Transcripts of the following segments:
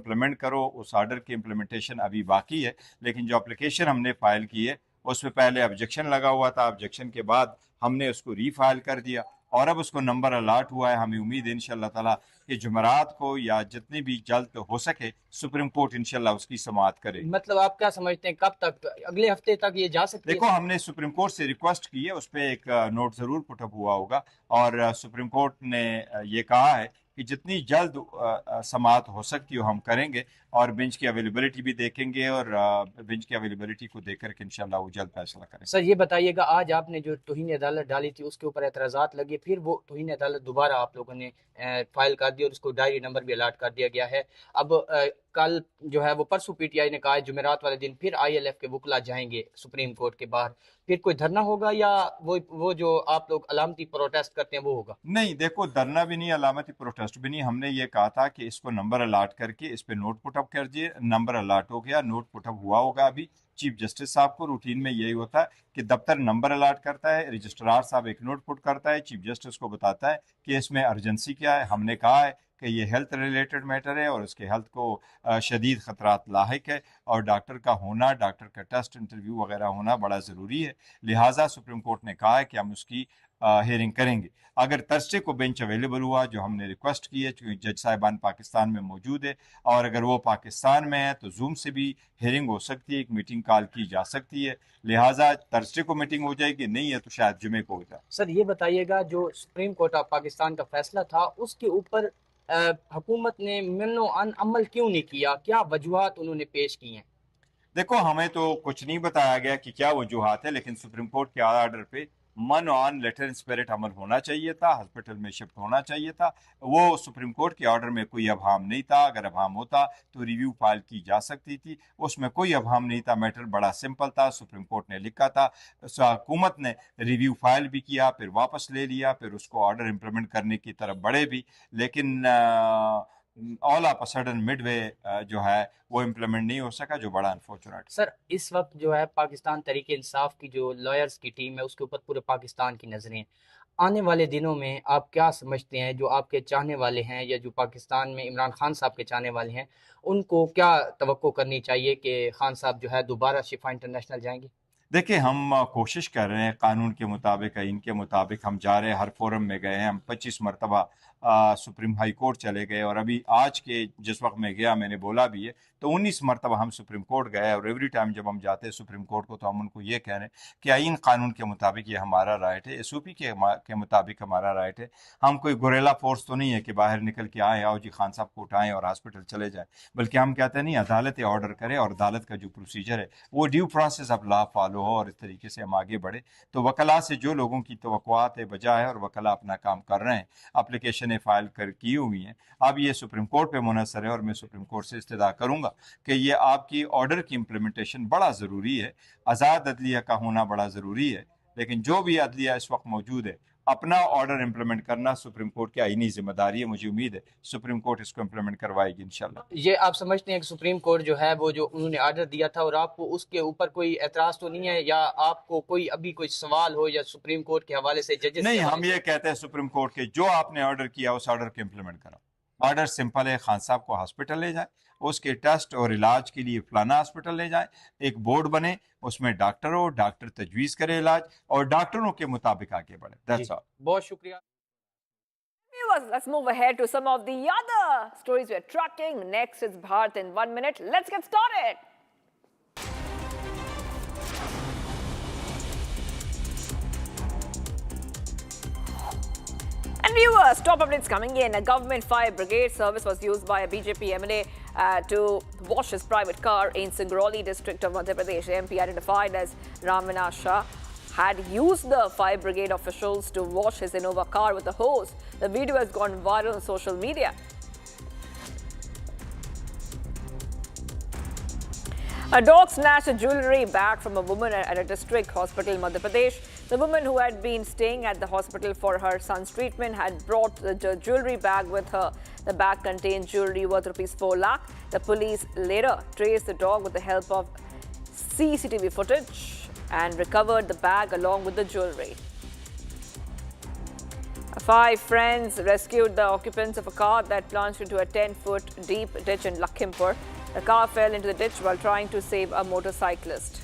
Implement करो। उस order की इम्प्लीमेंटेशन अभी बाकी है, लेकिन जो एप्लीकेशन हमने फाइल की है उसमें पहले ऑब्जेक्शन लगा हुआ था, ऑब्जेक्शन के बाद हमने उसको रीफाइल कर दिया और अब उसको नंबर अलॉट हुआ है। हमें उम्मीद है इंशाल्लाह ताला कि जुमेरात को या जितनी भी जल्द हो सके सुप्रीम कोर्ट इंशाल्लाह उसकी समाअत करे। मतलब आप क्या समझते हैं कब तक, अगले हफ्ते तक ये जा सकती देखो, है? हमने सुप्रीम कोर्ट से रिक्वेस्ट की है, उस पर एक नोट जरूर पुटअप हुआ होगा और सुप्रीम कोर्ट ने ये कहा है कि जितनी जल्द समाअत हो सकती हो हम करेंगे और बेंच की अवेलेबिलिटी भी देखेंगे और बेंच की अवेलेबिलिटी को देख करके इंशाल्लाह वो जल्द फैसला करेंगे। सर ये बताइएगा, आज आपने जो तौहीन अदालत डाली थी उसके ऊपर एतराज़ात लगे, फिर वो तौहीन अदालत दोबारा आप लोगों ने फाइल कर दी और उसको डायरी नंबर भी अलाट कर दिया गया है। अब कल जो है वो परसों पीटीआई ने कहा है जुमेरात वाले दिन फिर आईएलएफ के वकला जाएंगे सुप्रीम कोर्ट के बाहर, फिर कोई धरना होगा या वो जो आप लोग अलामती प्रोटेस्ट करते हैं वो होगा? नहीं, देखो, धरना भी नहीं, अलामती प्रोटेस्ट भी नहीं। हमने ये कहा था कि इसको नंबर अलाट करके इस पे नोट पुटअप कर दिए। नंबर अलाट हो गया, नोट पुटअप हुआ होगा। अभी चीफ जस्टिस साहब को रूटीन में यही होता है कि दफ्तर नंबर अलाट करता है, रजिस्ट्रार साहब एक नोट पुट करता है, चीफ जस्टिस को बताता है कि इसमें अर्जेंसी क्या है। हमने कहा है कि ये हेल्थ रिलेटेड मैटर है और उसके हेल्थ को शदीद खतरात लाहिक है और डॉक्टर का होना, डॉक्टर का टेस्ट इंटरव्यू वगैरह होना बड़ा ज़रूरी है। लिहाजा सुप्रीम कोर्ट ने कहा है कि हम उसकी हियरिंग करेंगे। अगर थर्सडे को बेंच अवेलेबल हुआ, जो हमने रिक्वेस्ट की है, क्योंकि जज साहिबान पाकिस्तान में मौजूद है और अगर वो पाकिस्तान में है तो जूम से भी हियरिंग हो सकती है, एक मीटिंग कॉल की जा सकती है। लिहाजा थर्सडे को मीटिंग हो जाएगी, नहीं है तो शायद जुमे को हो जाए। सर ये बताइएगा, जो सुप्रीम कोर्ट ऑफ पाकिस्तान का फैसला था उसके ऊपर हुकूमत ने मिलनो अन अमल क्यों नहीं किया, क्या वजूहात उन्होंने पेश की हैं? देखो, हमें तो कुछ नहीं बताया गया कि क्या वजूहात है, लेकिन सुप्रीम कोर्ट के ऑर्डर पे मन ऑन लेटर स्पिरिट अमल होना चाहिए था, हॉस्पिटल में शिफ्ट होना चाहिए था। वो सुप्रीम कोर्ट के ऑर्डर में कोई अभाम नहीं था। अगर अभाम होता तो रिव्यू फाइल की जा सकती थी, उसमें कोई अभाम नहीं था। मैटर बड़ा सिंपल था, सुप्रीम कोर्ट ने लिखा था, हुकूमत ने रिव्यू फाइल भी किया, फिर वापस ले लिया, फिर उसको ऑर्डर इम्प्लीमेंट करने की तरफ बढ़े भी, लेकिन all of a sudden Midway जो है वो इम्प्लीमेंट नहीं हो सका, जो बड़ा अनफॉर्चुनेट। सर इस वक्त जो है पाकिस्तान तहरीक इंसाफ की जो लॉयर्स की टीम है उसके ऊपर पूरे पाकिस्तान की नज़रें हैं। आने वाले दिनों में आप क्या समझते हैं, जो आपके चाहने वाले हैं या जो पाकिस्तान में इमरान खान साहब के चाहने वाले हैं, उनको क्या तवक्को करनी चाहिए कि खान साहब जो है दोबारा शिफा इंटरनेशनल जाएंगे? देखिए, हम कोशिश कर रहे हैं कानून के मुताबिक, इनके मुताबिक हम जा रहे हैं, हर फोरम में गए हैं। हम 25 मरतबा सुप्रीम हाई कोर्ट चले गए और अभी आज के जिस वक्त मैं गया मैंने बोला भी है तो 19 मरतबा हम सुप्रीम कोर्ट गए। और एवरी टाइम जब हम जाते हैं सुप्रीम कोर्ट को तो हम उनको ये कह रहे हैं कि आइन कानून के मुताबिक ये हमारा राइट है, एसओपी के मुताबिक हमारा राइट है। हम कोई गुरेला फोर्स तो नहीं है कि बाहर निकल के आए, आओ जी खान साहब को उठाएं और हॉस्पिटल चले जाएं, बल्कि हम कहते हैं नहीं, अदालत ऑर्डर करे और अदालत का जो प्रोसीजर है वो due process of law follow हो और इस तरीके से हम आगे बढ़े। तो वकला से जो लोगों की तवक्कुआत है बजा है और वकला अपना काम कर रहे हैं, एप्लीकेशन फाइल कर की हुई हैं। अब ये सुप्रीम कोर्ट पे मुनसर है और मैं सुप्रीम कोर्ट से इस्तदा करूंगा कि ये आपकी ऑर्डर की इम्प्लीमेंटेशन बड़ा ज़रूरी है। आज़ाद अदलिया का होना बड़ा ज़रूरी है, लेकिन जो भी अदलिया इस वक्त मौजूद है अपना ऑर्डर इम्प्लीमेंट करना सुप्रीम कोर्ट की आईनी जिम्मेदारी है। मुझे उम्मीद है सुप्रीम कोर्ट इसको इम्प्लीमेंट करवाएगी इंशाल्लाह। ये आप समझते हैं कि सुप्रीम कोर्ट जो है वो जो उन्होंने ऑर्डर दिया था और आपको उसके ऊपर कोई एतराज तो नहीं है, या आपको कोई अभी कोई सवाल हो या सुप्रीम कोर्ट के हवाले से, जजेस नहीं, के हवाले हम से? ये कहते हैं सुप्रीम कोर्ट के जो आपने ऑर्डर किया उस ऑर्डर को इम्प्लीमेंट करो। ऑर्डर सिंपल है, खान साहब को हॉस्पिटल ले जाए, उसके टेस्ट और इलाज के लिए फलाना हॉस्पिटल ले जाए, एक बोर्ड बने, उसमें डॉक्टर हो, डॉक्टर तजवीज़ करे इलाज और डॉक्टरों के मुताबिक आगे बढ़े। That's all. बहुत शुक्रिया। Viewers, let's move ahead to some of the other stories we're tracking. Next is Bharat in 1 minute. Let's get started. And viewers, top updates coming in. A government fire brigade service was used by a BJP MLA to wash his private car in Singrauli district of Madhya Pradesh. The MP identified as Ramana Shah had used the fire brigade officials to wash his Innova car with a hose. The video has gone viral on social media. A dog snatched a jewellery bag from a woman at a district hospital in Madhya Pradesh. The woman, who had been staying at the hospital for her son's treatment, had brought the jewellery bag with her. The bag contained jewellery worth Rs 4 lakh. The police later traced the dog with the help of CCTV footage and recovered the bag along with the jewellery. A 5 friends rescued the occupants of a car that plunged into a 10-foot deep ditch in Lakhimpur. The car fell into the ditch while trying to save a motorcyclist.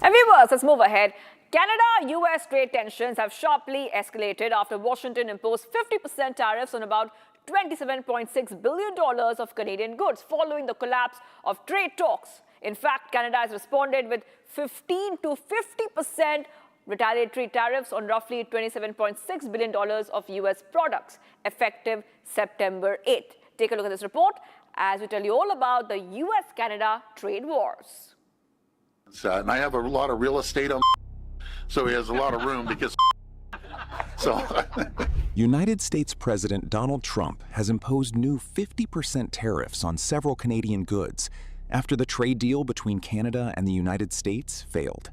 And viewers, let's move ahead. Canada-US trade tensions have sharply escalated after Washington imposed 50% tariffs on about $27.6 billion of Canadian goods following the collapse of trade talks. In fact, Canada has responded with 15 to 50% retaliatory tariffs on roughly $27.6 billion of US products, effective September 8th. Take a look at this report as we tell you all about the US-Canada trade wars. And I have a lot of real estate on, so he has a lot of room because. So. United States President Donald Trump has imposed new 50% tariffs on several Canadian goods after the trade deal between Canada and the United States failed.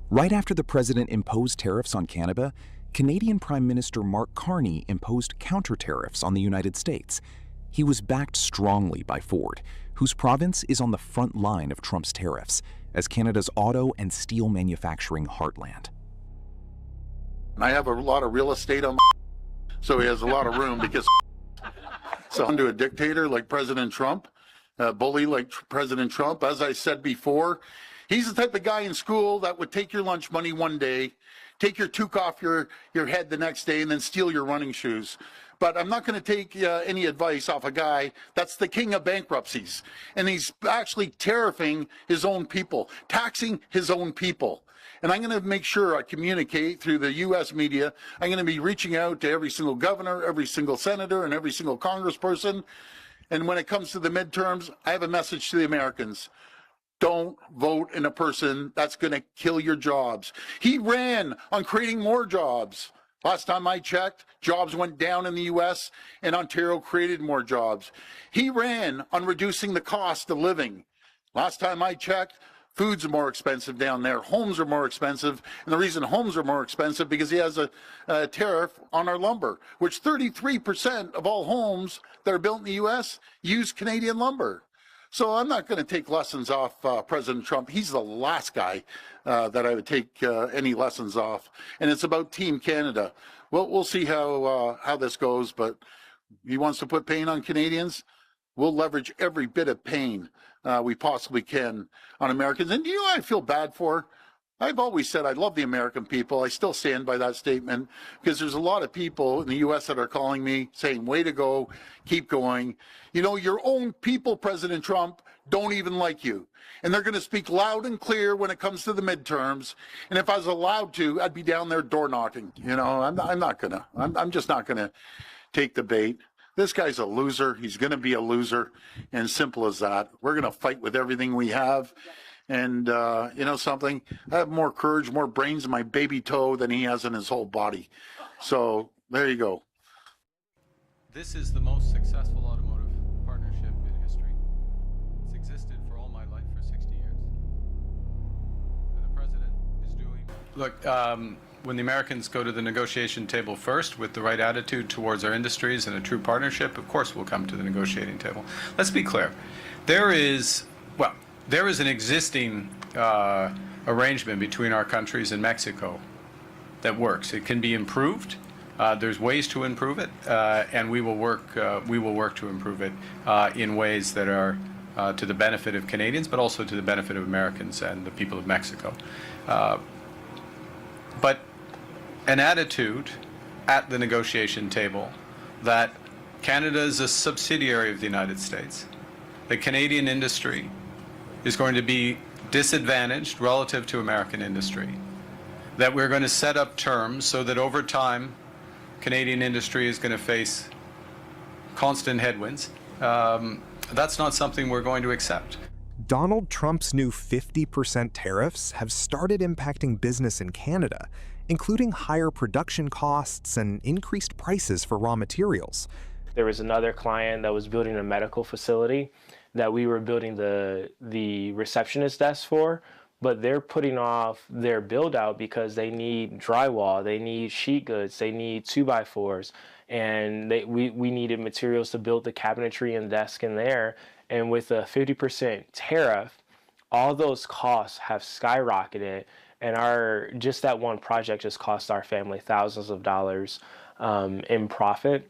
Right after the president imposed tariffs on Canada, Canadian Prime Minister Mark Carney imposed counter tariffs on the United States. He was backed strongly by Ford, whose province is on the front line of Trump's tariffs, as Canada's auto and steel manufacturing heartland. I have a lot of real estate on, so he has a lot of room because. So I'm to a dictator like President Trump, a bully like President Trump. As I said before, he's the type of guy in school that would take your lunch money one day, take your toque off your head the next day, and then steal your running shoes. But I'm not going to take any advice off a guy that's the king of bankruptcies. And he's actually tariffing his own people, taxing his own people. And I'm going to make sure I communicate through the U.S. media. I'm going to be reaching out to every single governor, every single senator, and every single congressperson. And when it comes to the midterms, I have a message to the Americans. Don't vote in a person that's going to kill your jobs. He ran on creating more jobs. Last time I checked, jobs went down in the U.S. and Ontario created more jobs. He ran on reducing the cost of living. Last time I checked, food's more expensive down there. Homes are more expensive. And the reason homes are more expensive because he has a tariff on our lumber, which 33% of all homes that are built in the U.S. use Canadian lumber. So I'm not going to take lessons off President Trump. He's the last guy that I would take any lessons off. And it's about Team Canada. Well, we'll see how this goes, but he wants to put pain on Canadians. We'll leverage every bit of pain we possibly can on Americans. And you know what I feel bad for? I've always said I love the American people. I still stand by that statement because there's a lot of people in the U.S. that are calling me saying, way to go, keep going. You know, your own people, President Trump, don't even like you. And they're going to speak loud and clear when it comes to the midterms. And if I was allowed to, I'd be down there door knocking. You know, I'm just not going to take the bait. This guy's a loser. He's going to be a loser. And simple as that. We're going to fight with everything we have. And you know something? I have more courage, more brains in my baby toe than he has in his whole body. So there you go. This is the most successful automotive partnership in history. It's existed for all my life for 60 years. And the president is doing... Look, when the Americans go to the negotiation table first with the right attitude towards our industries and a true partnership, of course we'll come to the negotiating table. Let's be clear. There is an existing arrangement between our countries and Mexico that works. It can be improved. There's ways to improve it, and we will work to improve it in ways that are to the benefit of Canadians, but also to the benefit of Americans and the people of Mexico. But an attitude at the negotiation table that Canada is a subsidiary of the United States, the Canadian industry is going to be disadvantaged relative to American industry, that we're going to set up terms so that over time Canadian industry is going to face constant headwinds. That's not something we're going to accept. Donald Trump's new 50% tariffs have started impacting business in Canada, including higher production costs and increased prices for raw materials. There was another client that was building a medical facility that we were building the receptionist desk for, but they're putting off their build out because they need drywall, they need sheet goods, they need 2x4s, and we needed materials to build the cabinetry and desk in there. And with a 50% tariff, all those costs have skyrocketed, and just that one project just cost our family thousands of dollars in profit,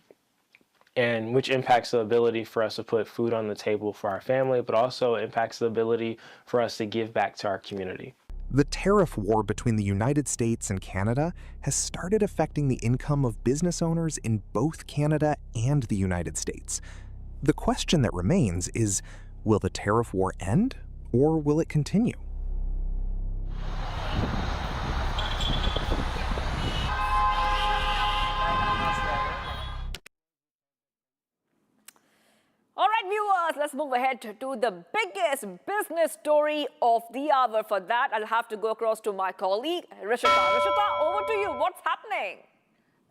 and which impacts the ability for us to put food on the table for our family, but also impacts the ability for us to give back to our community. The tariff war between the United States and Canada has started affecting the income of business owners in both Canada and the United States. The question that remains is, will the tariff war end, or will it continue? All right, viewers, let's move ahead to the biggest business story of the hour. For that, I'll have to go across to my colleague, Rishita. Rishita, over to you. What's happening?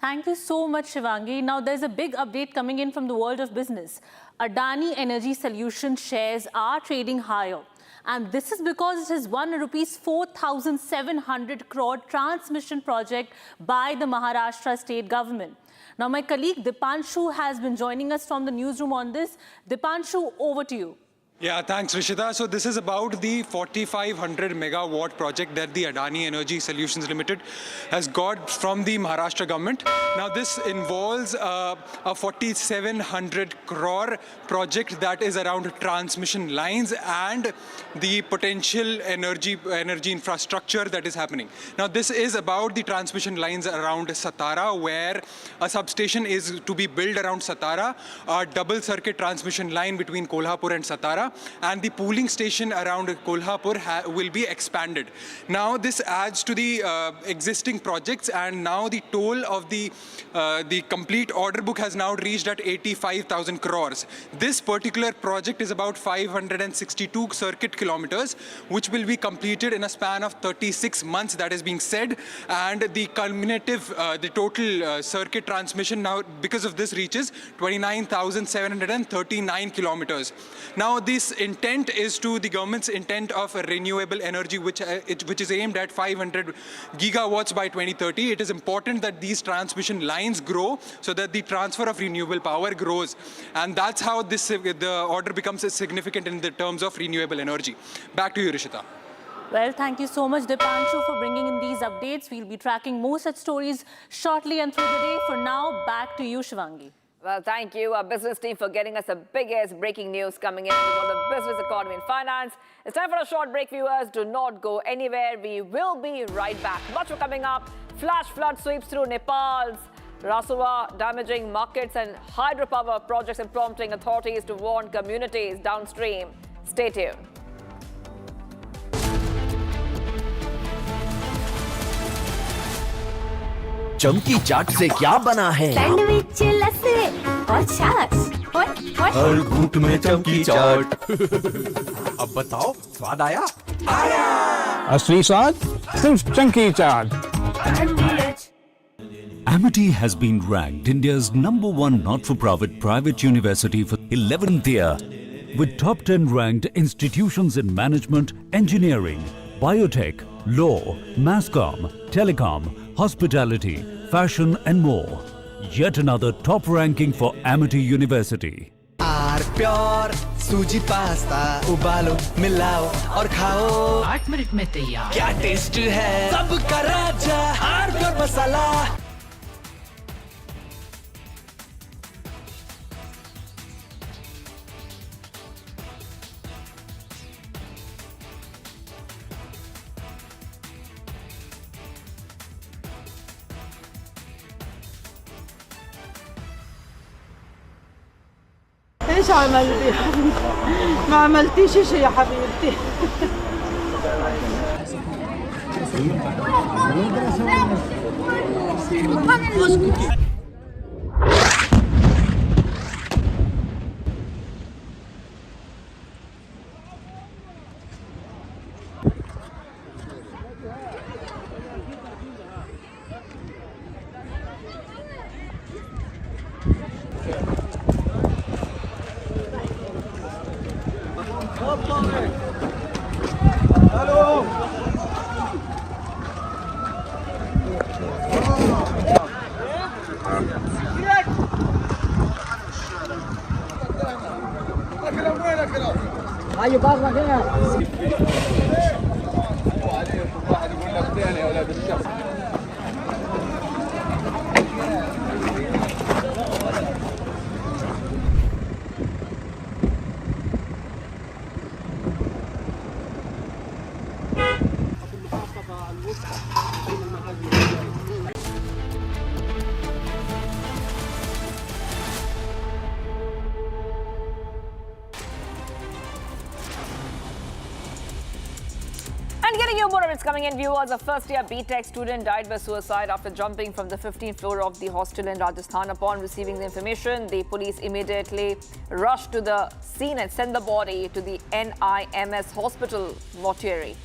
Thank you so much, Shivangi. Now, there's a big update coming in from the world of business. Adani Energy Solutions shares are trading higher. And this is because it has won a rupees 4,700 crore transmission project by the Maharashtra state government. Now, my colleague Dipanshu has been joining us from the newsroom on this. Dipanshu, over to you. Yeah, thanks, Rishita. So this is about the 4,500 megawatt project that the Adani Energy Solutions Limited has got from the Maharashtra government. Now, this involves a 4,700 crore project that is around transmission lines and the potential energy infrastructure that is happening. Now, this is about the transmission lines around Satara, where a substation is to be built around Satara, a double circuit transmission line between Kolhapur and Satara, and the pooling station around Kolhapur will be expanded. Now this adds to the existing projects, and now the total of the complete order book has now reached at 85,000 crores. This particular project is about 562 circuit kilometers, which will be completed in a span of 36 months, that is being said, and the cumulative, the total circuit transmission now because of this reaches 29,739 kilometers. Now this intent is to the government's intent of renewable energy, which is aimed at 500 gigawatts by 2030. It is important that these transmission lines grow so that the transfer of renewable power grows, and that's how the order becomes significant in the terms of renewable energy. Back to you, Rishita. Well, thank you so much, Dipanshu, for bringing in these updates. We'll be tracking more such stories shortly and through the day. For now, back to you, Shivangi. Well, thank you, our business team, for getting us the biggest breaking news coming in the world of business, economy, and finance. It's time for a short break, viewers. Do not go anywhere. We will be right back. Much more coming up. Flash flood sweeps through Nepal's Rasuwa, damaging markets and hydropower projects and prompting authorities to warn communities downstream. Stay tuned. चमकी चाट से क्या बना है? Sandwich, लस्सी और छाछ। हर घूंट में चमकी चाट। अब बताओ, स्वाद आया? आया। असली स्वाद सिर्फ चमकी चाट। Amity has been ranked India's #1 not-for-profit private university for 11th year, with top 10 ranked institutions in management, engineering, biotech, law, masscom, telecom, hospitality, fashion and more. Yet another top ranking for Amity University. Pure सूजी pasta उबालो मिलाओ और खाओ 8 minute में तैयार। क्या taste है सबका राजा R pure masala. ايش عملتي؟ ما عملتيش شيء يا حبيبتي. Hello. And getting you more updates coming in, viewers. A first-year BTech student died by suicide after jumping from the 15th floor of the hostel in Rajasthan. Upon receiving the information, the police immediately rushed to the scene and sent the body to the NIMS hospital mortuary.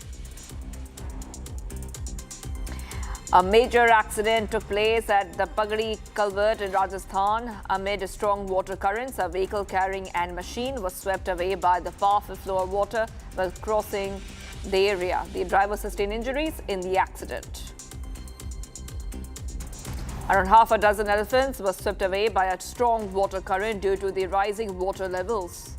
A major accident took place at the Pagadi culvert in Rajasthan. Amid strong water currents, a vehicle carrying an machine was swept away by the powerful flow of water while crossing the area. The driver sustained injuries in the accident. Around half a dozen elephants were swept away by a strong water current due to the rising water levels.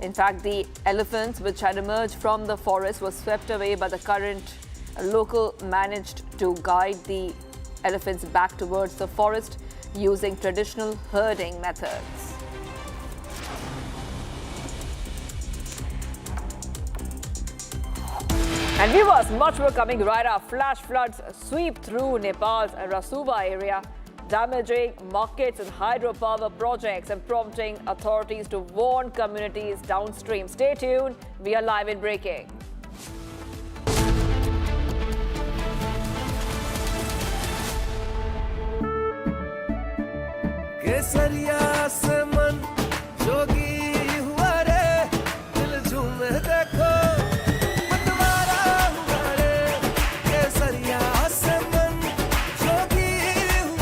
In fact, the elephants which had emerged from the forest were swept away by the current. A local managed to guide the elephants back towards the forest using traditional herding methods. And viewers, much more coming right up. Flash floods sweep through Nepal's Rasuva area, damaging markets and hydropower projects and prompting authorities to warn communities downstream. Stay tuned. We are live in breaking.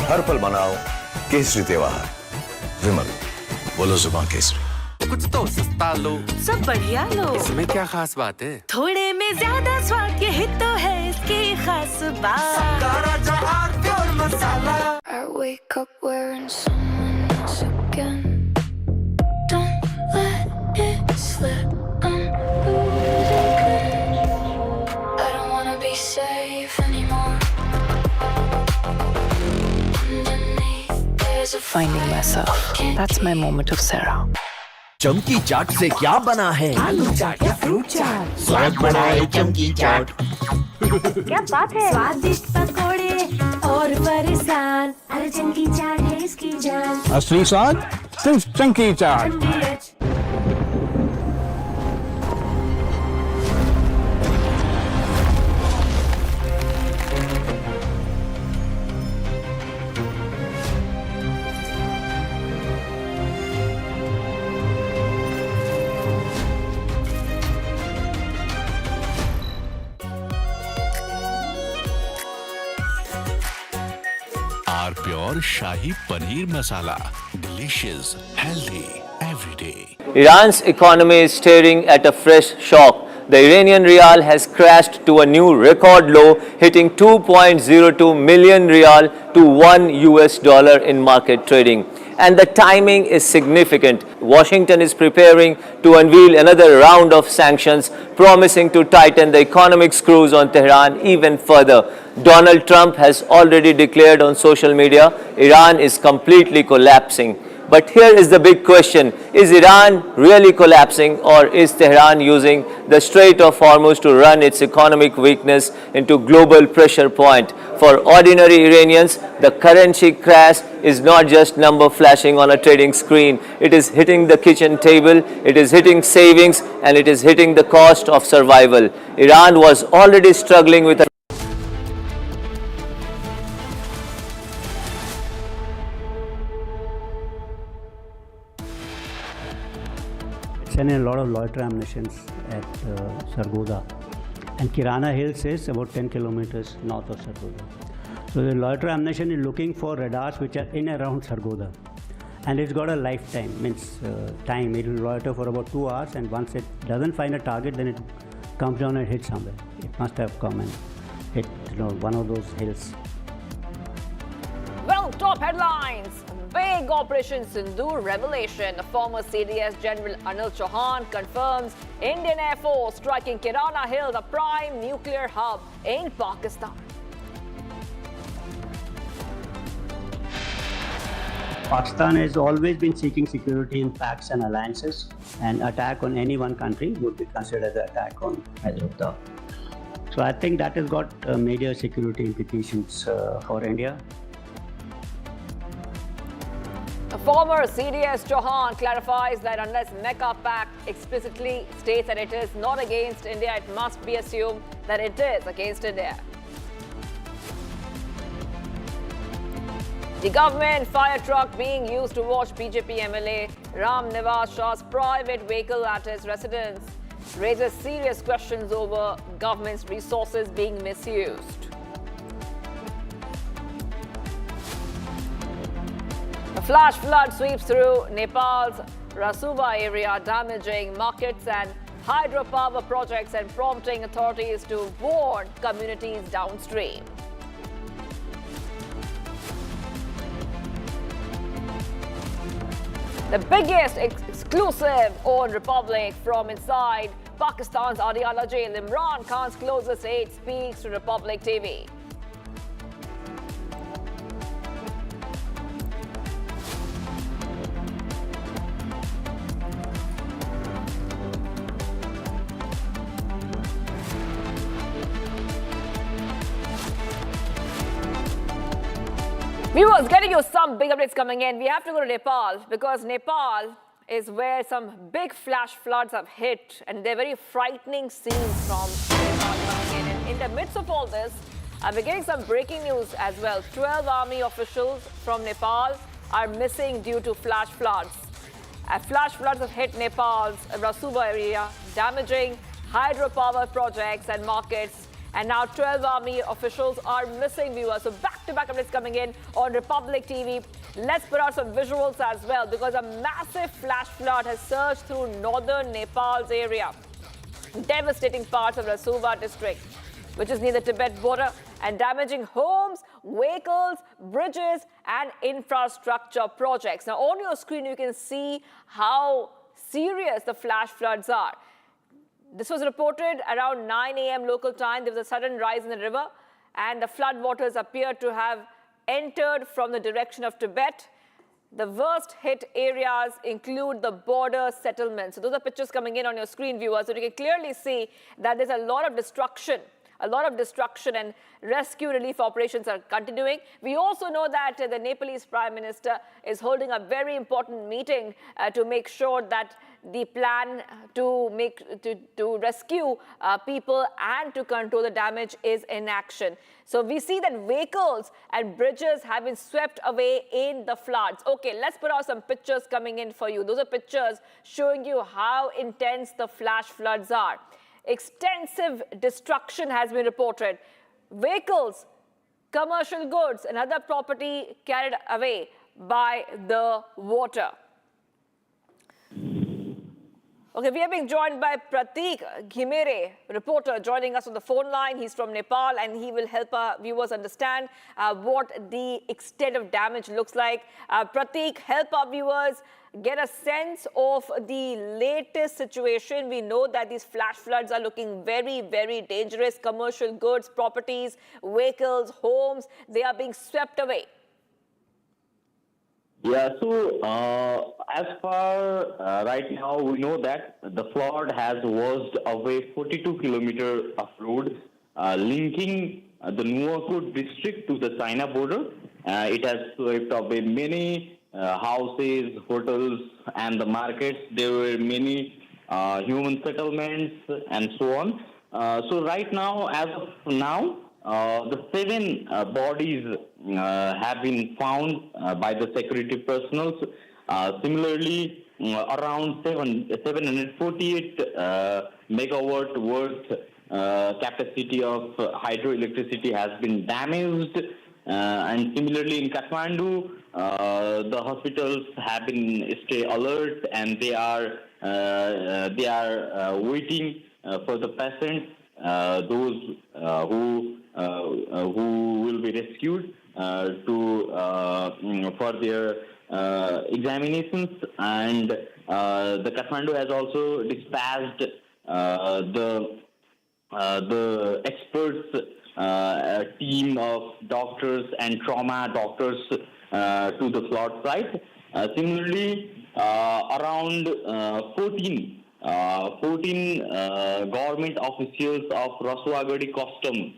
हर पल मनाओ केसरी त्योहार। विमल, बोलो जुबान केसरी। कुछ तो सस्ता लो, सब बढ़िया लो। इसमें क्या खास बात है? थोड़े में ज्यादा स्वाद, यही तो है इसकी खास बात। I wake up wearing someone else again. Don't let it slip. I'm losing. I don't wanna be safe anymore. Finding myself. That's my moment of Sarah. चमकी चाट से क्या बना है? आलू चाट या फ्रूट चाट, स्वाद बनाए चमकी चाट। क्या बात है? स्वादिष्ट पकोड़े और फरसान, अरे चमकी चाट है इसकी जान। असली स्वाद सिर्फ चमकी चाट। Pure Shahi Paneer Masala. Delicious, healthy, every day. Iran's economy is staring at a fresh shock. The Iranian rial has crashed to a new record low, hitting 2.02 million rial to $1 in market trading. And the timing is significant. Washington is preparing to unveil another round of sanctions, promising to tighten the economic screws on Tehran even further. Donald Trump has already declared on social media, Iran is completely collapsing. But here is the big question, is Iran really collapsing, or is Tehran using the Strait of Hormuz to run its economic weakness into global pressure point? For ordinary Iranians, the currency crash is not just number flashing on a trading screen. It is hitting the kitchen table, it is hitting savings, and it is hitting the cost of survival. Iran was already struggling with a sent in a lot of loiter ammunitions at Sargodha, and Kirana Hills is about 10 kilometers north of Sargodha. So the loiter ammunition is looking for radars which are in around Sargodha, and it's got a lifetime, means time. It will loiter for about 2 hours, and once it doesn't find a target, then it comes down and hits somewhere. It must have come and hit one of those hills. Well, top headlines. Big big Operation Sindoor revelation. The former CDS General Anil Chauhan confirms Indian Air Force striking Kirana Hill, the prime nuclear hub in Pakistan. Pakistan has always been seeking security in pacts and alliances, and attack on any one country would be considered as an attack on either of them. So I think that has got major security implications for India. The former CDS Chauhan clarifies that unless Mecca Pact explicitly states that it is not against India, it must be assumed that it is against India. The government fire truck being used to watch BJP MLA Ram Nivas Shah's private vehicle at his residence raises serious questions over government's resources being misused. A flash flood sweeps through Nepal's Rasuva area, damaging markets and hydropower projects and prompting authorities to warn communities downstream. The biggest exclusive owned republic from inside Pakistan's Adiala Jail, Imran Khan's closest aide speaks to Republic TV. Viewers, getting you some big updates coming in. We have to go to Nepal because Nepal is where some big flash floods have hit, and they're very frightening scenes from Nepal coming in. And in the midst of all this, we're getting some breaking news as well. 12 army officials from Nepal are missing due to flash floods. Flash floods have hit Nepal's Rasuva area, damaging hydropower projects and markets. And now 12 army officials are missing, viewers. So back-to-back updates coming in on Republic TV. Let's put out some visuals as well, because a massive flash flood has surged through northern Nepal's area, devastating parts of Rasuva district, which is near the Tibet border, and damaging homes, vehicles, bridges, and infrastructure projects. Now, on your screen, you can see how serious the flash floods are. This was reported around 9 a.m. local time. There was a sudden rise in the river, and the flood waters appear to have entered from the direction of Tibet. The worst hit areas include the border settlements. So those are pictures coming in on your screen, viewers. So you can clearly see that there's a lot of destruction. And rescue relief operations are continuing. We also know that the Nepalese Prime Minister is holding a very important meeting to make sure that the plan to rescue people and to control the damage is in action. So we see that vehicles and bridges have been swept away in the floods. Okay, let's put out some pictures coming in for you. Those are pictures showing you how intense the flash floods are. Extensive destruction has been reported. Vehicles, commercial goods, and other property carried away by the water. Okay, we are being joined by Pratik Ghimere, reporter, joining us on the phone line. He's from Nepal, and he will help our viewers understand what the extent of damage looks like. Pratik, help our viewers get a sense of the latest situation. We know that these flash floods are looking very, very dangerous. Commercial goods, properties, vehicles, homes, they are being swept away. Yeah, so as far right now, we know that the flood has washed away 42 kilometers of road linking the Nuwakot district to the China border. It has swept away many houses, hotels, and the markets. There were many human settlements and so on. So right now, as of now, the 7 bodies have been found by the security personnel. Similarly, around 748 megawatt worth capacity of hydroelectricity has been damaged. And similarly, in Kathmandu, the hospitals have been stay alert, and they are waiting for the patients, those who will be rescued for their examinations, and the Kathmandu has also dispatched the experts team of doctors and trauma doctors to the flood site. Similarly, around 14 government officials of Rasuagadi custom,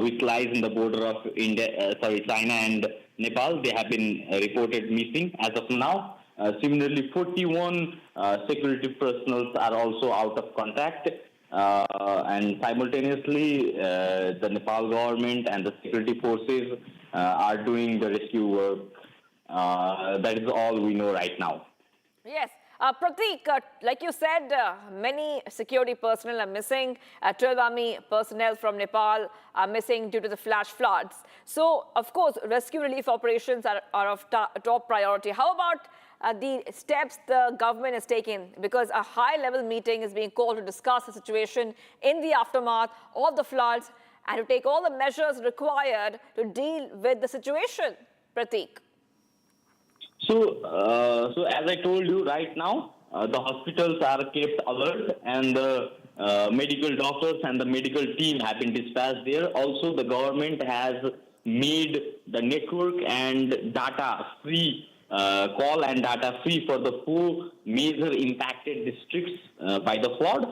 which lies in the border of China and Nepal, they have been reported missing as of now. Similarly, 41 security personnel are also out of contact. And simultaneously, the Nepal government and the security forces are doing the rescue work. That is all we know right now. Yes. Pratik, like you said, many security personnel are missing. 12 army personnel from Nepal are missing due to the flash floods. So, of course, rescue relief operations are of top priority. How about the steps the government is taking? Because a high-level meeting is being called to discuss the situation in the aftermath of the floods and to take all the measures required to deal with the situation. Pratik. So as I told you right now, the hospitals are kept alert, and the medical doctors and the medical team have been dispatched there. Also, the government has made the network and data free, call and data free for the 4 major impacted districts by the flood.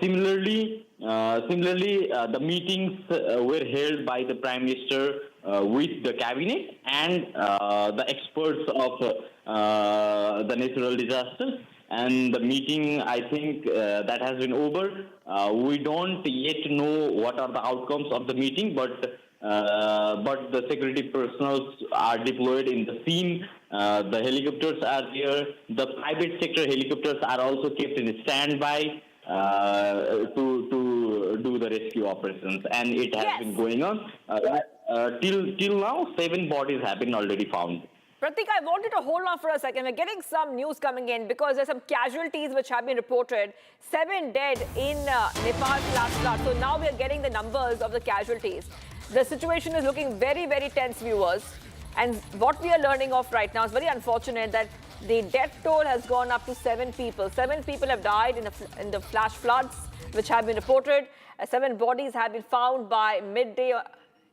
Similarly, the meetings were held by the Prime Minister with the cabinet and the experts of the natural disasters. And the meeting, I think, that has been over. We don't yet know what are the outcomes of the meeting, but the security personnel are deployed in the scene. The helicopters are there. The private sector helicopters are also kept in standby to do the rescue operations, and it has been going on. Till now, 7 bodies have been already found. Pratik, I wanted to hold on for a second. We're getting some news coming in because there's some casualties which have been reported. 7 dead in Nepal flash flood. So now we're getting the numbers of the casualties. The situation is looking very, very tense, viewers. And what we are learning of right now is very unfortunate that the death toll has gone up to 7 people. 7 people have died in the flash floods, which have been reported. 7 bodies have been found by midday.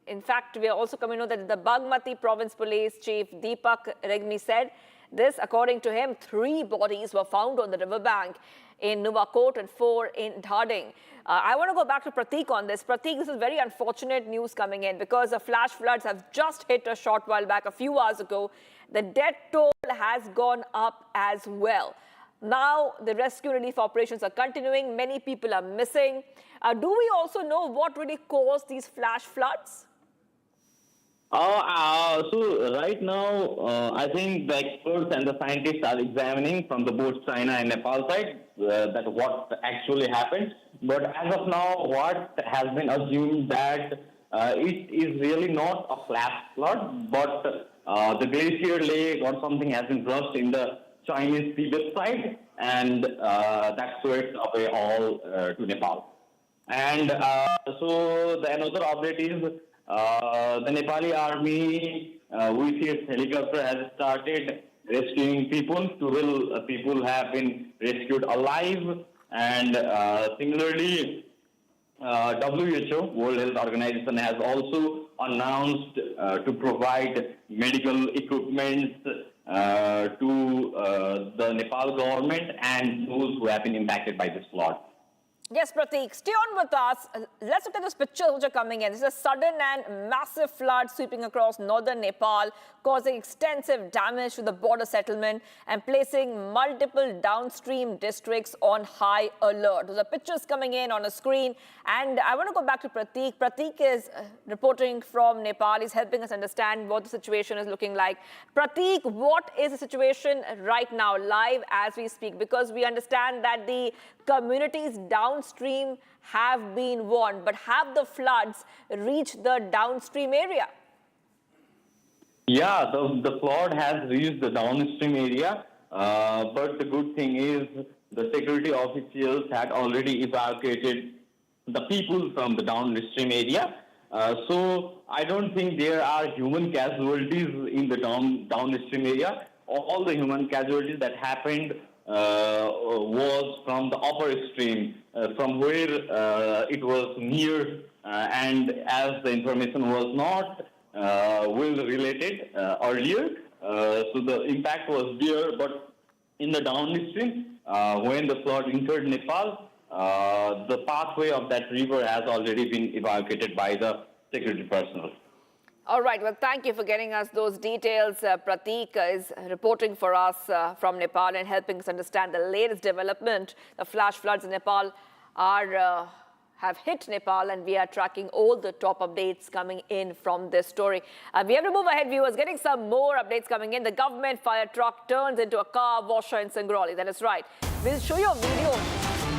In fact, we are also coming to know that the Bagmati Province Police Chief Deepak Regmi said this. According to him, 3 bodies were found on the riverbank in Nuwakot and 4 in Dhading. I want to go back to Pratik on this. Pratik, this is very unfortunate news coming in because the flash floods have just hit a short while back, a few hours ago. The death toll has gone up as well. Now, the rescue relief operations are continuing. Many people are missing. Do we also know what really caused these flash floods? So right now, I think the experts and the scientists are examining from the both China and Nepal side that what actually happened. But as of now, what has been assumed that it is really not a flash flood, but the glacier lake or something has been brushed in the Chinese Tibet side, and that swept away all to Nepal. And so the another update is the Nepali army with its helicopter has started rescuing people. 12 people have been rescued alive, and similarly WHO, World Health Organization, has also announced to provide medical equipment to the Nepal government and those who have been impacted by this flood. Yes, Pratik, stay on with us. Let's look at those pictures which are coming in. This is a sudden and massive flood sweeping across northern Nepal, causing extensive damage to the border settlement and placing multiple downstream districts on high alert. Those are pictures coming in on a screen. And I want to go back to Pratik. Pratik is reporting from Nepal. He's helping us understand what the situation is looking like. Pratik, what is the situation right now, live as we speak? Because we understand that the communities downstream have been warned, but have the floods reached the downstream area? Yeah, the flood has reached the downstream area, but the good thing is the security officials had already evacuated the people from the downstream area. So I don't think there are human casualties in the downstream area. all the human casualties that happened was from the upper extreme, from where it was near, and as the information was not well related earlier, so the impact was there. But in the downstream, when the flood entered Nepal, the pathway of that river has already been evacuated by the security personnel. All right, well, thank you for getting us those details. Prateek is reporting for us from Nepal and helping us understand the latest development. The flash floods in Nepal have hit Nepal, and we are tracking all the top updates coming in from this story. We have to move ahead, viewers. Getting some more updates coming in. The government fire truck turns into a car washer in Singrauli. That is right. We'll show you a video.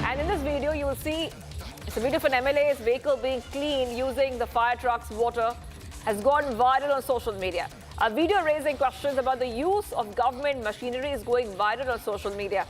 And in this video, you will see it's a video of an MLA's vehicle being cleaned using the fire truck's water. Has gone viral on social media. A video raising questions about the use of government machinery is going viral on social media.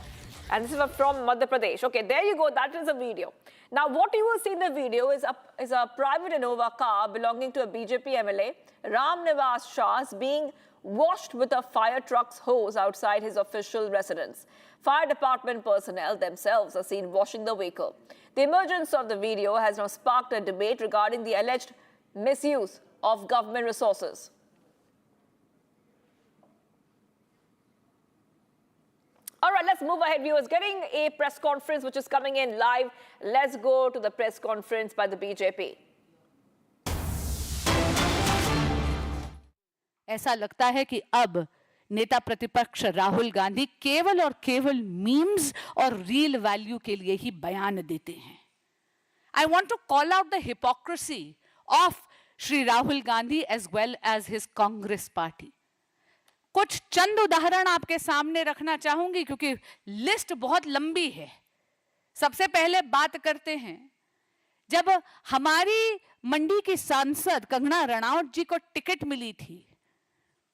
And this is from Madhya Pradesh. Okay, there you go. That is a video. Now, what you will see in the video is a private Innova car belonging to a BJP MLA, Ram Nivas Shah, being washed with a fire truck's hose outside his official residence. Fire department personnel themselves are seen washing the vehicle. The emergence of the video has now sparked a debate regarding the alleged misuse of government resources. All right, let's move ahead, viewers. Getting a press conference which is coming in live. Let's go to the press conference by the BJP. ऐसा लगता है कि अब नेता प्रतिपक्ष राहुल गांधी केवल और केवल मीम्स और रील वैल्यू के लिए ही बयान देते हैं. I want to call out the hypocrisy of Shri Rahul Gandhi as well as his Congress party. कुछ चंद उदाहरण आपके सामने रखना चाहूंगी क्योंकि लिस्ट बहुत लंबी है. सबसे पहले बात करते हैं, जब हमारी मंडी की सांसद कंगना रनौत जी को टिकट मिली थी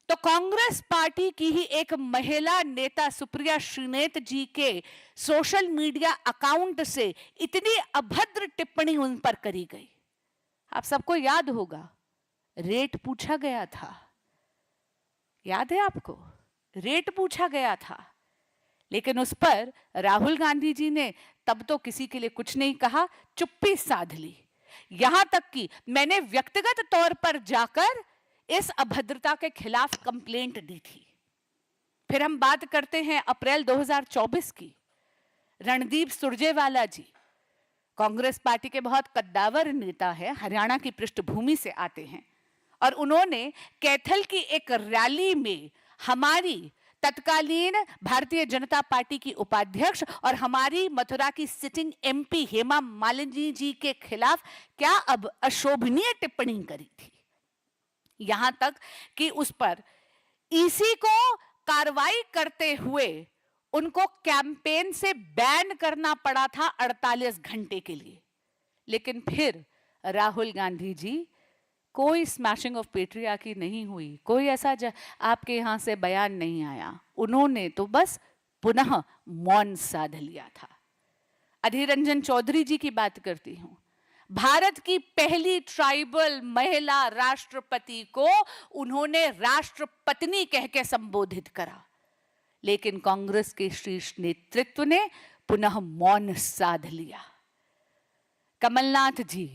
तो कांग्रेस पार्टी की ही एक महिला नेता सुप्रिया श्रीनेत जी के सोशल मीडिया अकाउंट से इतनी अभद्र टिप्पणी उन पर करी गई. आप सबको याद होगा, रेट पूछा गया था. याद है आपको? रेट पूछा गया था, लेकिन उस पर राहुल गांधी जी ने तब तो किसी के लिए कुछ नहीं कहा, चुप्पी साध ली. यहां तक कि मैंने व्यक्तिगत तौर पर जाकर इस अभद्रता के खिलाफ कंप्लेंट दी थी. फिर हम बात करते हैं अप्रैल 2024 की. रणदीप सुरजेवाला जी कांग्रेस पार्टी के बहुत कद्दावर नेता हैं, हरियाणा की पृष्ठभूमि से आते हैं, और उन्होंने कैथल की एक रैली में हमारी तत्कालीन भारतीय जनता पार्टी की उपाध्यक्ष और हमारी मथुरा की सिटिंग एमपी हेमा मालिनी जी के खिलाफ क्या अब अशोभनीय टिप्पणी करी थी. यहां तक कि उस पर ईसी को कार्रवाई करते हुए उनको कैंपेन से बैन करना पड़ा था 48 घंटे के लिए. लेकिन फिर राहुल गांधी जी, कोई स्मैशिंग ऑफ पेट्रियार्की नहीं हुई, कोई ऐसा आपके यहां से बयान नहीं आया. उन्होंने तो बस पुनः मौन साध लिया था. अधीर रंजन चौधरी जी की बात करती हूं. भारत की पहली ट्राइबल महिला राष्ट्रपति को उन्होंने राष्ट्रपत्नी कह के संबोधित करा, लेकिन कांग्रेस के शीर्ष नेतृत्व ने पुनः मौन साध लिया. कमलनाथ जी,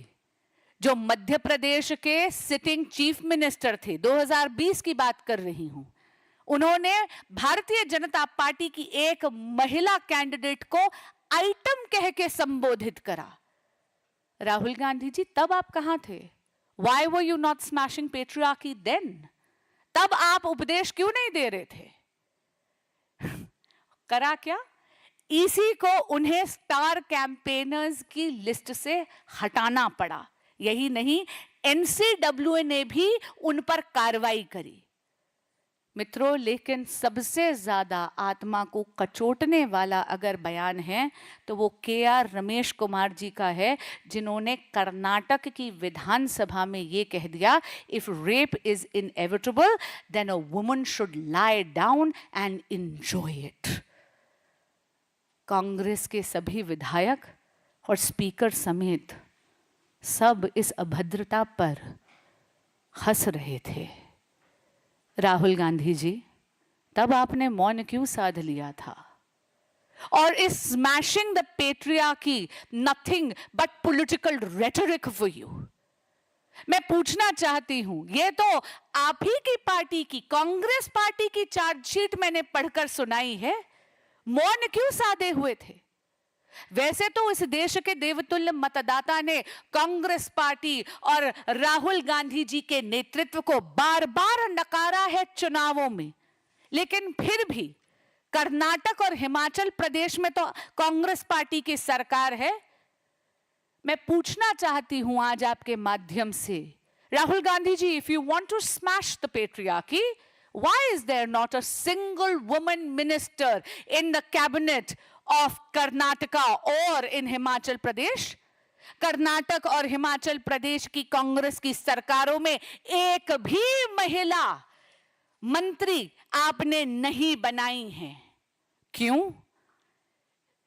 जो मध्य प्रदेश के सिटिंग चीफ मिनिस्टर थे, 2020 की बात कर रही हूं, उन्होंने भारतीय जनता पार्टी की एक महिला कैंडिडेट को आइटम कह के संबोधित करा. राहुल गांधी जी, तब आप कहां थे? Why were you not smashing patriarchy then? तब आप उपदेश क्यों नहीं दे रहे थे? करा क्या? ईसी को उन्हें स्टार कैंपेनर्स की लिस्ट से हटाना पड़ा. यही नहीं, एनसीडब्ल्यू ने भी उन पर कार्रवाई करी. मित्रों, लेकिन सबसे ज्यादा आत्मा को कचोटने वाला अगर बयान है तो वो केआर रमेश कुमार जी का है, जिन्होंने कर्नाटक की विधानसभा में ये कह दिया, if rape is inevitable then a woman should lie down and enjoy it. Congress के सभी विधायक और स्पीकर समेत सब इस अभद्रता पर हंस रहे थे. राहुल गांधी जी, तब आपने मौन क्यों साध लिया था? और इस smashing the patriarchy nothing but political rhetoric for you? मैं पूछना चाहती हूं, ये तो आप ही की पार्टी की, कांग्रेस पार्टी की चार्जशीट मैंने पढ़कर सुनाई है, मौन क्यों साधे हुए थे? वैसे तो इस देश के देवतुल्य मतदाता ने कांग्रेस पार्टी और राहुल गांधी जी के नेतृत्व को बार बार नकारा है चुनावों में, लेकिन फिर भी कर्नाटक और हिमाचल प्रदेश में तो कांग्रेस पार्टी की सरकार है। मैं पूछना चाहती हूं आज आपके माध्यम से, Rahul Gandhi ji, if you want to smash the patriarchy, why is there not a single woman minister in the cabinet of Karnataka or in Himachal Pradesh? Karnataka और हिमाचल प्रदेश की कांग्रेस की सरकारों में एक भी महिला मंत्री आपने नहीं बनाई हैं। क्यों?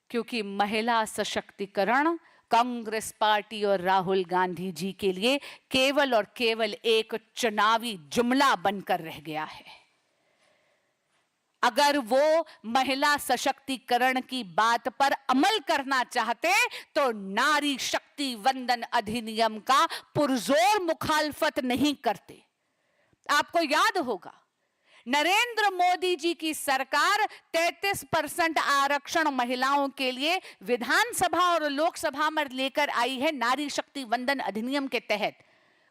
क्योंकि महिला सशक्तिकरण कांग्रेस पार्टी और राहुल गांधी जी के लिए केवल और केवल एक चुनावी जुमला बनकर रह गया है। अगर वो महिला सशक्तिकरण की बात पर अमल करना चाहते तो नारी शक्ति वंदन अधिनियम का पुरजोर मुखालफत नहीं करते। आपको याद होगा, नरेंद्र मोदी जी की सरकार 33% आरक्षण महिलाओं के लिए विधानसभा और लोकसभा में लेकर आई है नारी शक्ति वंदन अधिनियम के तहत।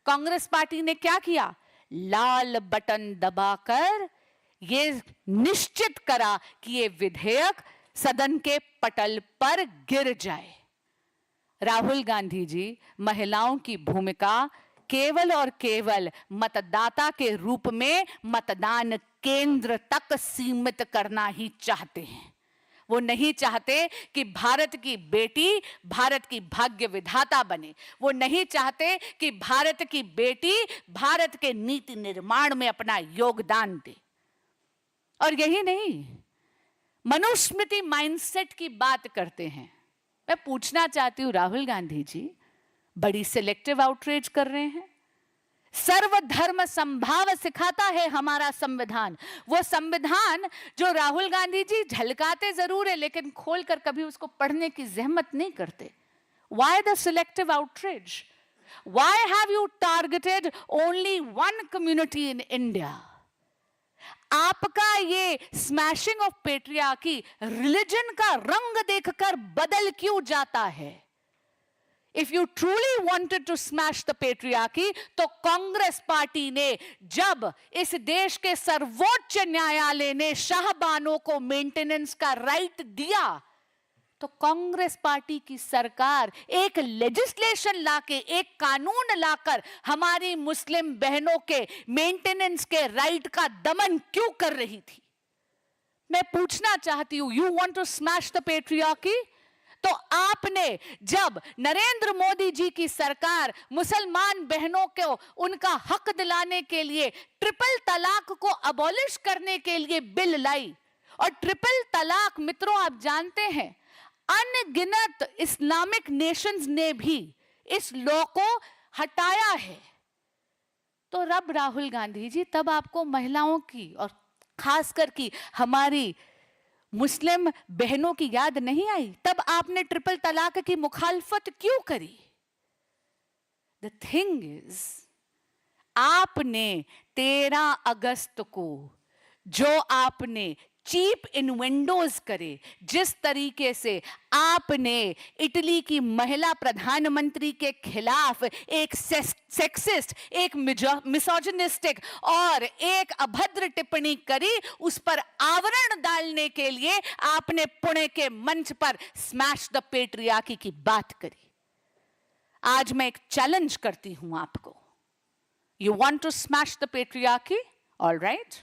कांग्रेस पार्टी ने क्या किया? लाल बटन दबाकर ये निश्चित करा कि ये विधेयक सदन के पटल पर गिर जाए। राहुल गांधी जी महिलाओं की भूमिका केवल और केवल मतदाता के रूप में मतदान केंद्र तक सीमित करना ही चाहते हैं। वो नहीं चाहते कि भारत की बेटी भारत की भाग्य विधाता बने। वो नहीं चाहते कि भारत की बेटी भारत के नीति निर्माण में अपना योगदान दे। और यही नहीं, मनुस्मृति माइंडसेट की बात करते हैं। मैं पूछना चाहती हूं राहुल गांधी जी, बड़ी सिलेक्टिव आउटरीच कर रहे हैं। सर्वधर्म संभाव सिखाता है हमारा संविधान, वो संविधान जो राहुल गांधी जी झलकाते जरूर है लेकिन खोलकर कभी उसको पढ़ने की जहमत नहीं करते। Why the selective outrage? Why have you targeted only one community in India? आपका ये स्मैशिंग ऑफ पेट्रियार्की रिलीजन का रंग देखकर बदल क्यों जाता है? If you truly wanted to smash the patriarchy, तो कांग्रेस पार्टी ने जब इस देश के सर्वोच्च न्यायालय ने शाहबानों को मेंटेनेंस का राइट दिया, तो कांग्रेस पार्टी की सरकार एक लेजिस्लेशन लाके, एक कानून लाकर हमारी मुस्लिम बहनों के मेंटेनेंस के राइट का दमन क्यों कर रही थी? मैं पूछना चाहती हूं, you want to smash the patriarchy? तो आपने जब नरेंद्र मोदी जी की सरकार मुसलमान बहनों को उनका हक दिलाने के लिए ट्रिपल तलाक को अबॉलिश करने के लिए बिल लाई, और ट्रिपल तलाक मित्रों आप जानते हैं अनगिनत इस्लामिक नेशंस ने भी इस लॉ को हटाया है, तो रब राहुल गांधी जी तब आपको महिलाओं की और खासकर की हमारी मुस्लिम बहनों की याद नहीं आई? तब आपने ट्रिपल तलाक की मुखालफत क्यों करी? द थिंग इज, आपने 13 अगस्त को जो आपने चीप इनवेंडोज करे, जिस तरीके से आपने इटली की महिला प्रधानमंत्री के खिलाफ एक सेक्सिस्ट, एक मिसोजिनिस्टिक और एक अभद्र टिप्पणी करी, उस पर आवरण डालने के लिए आपने पुणे के मंच पर स्मैश द पेट्रियार्की की बात करी। आज मैं एक चैलेंज करती हूं आपको। You want to smash the patriarchy? All right,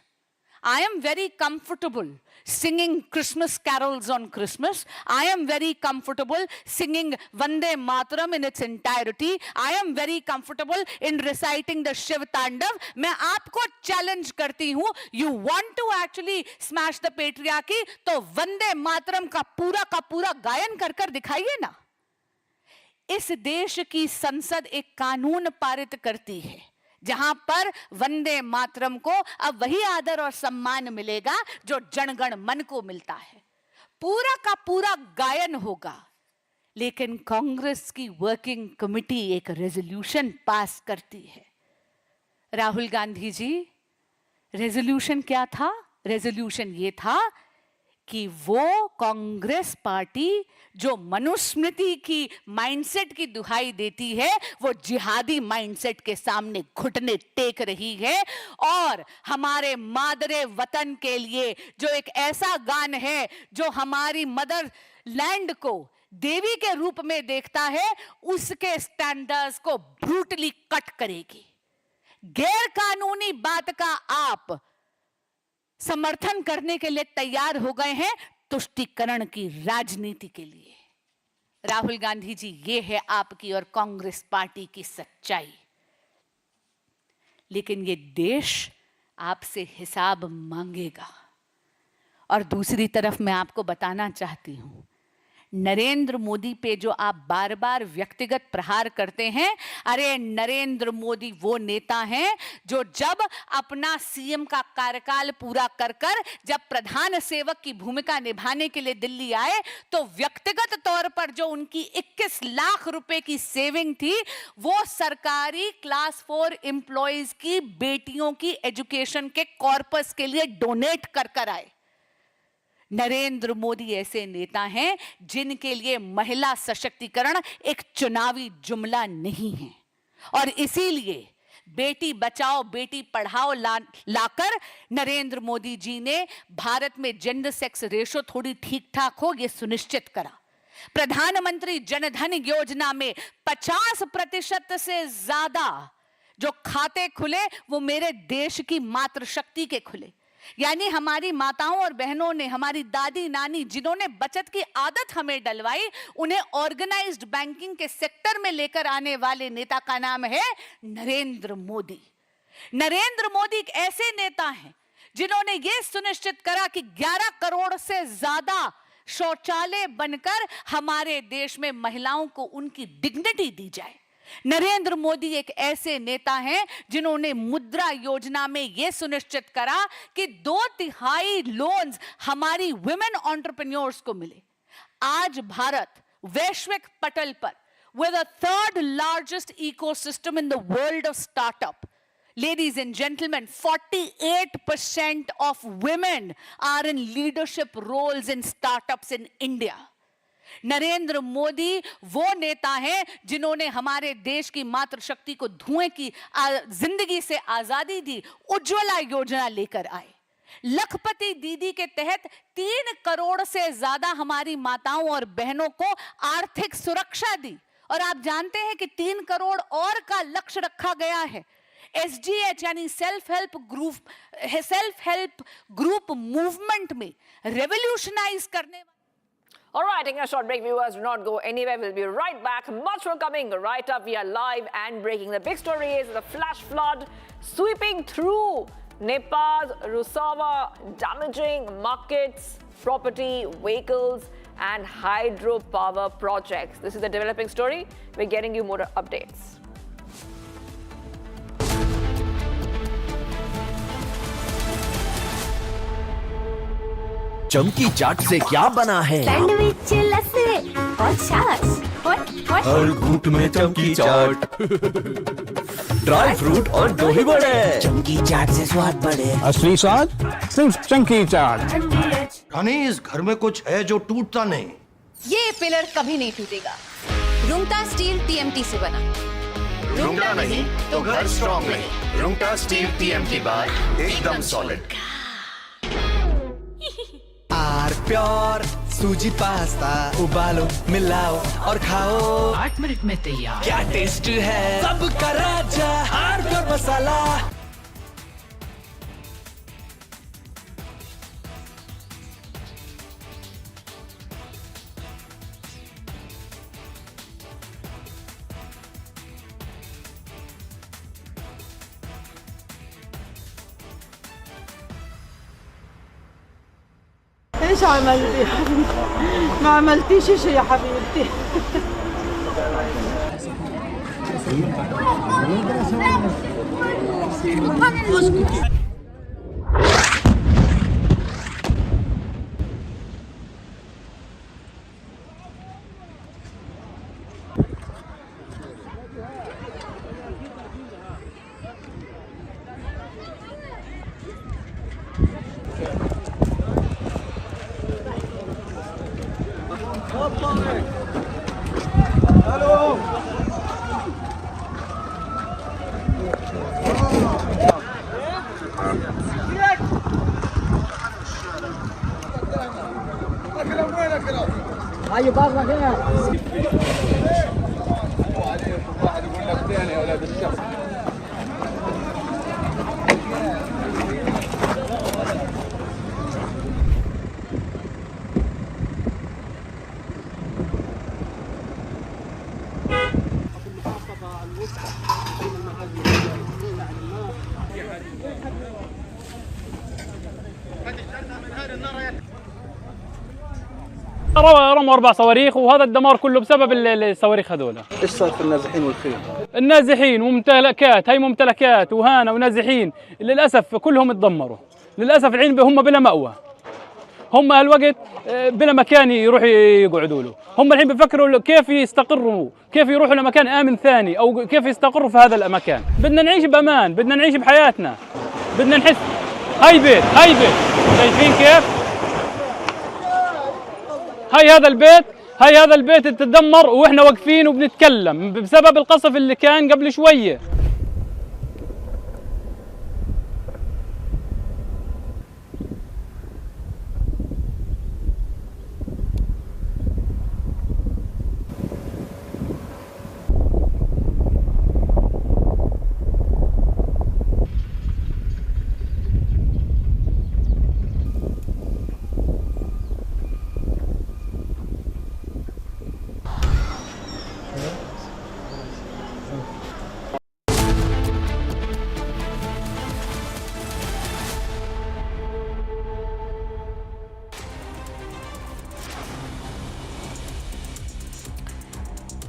I am very comfortable singing Christmas carols on Christmas. I am very comfortable singing Vande Mataram in its entirety. I am very comfortable in reciting the Shiv Tandav. मैं आपको challenge करती हूँ, you want to actually smash the patriarchy, तो वंदे मातरम का पूरा गायन कर दिखाइए ना। इस देश की संसद एक कानून पारित करती है जहां पर वंदे मातरम को अब वही आदर और सम्मान मिलेगा जो जनगण मन को मिलता है। पूरा का पूरा गायन होगा। लेकिन कांग्रेस की वर्किंग कमेटी एक रेजोल्यूशन पास करती है। राहुल गांधी जी, रेजोल्यूशन क्या था? रेजोल्यूशन ये था कि वो कांग्रेस पार्टी जो मनुस्मृति की माइंडसेट की दुहाई देती है, वो जिहादी माइंडसेट के सामने घुटने टेक रही है और हमारे मादरे वतन के लिए जो एक ऐसा गान है जो हमारी मदर लैंड को देवी के रूप में देखता है, उसके स्टैंडर्ड्स को ब्रूटली कट करेगी। गैर कानूनी बात का आप समर्थन करने के लिए तैयार हो गए हैं तुष्टीकरण की राजनीति के लिए। राहुल गांधी जी, ये है आपकी और कांग्रेस पार्टी की सच्चाई। लेकिन ये देश आपसे हिसाब मांगेगा। और दूसरी तरफ मैं आपको बताना चाहती हूं, नरेंद्र मोदी पे जो आप बार बार व्यक्तिगत प्रहार करते हैं, अरे नरेंद्र मोदी वो नेता हैं जो जब अपना सीएम का कार्यकाल पूरा कर जब प्रधान सेवक की भूमिका निभाने के लिए दिल्ली आए, तो व्यक्तिगत तौर पर जो उनकी 21 लाख रुपए की सेविंग थी, वो सरकारी क्लास 4 एम्प्लॉइज की बेटियों की एजुकेशन के कॉर्पस के लिए डोनेट कर आए। नरेंद्र मोदी ऐसे नेता हैं जिनके लिए महिला सशक्तिकरण एक चुनावी जुमला नहीं है। और इसीलिए बेटी बचाओ बेटी पढ़ाओ लाकर नरेंद्र मोदी जी ने भारत में जेंडर सेक्स रेशो थोड़ी ठीक ठाक हो, यह सुनिश्चित करा। प्रधानमंत्री जनधन योजना में 50% से ज्यादा जो खाते खुले, वो मेरे देश की मातृशक्ति के खुले। यानी हमारी माताओं और बहनों ने, हमारी दादी नानी जिन्होंने बचत की आदत हमें डलवाई, उन्हें ऑर्गेनाइज्ड बैंकिंग के सेक्टर में लेकर आने वाले नेता का नाम है नरेंद्र मोदी। नरेंद्र मोदी एक ऐसे नेता हैं जिन्होंने यह सुनिश्चित करा कि 11 करोड़ से ज्यादा शौचालय बनकर हमारे देश में महिलाओं को उनकी डिग्निटी दी जाए। नरेंद्र मोदी एक ऐसे नेता हैं जिन्होंने मुद्रा योजना में यह सुनिश्चित करा कि 2/3 लोन्स हमारी वुमेन एंटरप्रेन्योर्स को मिले। आज भारत वैश्विक पटल पर with the 3rd largest ecosystem in the world of startup. Ladies and gentlemen, 48% of women are in leadership roles in startups in India. Narendra Modi वो नेता हैं जिन्होंने हमारे देश की मातृशक्ति को धुएं की जिंदगी से आजादी दी, उज्ज्वला योजना लेकर आए। लखपति दीदी के तहत 3 करोड़ से ज्यादा हमारी माताओं और बहनों को आर्थिक सुरक्षा दी। और आप जानते हैं कि 3 करोड़ और का लक्ष्य रखा गया है SGH यानी सेल्फ हेल्प ग्रुप मूवमेंट में रेवोल्यूशनाइज करने। All right, taking a short break, viewers, do not go anywhere. We'll be right back. Much more coming right up. We are live and breaking. The big story is the flash flood sweeping through Nepal's Rusawa, damaging markets, property, vehicles, and hydropower projects. This is the developing story. We're getting you more updates. चमकी चाट से क्या बना है? Sandwich, लस्सी और छाछ। हर घूंट में चमकी चाट। ड्राई फ्रूट और दही बड़े। चमकी चाट से स्वाद बढ़े। असली स्वाद सिर्फ चमकी चाट। रानी, इस घर में कुछ है जो टूटता नहीं। ये पिलर कभी नहीं टूटेगा। रुंगटा स्टील TMT से बना। रुंगटा नहीं तो घर स्ट्रॉन्ग नहीं। रुंगटा स्टील TMT बार एकदम सॉलिड। आर प्योर सूजी पास्ता, उबालो मिलाओ और खाओ। 8 मिनट में तैयार। क्या टेस्ट है, सबका राजा R pure masala. ايش عملتي؟ ما عملتيش شيء يا حبيبتي. رموا 4 صواريخ، وهذا الدمار كله بسبب الصواريخ هذول. ايش صار في النازحين والخيم؟ النازحين وممتلكات، هي ممتلكات وهانة ونازحين للأسف كلهم اتدمروا. للأسف الحين هم بلا مأوى، هم هالوقت بلا مكان يروحوا يقعدوا له. هم الحين بفكروا كيف يستقروا، كيف يروحوا لمكان آمن ثاني، أو كيف يستقروا في هذا المكان. بدنا نعيش بأمان، بدنا نعيش بحياتنا، بدنا نحس. هاي بيت شايفين كيف؟ هاي هذا البيت تدمر واحنا واقفين وبنتكلم بسبب القصف اللي كان قبل شويه.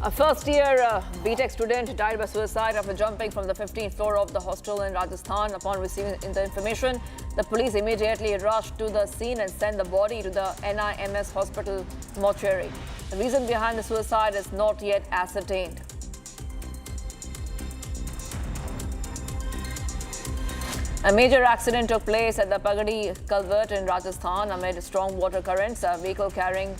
A first-year BTech student died by suicide after jumping from the 15th floor of the hostel in Rajasthan. Upon receiving the information, the police immediately rushed to the scene and sent the body to the NIMS hospital mortuary. The reason behind the suicide is not yet ascertained. A major accident took place at the Pagadi culvert in Rajasthan amid strong water currents. A vehicle carrying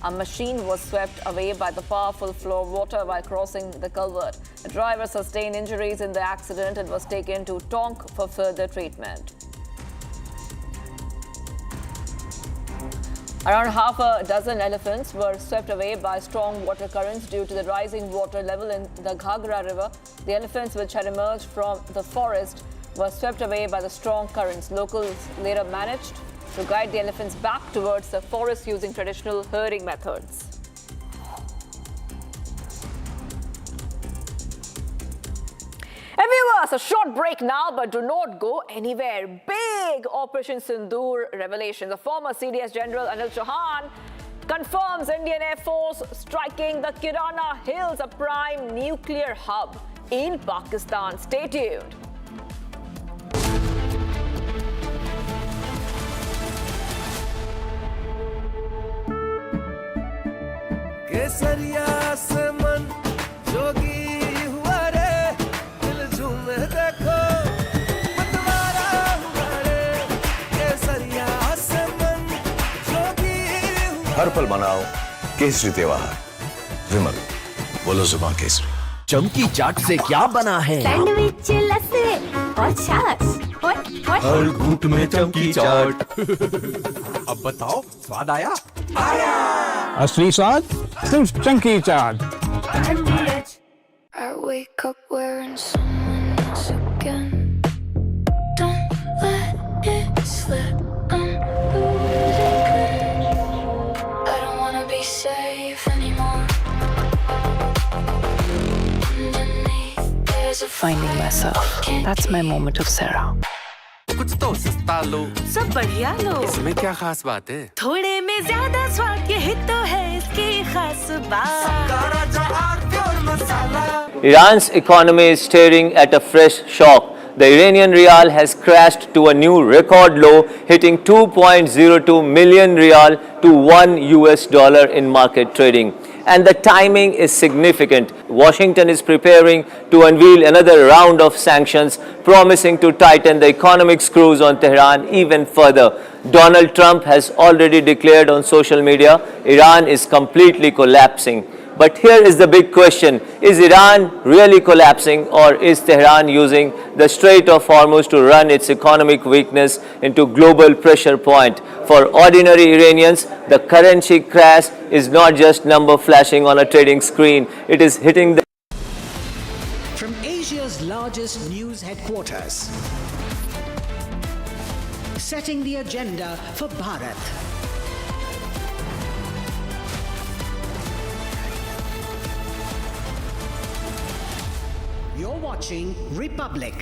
a machine was swept away by the powerful flow of water while crossing the culvert. The driver sustained injuries in the accident and was taken to Tonk for further treatment. Around half a dozen elephants were swept away by strong water currents due to the rising water level in the Ghagra River. The elephants, which had emerged from the forest, were swept away by the strong currents. Locals later managed to guide the elephants back towards the forest using traditional herding methods. Viewers, a short break now, but do not go anywhere. Big Operation Sindoor revelation. The former CDS General Anil Chauhan confirms Indian Air Force striking the Kirana Hills, a prime nuclear hub in Pakistan. Stay tuned. केसरिया से मन जोगी हुआ रे दिल झूमे देखो मतवारा हुआ रे केसरिया से मन जोगी हुआ हर पल मनाओ केसरी त्योहार विमल बोलो जुबान केसरी चमकी चाट से क्या बना है सैंडविच लस्सी और छाछ हर घूंट में चमकी चाट अब बताओ स्वाद आया असली स्वाद सिर्फ चंकी चाट। I wake up wearing someone else again. Don't let it slip. I'm losing. I don't wanna be safe anymore. Underneath there's a Finding myself. That's my moment of Sarah. कुछ तो सस्ता लो, सब बढ़िया लो। इसमें क्या खास बात है? थोड़े में ज्यादा स्वाद, यही तो है इसकी खास बात। राजा आरती और Iran's economy is staring at a fresh shock. The Iranian rial has crashed to a new record low, hitting 2.02 million rial to $1 in market trading. And the timing is significant. Washington is preparing to unveil another round of sanctions, promising to tighten the economic screws on Tehran even further. Donald Trump has already declared on social media, Iran is completely collapsing. But here is the big question, is Iran really collapsing, or is Tehran using the Strait of Hormuz to run its economic weakness into global pressure point? For ordinary Iranians, the currency crash is not just number flashing on a trading screen, it is hitting the... From Asia's largest news headquarters, setting the agenda for Bharat. You're watching Republic.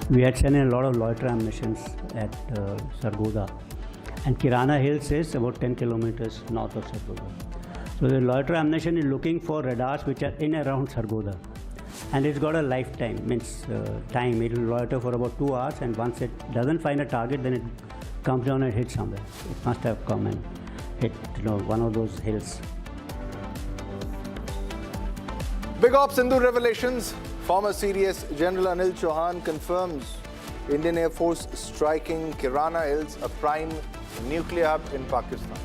We had sent in a lot of loiter ammunitions at Sargodha, and Kirana Hills is about 10 kilometers north of Sargodha. So the loiter ammunition is looking for radars which are in around Sargodha. And it's got a lifetime, means time. It will loiter for about 2 hours, and once it doesn't find a target, then it comes down and hits somewhere. It must have come and hit, one of those hills. Big Ops Sindhu revelations. Former CDS General Anil Chauhan confirms Indian Air Force striking Kirana Hills, a prime nuclear hub in Pakistan.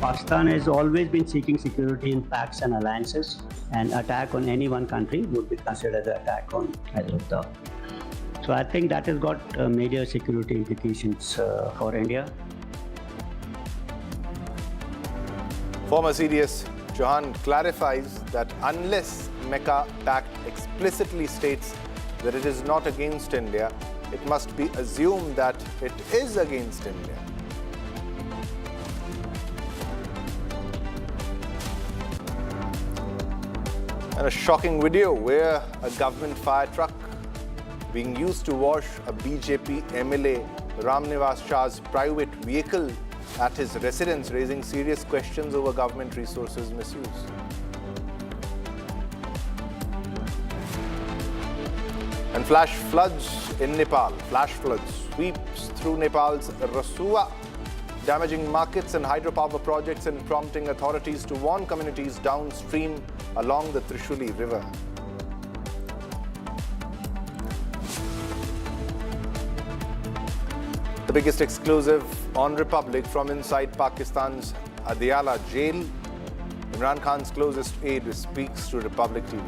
Pakistan has always been seeking security in pacts and alliances, and attack on any one country would be considered as an attack on either of them. So I think that has got major security implications for India. Former CDS Chauhan clarifies that unless Mecca Pact explicitly states that it is not against India, it must be assumed that it is against India. And a shocking video where a government fire truck being used to wash a BJP MLA Ramnivas Shah's private vehicle at his residence, raising serious questions over government resources misuse. And flash floods in Nepal. Flash floods sweeps through Nepal's Rasua, damaging markets and hydropower projects and prompting authorities to warn communities downstream along the Trishuli River. The biggest exclusive on Republic from inside Pakistan's Adiala Jail. Imran Khan's closest aide speaks to Republic TV.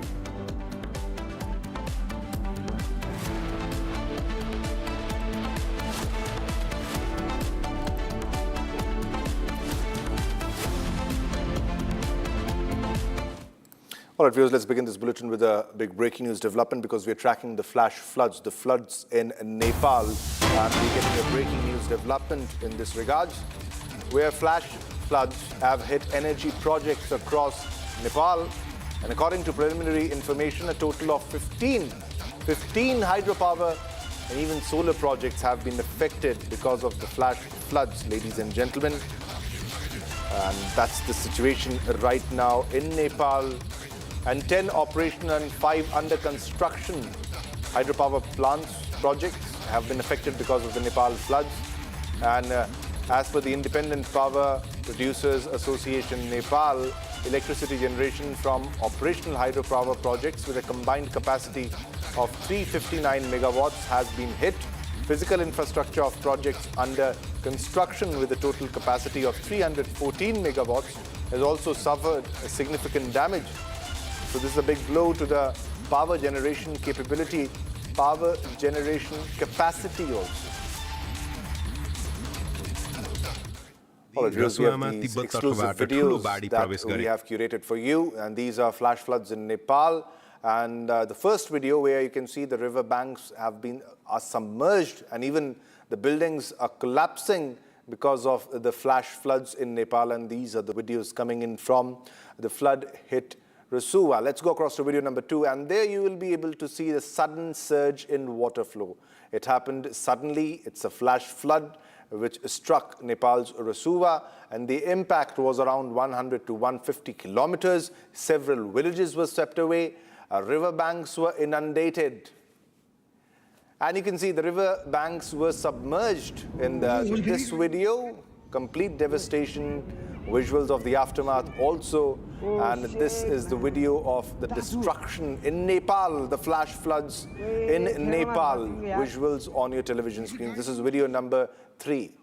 All right, viewers, let's begin this bulletin with a big breaking news development because we're tracking the flash floods, the floods in Nepal. And we're getting a breaking news development in this regard, where flash floods have hit energy projects across Nepal. And according to preliminary information, a total of 15 hydropower and even solar projects have been affected because of the flash floods, ladies and gentlemen. And that's the situation right now in Nepal. And 10 operational and 5 under construction hydropower projects have been affected because of the Nepal floods. And as per the Independent Power Producers Association Nepal, electricity generation from operational hydropower projects with a combined capacity of 359 megawatts has been hit. Physical infrastructure of projects under construction with a total capacity of 314 megawatts has also suffered a significant damage. So this is a big blow to the power generation capability, power generation capacity also. All right, we have these exclusive videos that we have curated for you, and these are flash floods in Nepal. And the first video where you can see the river banks are submerged, and even the buildings are collapsing because of the flash floods in Nepal. And these are the videos coming in from the flood hit Rasuwa. Let's go across to video number 2, and there you will be able to see the sudden surge in water flow. It happened suddenly. It's a flash flood which struck Nepal's Rasuwa, and the impact was around 100 to 150 kilometers. Several villages were swept away. River banks were inundated. And you can see the river banks were submerged in this video. Complete devastation, visuals of the aftermath also. And this is the video of the destruction in Nepal, the flash floods in Nepal. Visuals on your television screen. This is video number 3.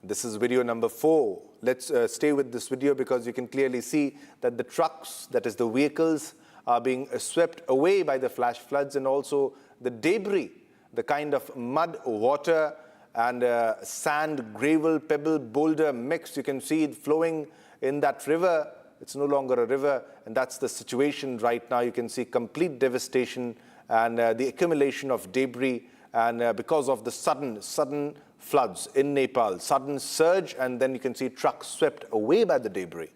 This is video number 4. Let's stay with this video because you can clearly see that the trucks, that is the vehicles, are being swept away by the flash floods, and also the debris, the kind of mud, water, and sand, gravel, pebble, boulder mix. You can see it flowing in that river. It's no longer a river, and that's the situation right now. You can see complete devastation and the accumulation of debris, and because of the sudden floods in Nepal, sudden surge, and then you can see trucks swept away by the debris.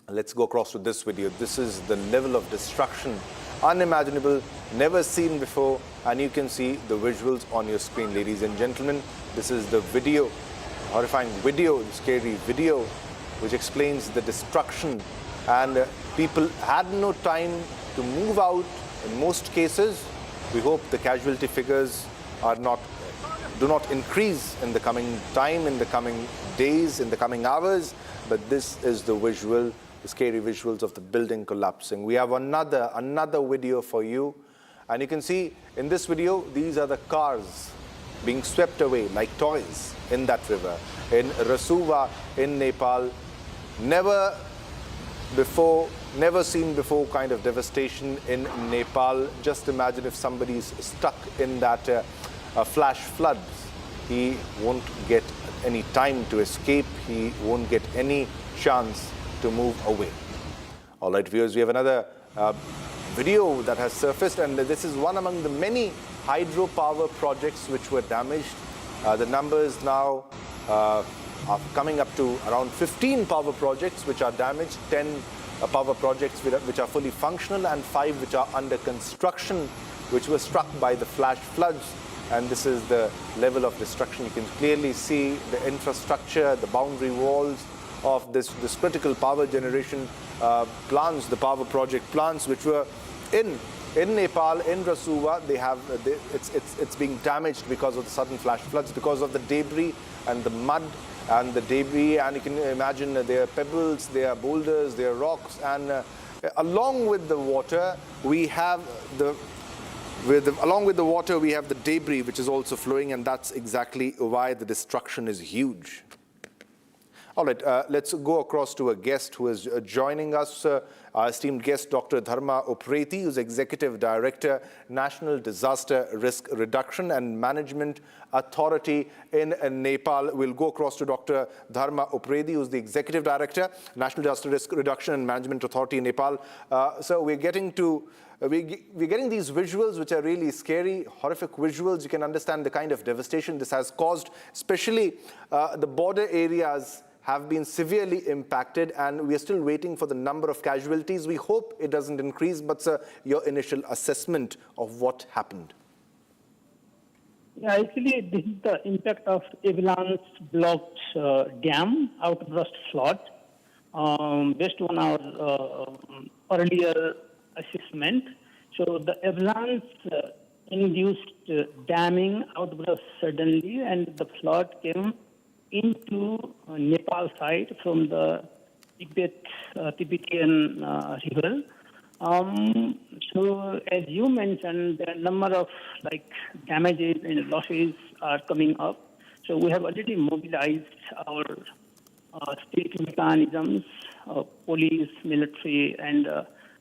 Let's go across to this video. This is the level of destruction, unimaginable, never seen before, and you can see the visuals on your screen, ladies and gentlemen. This is the video, horrifying video, scary video, which explains the destruction, and people had no time to move out in most cases. We hope the casualty figures do not increase in the coming time, in the coming days, in the coming hours, but this is the visual, the scary visuals of the building collapsing. We have another video for you, and you can see in this video, these are the cars being swept away like toys in that river. In Rasuwa, in Nepal, never seen before kind of devastation in Nepal. Just imagine if somebody's stuck in that flash floods. He won't get any time to escape. He won't get any chance to move away. All right, viewers, we have another video that has surfaced, and this is one among the many hydropower projects which were damaged. The numbers now are coming up to around 15 power projects which are damaged, 10 power projects which are fully functional, and 5 which are under construction, which were struck by the flash floods. And this is the level of destruction. You can clearly see the infrastructure, the boundary walls of this critical power generation plants, the power project plants, which were in Nepal, in Rasuwa. It's being damaged because of the sudden flash floods, because of the debris and the mud and the debris. And you can imagine there are pebbles, there are boulders, there are rocks, and along with the water, we have along with the water, we have the debris which is also flowing, and that's exactly why the destruction is huge. All right, let's go across to a guest who is joining us, our esteemed guest, Dr. Dharma Upreti, who's Executive Director, National Disaster Risk Reduction and Management Authority in Nepal. We'll go across to Dr. Dharma Upreti, who's the Executive Director, National Disaster Risk Reduction and Management Authority in Nepal. So we're getting these visuals which are really scary, horrific visuals. You can understand the kind of devastation this has caused, especially the border areas have been severely impacted, and we are still waiting for the number of casualties. We hope it doesn't increase, but sir, your initial assessment of what happened. Yeah, actually, this is the impact of avalanche blocked dam outburst flood. Based on our earlier assessment, so the avalanche induced damming outburst suddenly, and the flood came into Nepal side from the Tibetan river. So as you mentioned, the number of damages and losses are coming up. So we have already mobilized our state mechanisms, police, military, and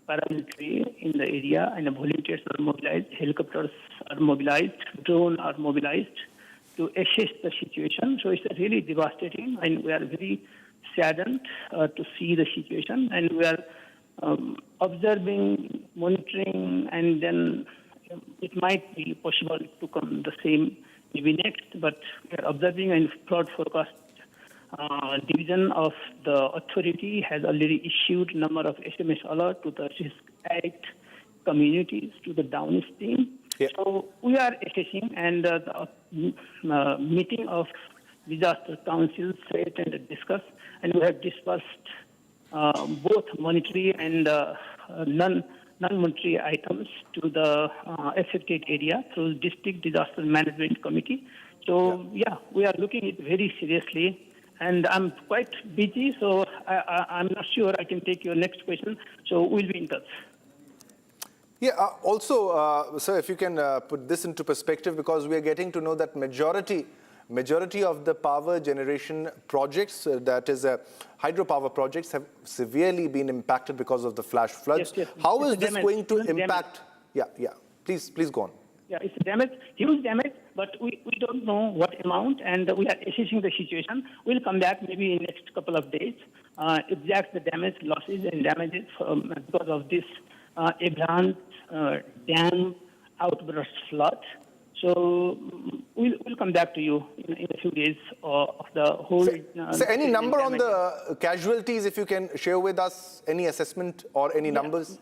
paramilitary in the area, and the volunteers are mobilized, helicopters are mobilized, drones are mobilized to assess the situation. So it's really devastating, and we are very saddened to see the situation, and we are observing, monitoring, and then it might be possible to come the same maybe next, but we are observing, and flood forecast division of the authority has already issued a number of SMS alert to the risk act communities to the downstream. Yeah. So we are assessing, and the meeting of disaster council sat and discussed, and we have discussed both monetary and non-monetary items to the affected area through district disaster management committee. So yeah, we are looking at it very seriously, and I'm quite busy, so I'm not sure I can take your next question. So we'll be in touch. Yeah, also, sir, if you can put this into perspective, because we are getting to know that majority of the power generation projects, that is hydropower projects, have severely been impacted because of the flash floods. Yes. How is this damage, going to damage. impact? Yeah. Please go on. Yeah, it's damage, huge damage, but we don't know what amount, and we are assessing the situation. We'll come back maybe in the next couple of days, exact the damage, losses and damages because of this Imran dam outburst flood. So we'll come back to you in a few days of the whole. So any number on the casualties, if you can share with us, any assessment or any numbers?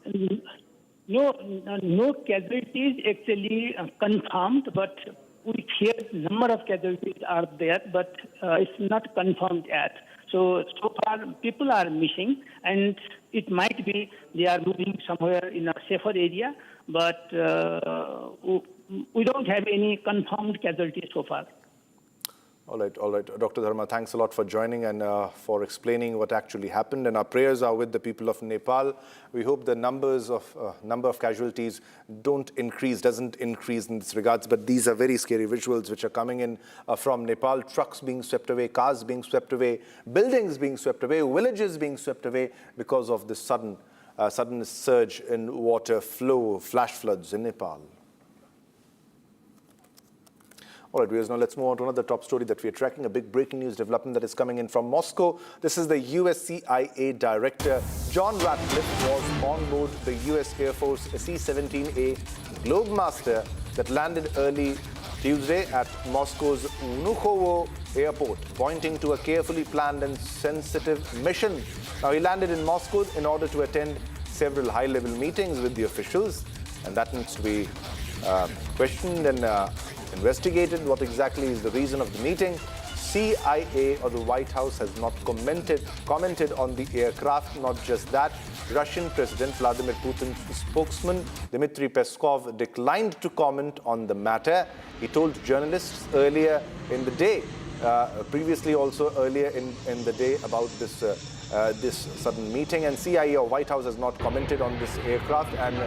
No casualties actually confirmed, but we hear number of casualties are there, but it's not confirmed yet. So far people are missing, and it might be they are moving somewhere in a safer area, but we don't have any confirmed casualties so far. All right. Dr. Dharma, thanks a lot for joining and for explaining what actually happened. And our prayers are with the people of Nepal. We hope the number of casualties doesn't increase in this regards. But these are very scary visuals which are coming in from Nepal. Trucks being swept away, cars being swept away, buildings being swept away, villages being swept away because of this sudden surge in water flow, flash floods in Nepal. All right, viewers, now let's move on to another top story that we are tracking, a big breaking news development that is coming in from Moscow. This is the US CIA director, John Ratcliffe, was on board the US Air Force C-17A Globemaster that landed early Tuesday at Moscow's Vnukovo airport, pointing to a carefully planned and sensitive mission. Now, he landed in Moscow in order to attend several high-level meetings with the officials, and that needs to be questioned and investigated. What exactly is the reason of the meeting? CIA or the White House has not commented on the aircraft. Not just that, Russian President Vladimir Putin's spokesman Dmitry Peskov declined to comment on the matter. He told journalists earlier in the day, previously also earlier in the day, about this sudden meeting, and CIA or White House has not commented on this aircraft, and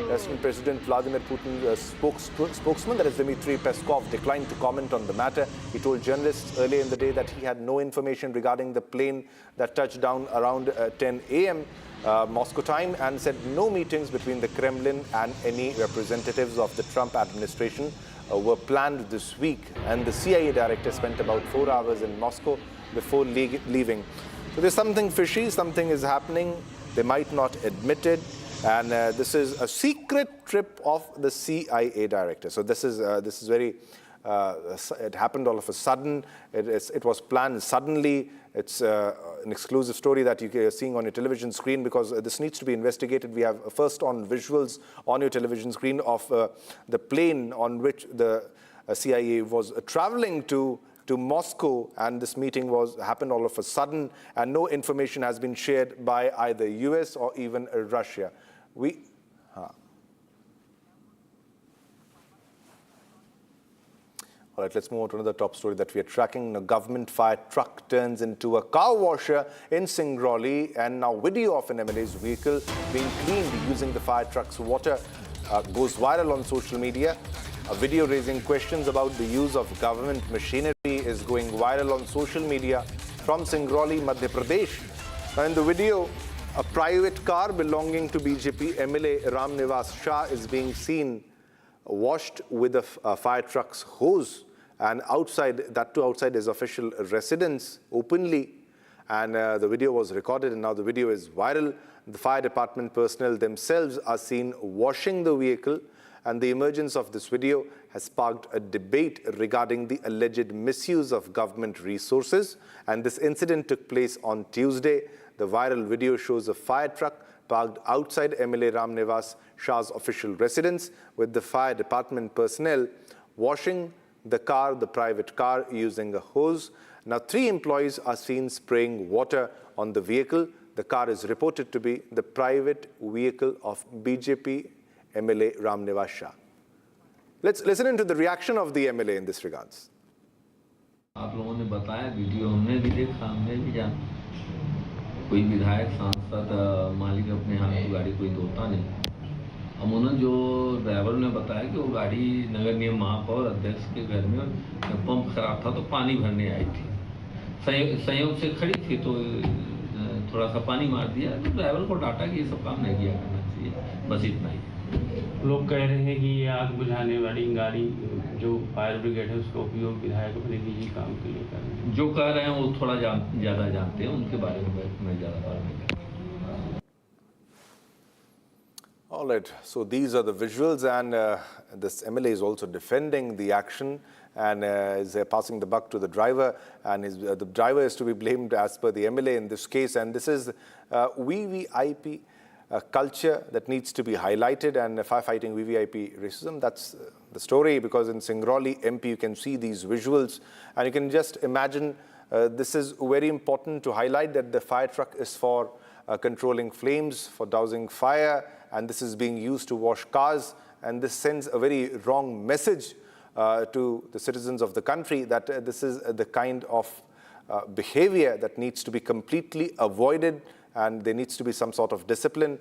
Russian President Vladimir Putin's spokesman, that is Dmitry Peskov, declined to comment on the matter. He told journalists earlier in the day that he had no information regarding the plane that touched down around 10 a.m. Moscow time, and said no meetings between the Kremlin and any representatives of the Trump administration were planned this week. And the CIA director spent about 4 hours in Moscow before leaving. So there's something fishy, something is happening. They might not admit it. And this is a secret trip of the CIA director. So this is very, it happened all of a sudden. It was planned suddenly. It's an exclusive story that you're seeing on your television screen, because this needs to be investigated. We have first on visuals on your television screen of the plane on which the CIA was traveling to Moscow, and this meeting happened all of a sudden, and no information has been shared by either US or even Russia. All right, let's move on to another top story that we are tracking. A government fire truck turns into a car washer in Singrauli, and now video of an MLA's vehicle being cleaned using the fire truck's water goes viral on social media. A video raising questions about the use of government machinery is going viral on social media from Singrauli, Madhya Pradesh. Now, in the video, a private car belonging to BJP MLA Ram Nivas Shah is being seen washed with a fire truck's hose, and outside his official residence openly. And the video was recorded, and now the video is viral. The fire department personnel themselves are seen washing the vehicle, and the emergence of this video has sparked a debate regarding the alleged misuse of government resources. And this incident took place on Tuesday. The viral video shows a fire truck parked outside MLA Ram Nivas Shah's official residence, with the fire department personnel washing the private car, using a hose. Now, 3 employees are seen spraying water on the vehicle. The car is reported to be the private vehicle of BJP MLA Ram Nivas Shah. Let's listen into the reaction of the MLA in this regards. आप लोगों ने बताया, video हमने भी देखा, हमने भी जाना, कोई विधायक सांसद मालिक अपने हाथ की गाड़ी कोई धोता नहीं। अमूमन जो ड्राइवर ने बताया कि वो गाड़ी नगर निगम महापौर अध्यक्ष के घर में पंप खराब था तो पानी भरने आई थी, संयोग से खड़ी थी तो थोड़ा सा पानी मार दिया, तो ड्राइवर को डांटा कि ये सब काम नहीं किया करना चाहिए, बस इतना ही। लोग कह रहे हैं कि ये आग बुझाने वाली गाड़ी जो फायर ब्रिगेड है उसका उपयोग विधायक अपने निजी काम के लिए कर रहे हैं। जो कह रहे हैं वो थोड़ा ज़्यादा जानते हैं, उनके बारे में मैं ज़्यादा बात नहीं करता। All right, so these are the visuals, and this MLA is also defending the action and is passing the buck to the driver, and the driver is to be blamed as per the MLA in this case. And this is VVIP culture that needs to be highlighted, and firefighting VVIP racism. That's the story, because in Singrauli MP you can see these visuals, and you can just imagine this is very important to highlight that the fire truck is for controlling flames, for dousing fire, and this is being used to wash cars, and this sends a very wrong message to the citizens of the country that this is the kind of behavior that needs to be completely avoided, and there needs to be some sort of discipline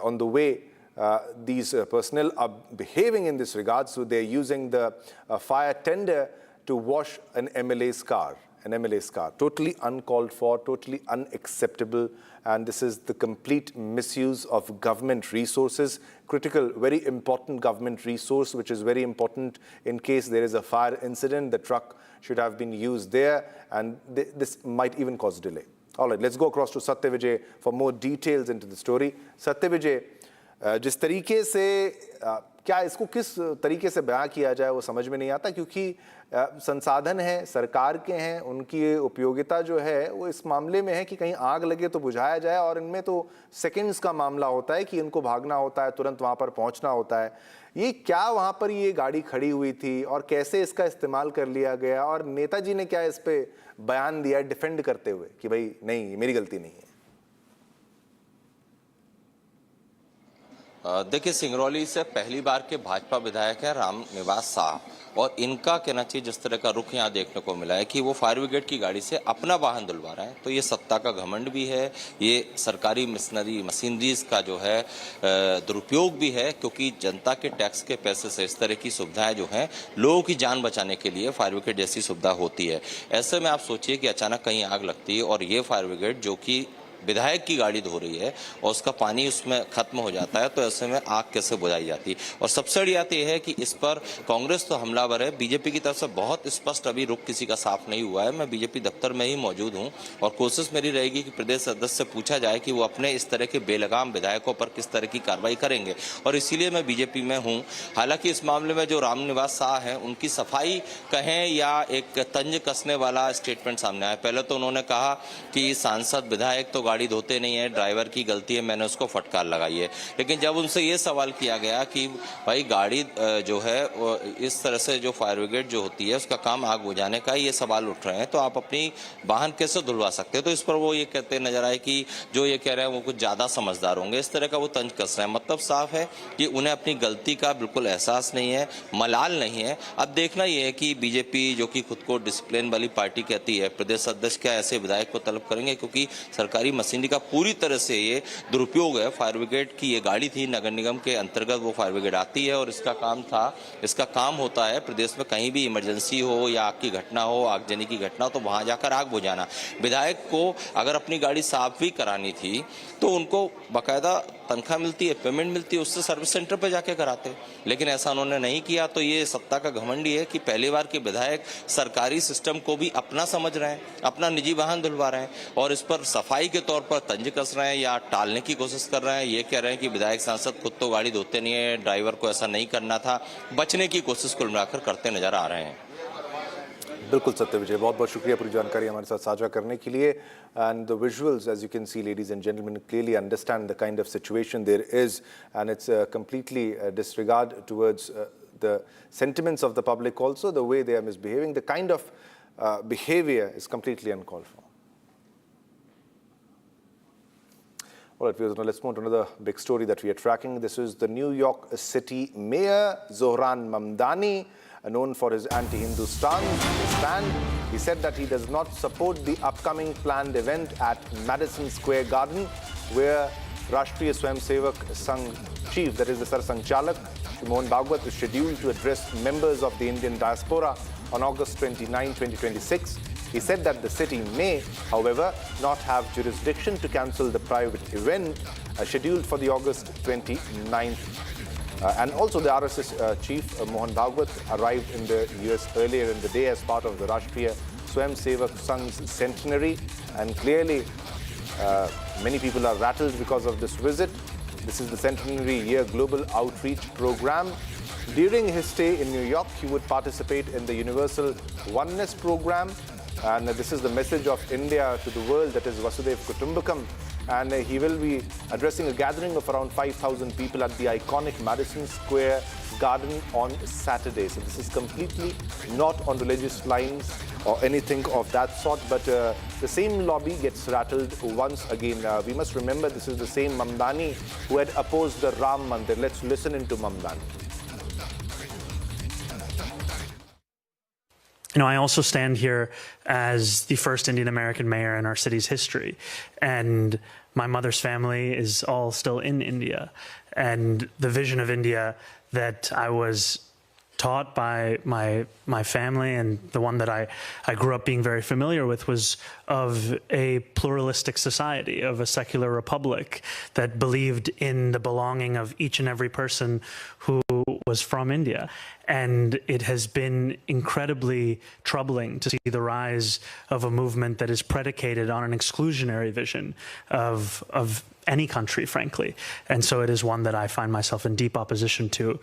on the way these personnel are behaving in this regard. So they're using the fire tender to wash an MLA's car. Totally uncalled for, totally unacceptable, and this is the complete misuse of government resources, critical, very important government resource, which is very important in case there is a fire incident. The truck should have been used there, and this might even cause delay. All right, let's go across to Satya Vijay for more details into the story. Satya Vijay, जिस तरीके से क्या इसको किस तरीके से बयां किया जाए वो समझ में नहीं आता, क्योंकि संसाधन है सरकार के हैं, उनकी उपयोगिता जो है वो इस मामले में है कि कहीं आग लगे तो बुझाया जाए, और इनमें तो सेकंड्स का मामला होता है कि इनको भागना होता है, तुरंत वहां पर पहुंचना होता है। ये क्या वहां पर ये गाड़ी खड़ी हुई थी और कैसे इसका इस्तेमाल कर लिया गया, और नेताजी ने क्या इस पे बयान दिया डिफेंड करते हुए कि भाई नहीं, मेरी गलती नहीं है? देखिए, सिंगरौली से पहली बार के भाजपा विधायक हैं राम निवास शाह, और इनका कहना चाहिए जिस तरह का रुख यहाँ देखने को मिला है कि वो फायर ब्रिगेड की गाड़ी से अपना वाहन धुलवा रहे हैं, तो ये सत्ता का घमंड भी है, ये सरकारी मशीनरीज का जो है दुरुपयोग भी है, क्योंकि जनता के टैक्स के पैसे से इस तरह की सुविधाएं जो हैं लोगों की जान बचाने के लिए फायर ब्रिगेड जैसी सुविधा होती है। ऐसे में आप सोचिए कि अचानक कहीं आग लगती है और ये फायर ब्रिगेड जो कि विधायक की गाड़ी धो रही है और उसका पानी उसमें खत्म हो जाता है, तो ऐसे में आग कैसे बुझाई जाती है? और सबसे बड़ी बात यह है कि इस पर कांग्रेस तो हमलावर है, बीजेपी की तरफ से बहुत स्पष्ट अभी रुख किसी का साफ नहीं हुआ है। मैं बीजेपी दफ्तर में ही मौजूद हूं और कोशिश मेरी रहेगी कि प्रदेश सदस्य से पूछा जाए कि वो अपने इस तरह के बेलगाम विधायकों पर किस तरह की कार्रवाई करेंगे, और इसीलिए मैं बीजेपी में हूँ। हालांकि इस मामले में जो राम निवास शाह हैं उनकी सफाई कहें या एक तंज कसने वाला स्टेटमेंट सामने आया। पहले तो उन्होंने कहा कि सांसद विधायक तो गाड़ी धोते नहीं है, ड्राइवर की गलती है, मैंने उसको फटकार लगाई है। लेकिन जब उनसे ये सवाल किया गया कि भाई गाड़ी जो है इस तरह से जो फायर ब्रिगेड जो होती है उसका काम आग बुझाने का, ये सवाल उठ रहे हैं, तो आप अपनी वाहन कैसे धुलवा सकते हैं? तो इस पर वो ये कहते नजर आए कि जो ये कह रहे हैं वो कुछ ज्यादा समझदार होंगे, इस तरह का वो तंज कस रहे हैं। मतलब साफ है कि उन्हें अपनी गलती का बिल्कुल एहसास नहीं है, मलाल नहीं है। अब देखना ये है कि बीजेपी जो कि खुद को डिसिप्लिन वाली पार्टी कहती है, प्रदेश अध्यक्ष क्या ऐसे विधायक को तलब करेंगे? क्योंकि सरकारी मशीनरी का पूरी तरह से ये दुरुपयोग है। फायर ब्रिगेड की ये गाड़ी थी, नगर निगम के अंतर्गत वो फायर ब्रिगेड आती है और इसका काम होता है प्रदेश में कहीं भी इमरजेंसी हो या आग की घटना हो, आगजनी की घटना हो, तो वहां जाकर आग बुझाना। विधायक को अगर अपनी गाड़ी साफ भी करानी थी तो उनको बाकायदा तनख्वाह मिलती है, पेमेंट मिलती है, उससे सर्विस सेंटर पे जाके कराते। लेकिन ऐसा उन्होंने नहीं किया। तो ये सत्ता का घमंड ही है कि पहली बार के विधायक सरकारी सिस्टम को भी अपना समझ रहे हैं, अपना निजी वाहन धुलवा रहे हैं और इस पर सफाई के तौर पर तंज कस रहे हैं या टालने की कोशिश कर रहे हैं। ये कह रहे हैं कि विधायक सांसद खुद तो गाड़ी धोते नहीं है, ड्राइवर को ऐसा नहीं करना था, बचने की कोशिश कुल मिलाकर करते नजर आ रहे हैं। बिल्कुल सत्य विजय, बहुत बहुत शुक्रिया पूरी जानकारी हमारे साथ साझा करने के लिए। And the visuals as you can see ladies and gentleman clearly understand the kind of situation there is and it's completely disregard towards the sentiments of the public also, the way they are misbehaving, the kind of behavior is completely uncalled for. All right, viewers, now let's move on to another big story that we are tracking. This is the New York City Mayor, Zohran Mamdani, known for his anti-Hindu stand. He said that he does not support the upcoming planned event at Madison Square Garden, where Rashtriya Swayamsevak Sangh Chief, that is the Sarsanghchalak, Mohan Bhagwat, is scheduled to address members of the Indian diaspora on August 29, 2026. He said that the city may, however, not have jurisdiction to cancel the private event scheduled for the August 29th. And also the RSS chief, Mohan Bhagwat, arrived in the US earlier in the day as part of the Rashtriya Swayamsevak Sangh's centenary. And clearly, many people are rattled because of this visit. This is the centenary year global outreach program. During his stay in New York, he would participate in the Universal Oneness program. And this is the message of India to the world, that is Vasudhaiva Kutumbakam. And he will be addressing a gathering of around 5,000 people at the iconic Madison Square Garden on Saturday. So this is completely not on religious lines or anything of that sort, but the same lobby gets rattled once again. We must remember this is the same Mamdani who had opposed the Ram Mandir. Let's listen into Mamdani. You know, I also stand here as the first Indian American mayor in our city's history, and my mother's family is all still in India, and the vision of India that I was taught by my family and the one that I grew up being very familiar with was of a pluralistic society, of a secular republic that believed in the belonging of each and every person who was from India. And it has been incredibly troubling to see the rise of a movement that is predicated on an exclusionary vision of any country, frankly. And so it is one that I find myself in deep opposition to,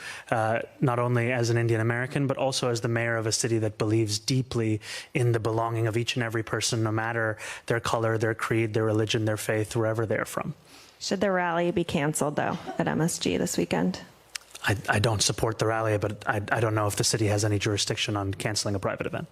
not only as an Indian American, but also as the mayor of a city that believes deeply in the belonging of each and every person, no matter their color, their creed, their religion, their faith, wherever they're from. Should the rally be canceled, though, at MSG this weekend? I don't support the rally, but I don't know if the city has any jurisdiction on canceling a private event.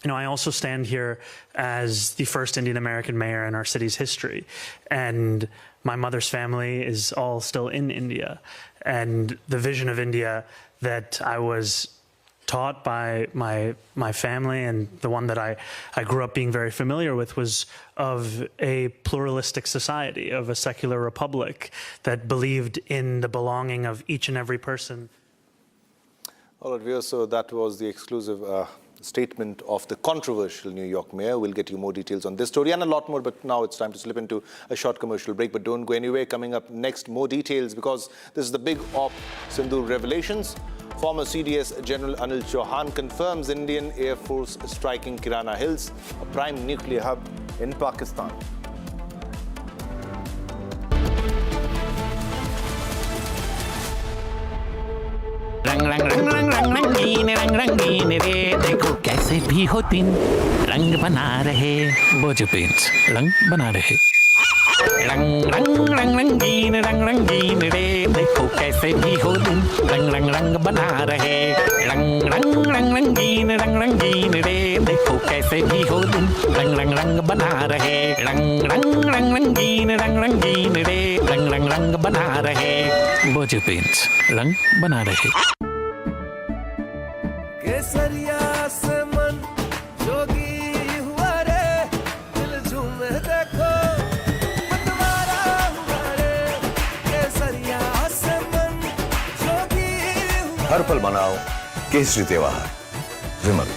You know, I also stand here as the first Indian American mayor in our city's history, and my mother's family is all still in India, and the vision of India that I was taught by my family and the one that I grew up being very familiar with was of a pluralistic society, of a secular republic that believed in the belonging of each and every person. All right, viewers, so that was the exclusive statement of the controversial New York mayor. We'll get you more details on this story and a lot more, but now it's time to slip into a short commercial break. But don't go anywhere. Coming up next, more details, because this is the big Op Sindoor revelations. Former CDS General Anil Chauhan confirms Indian Air Force striking Kirana Hills, a prime nuclear hub in Pakistan. रंग रंग रंग रंग रंग रंगीन रंग रंगीन रे देखो कैसे भी हो दिन रंग बना रहे वो जो पेंट्स रंग बना रहे रंग रंग रंग रंगीन रे देखो कैसे भी हो दिन रंग रंग रंग बना रहे रंग रंग रंग रंगीन रे देखो कैसे भी हो दिन रंग रंग रंग बना रहे रंग रंग रंग रंगीन रे रंग रंग रंग बना रहे वो जो पेंट्स रंग बना रहे केसरिया से मन जोगी हुआ रे दिल झूमे देखो मतवारा हुआ रे केसरिया से मन जोगी हुआ हर पल मनाओ केसरी त्योहार विमल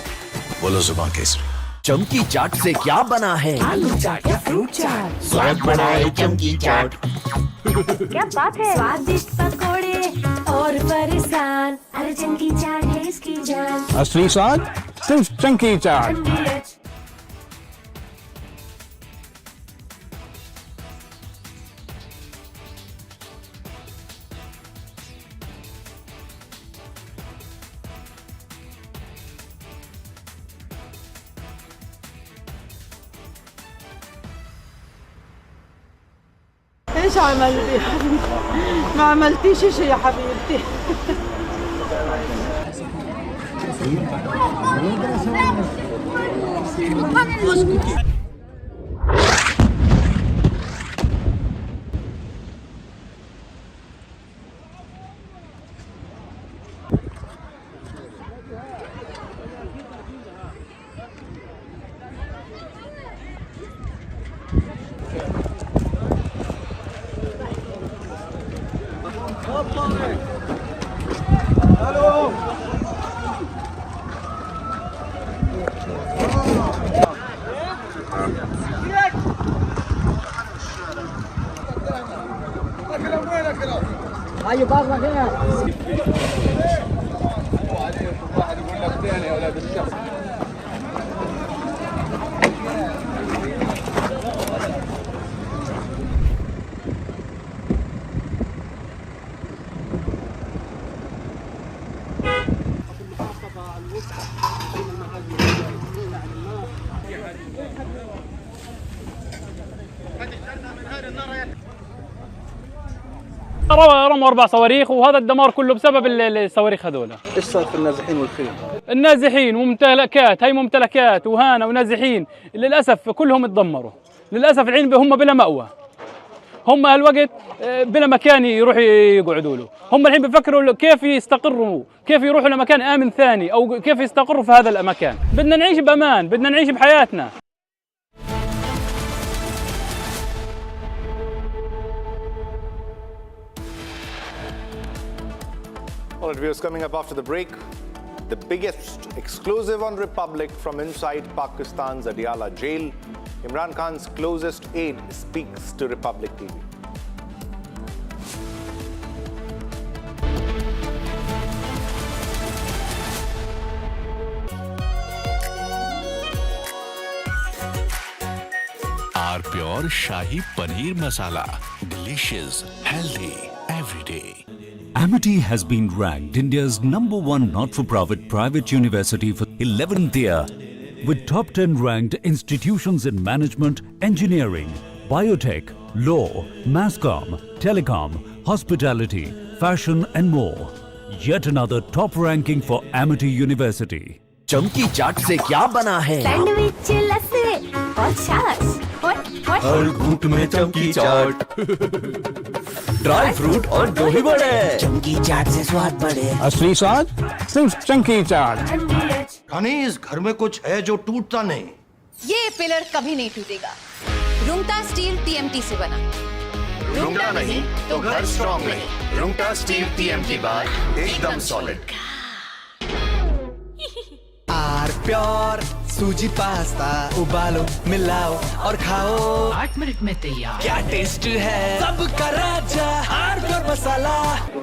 बोलो जुबान केसरी चमकी चाट से क्या बना है आलू चाट या फ्रूट चाट स्वाद बनाए चमकी चाट क्या बात है? स्वादिष्ट पकोड़े और परेशान, अरे चंकी चाट है इसकी जान। असली स्वाद सिर्फ चंकी चाट। ايش عملتي؟ ما عملتيش شيء يا حبيبتي. رموا 4 صواريخ وهذا الدمار كله بسبب الصواريخ هذول. ايش صار في النازحين والخيم؟ النازحين وممتلكات، هي ممتلكات وهانه ونازحين للاسف كلهم اتدمروا. للاسف الحين هم بلا مأوى. هم هالوقت بلا مكان يروحوا يقعدوا له. هم الحين بفكروا كيف يستقروا، كيف يروحوا لمكان آمن ثاني او كيف يستقروا في هذا المكان. بدنا نعيش بامان، بدنا نعيش بحياتنا. All right, viewers, coming up after the break, the biggest exclusive on Republic from inside Pakistan's Adiala Jail. Imran Khan's closest aide speaks to Republic TV. Our pure Shahi Paneer Masala. Delicious, healthy, every day. Amity has been ranked India's #1 not-for-profit private university for 11th year, with top 10 ranked institutions in management, engineering, biotech, law, masscom, telecom, hospitality, fashion and more. Yet another top ranking for Amity University. चमकी चाट से क्या बना है? Sandwich, लस्सी और छाछ। हर घूंट में चमकी चाट। ड्राई फ्रूट और दही बड़े। चमकी चाट से स्वाद बढ़े। असली स्वाद सिर्फ चंकी चाट। रानी, इस घर में कुछ है जो टूटता नहीं। ये पिलर कभी नहीं टूटेगा। रुंगटा स्टील TMT से बना। रुंगटा नहीं तो घर स्ट्रॉन्ग नहीं। रुंगटा स्टील TMT बार एकदम सॉलिड। आर प्योर सूजी पास्ता उबालो मिलाओ और खाओ 8 मिनट में तैयार। क्या टेस्ट है सबका राजा R pure masala.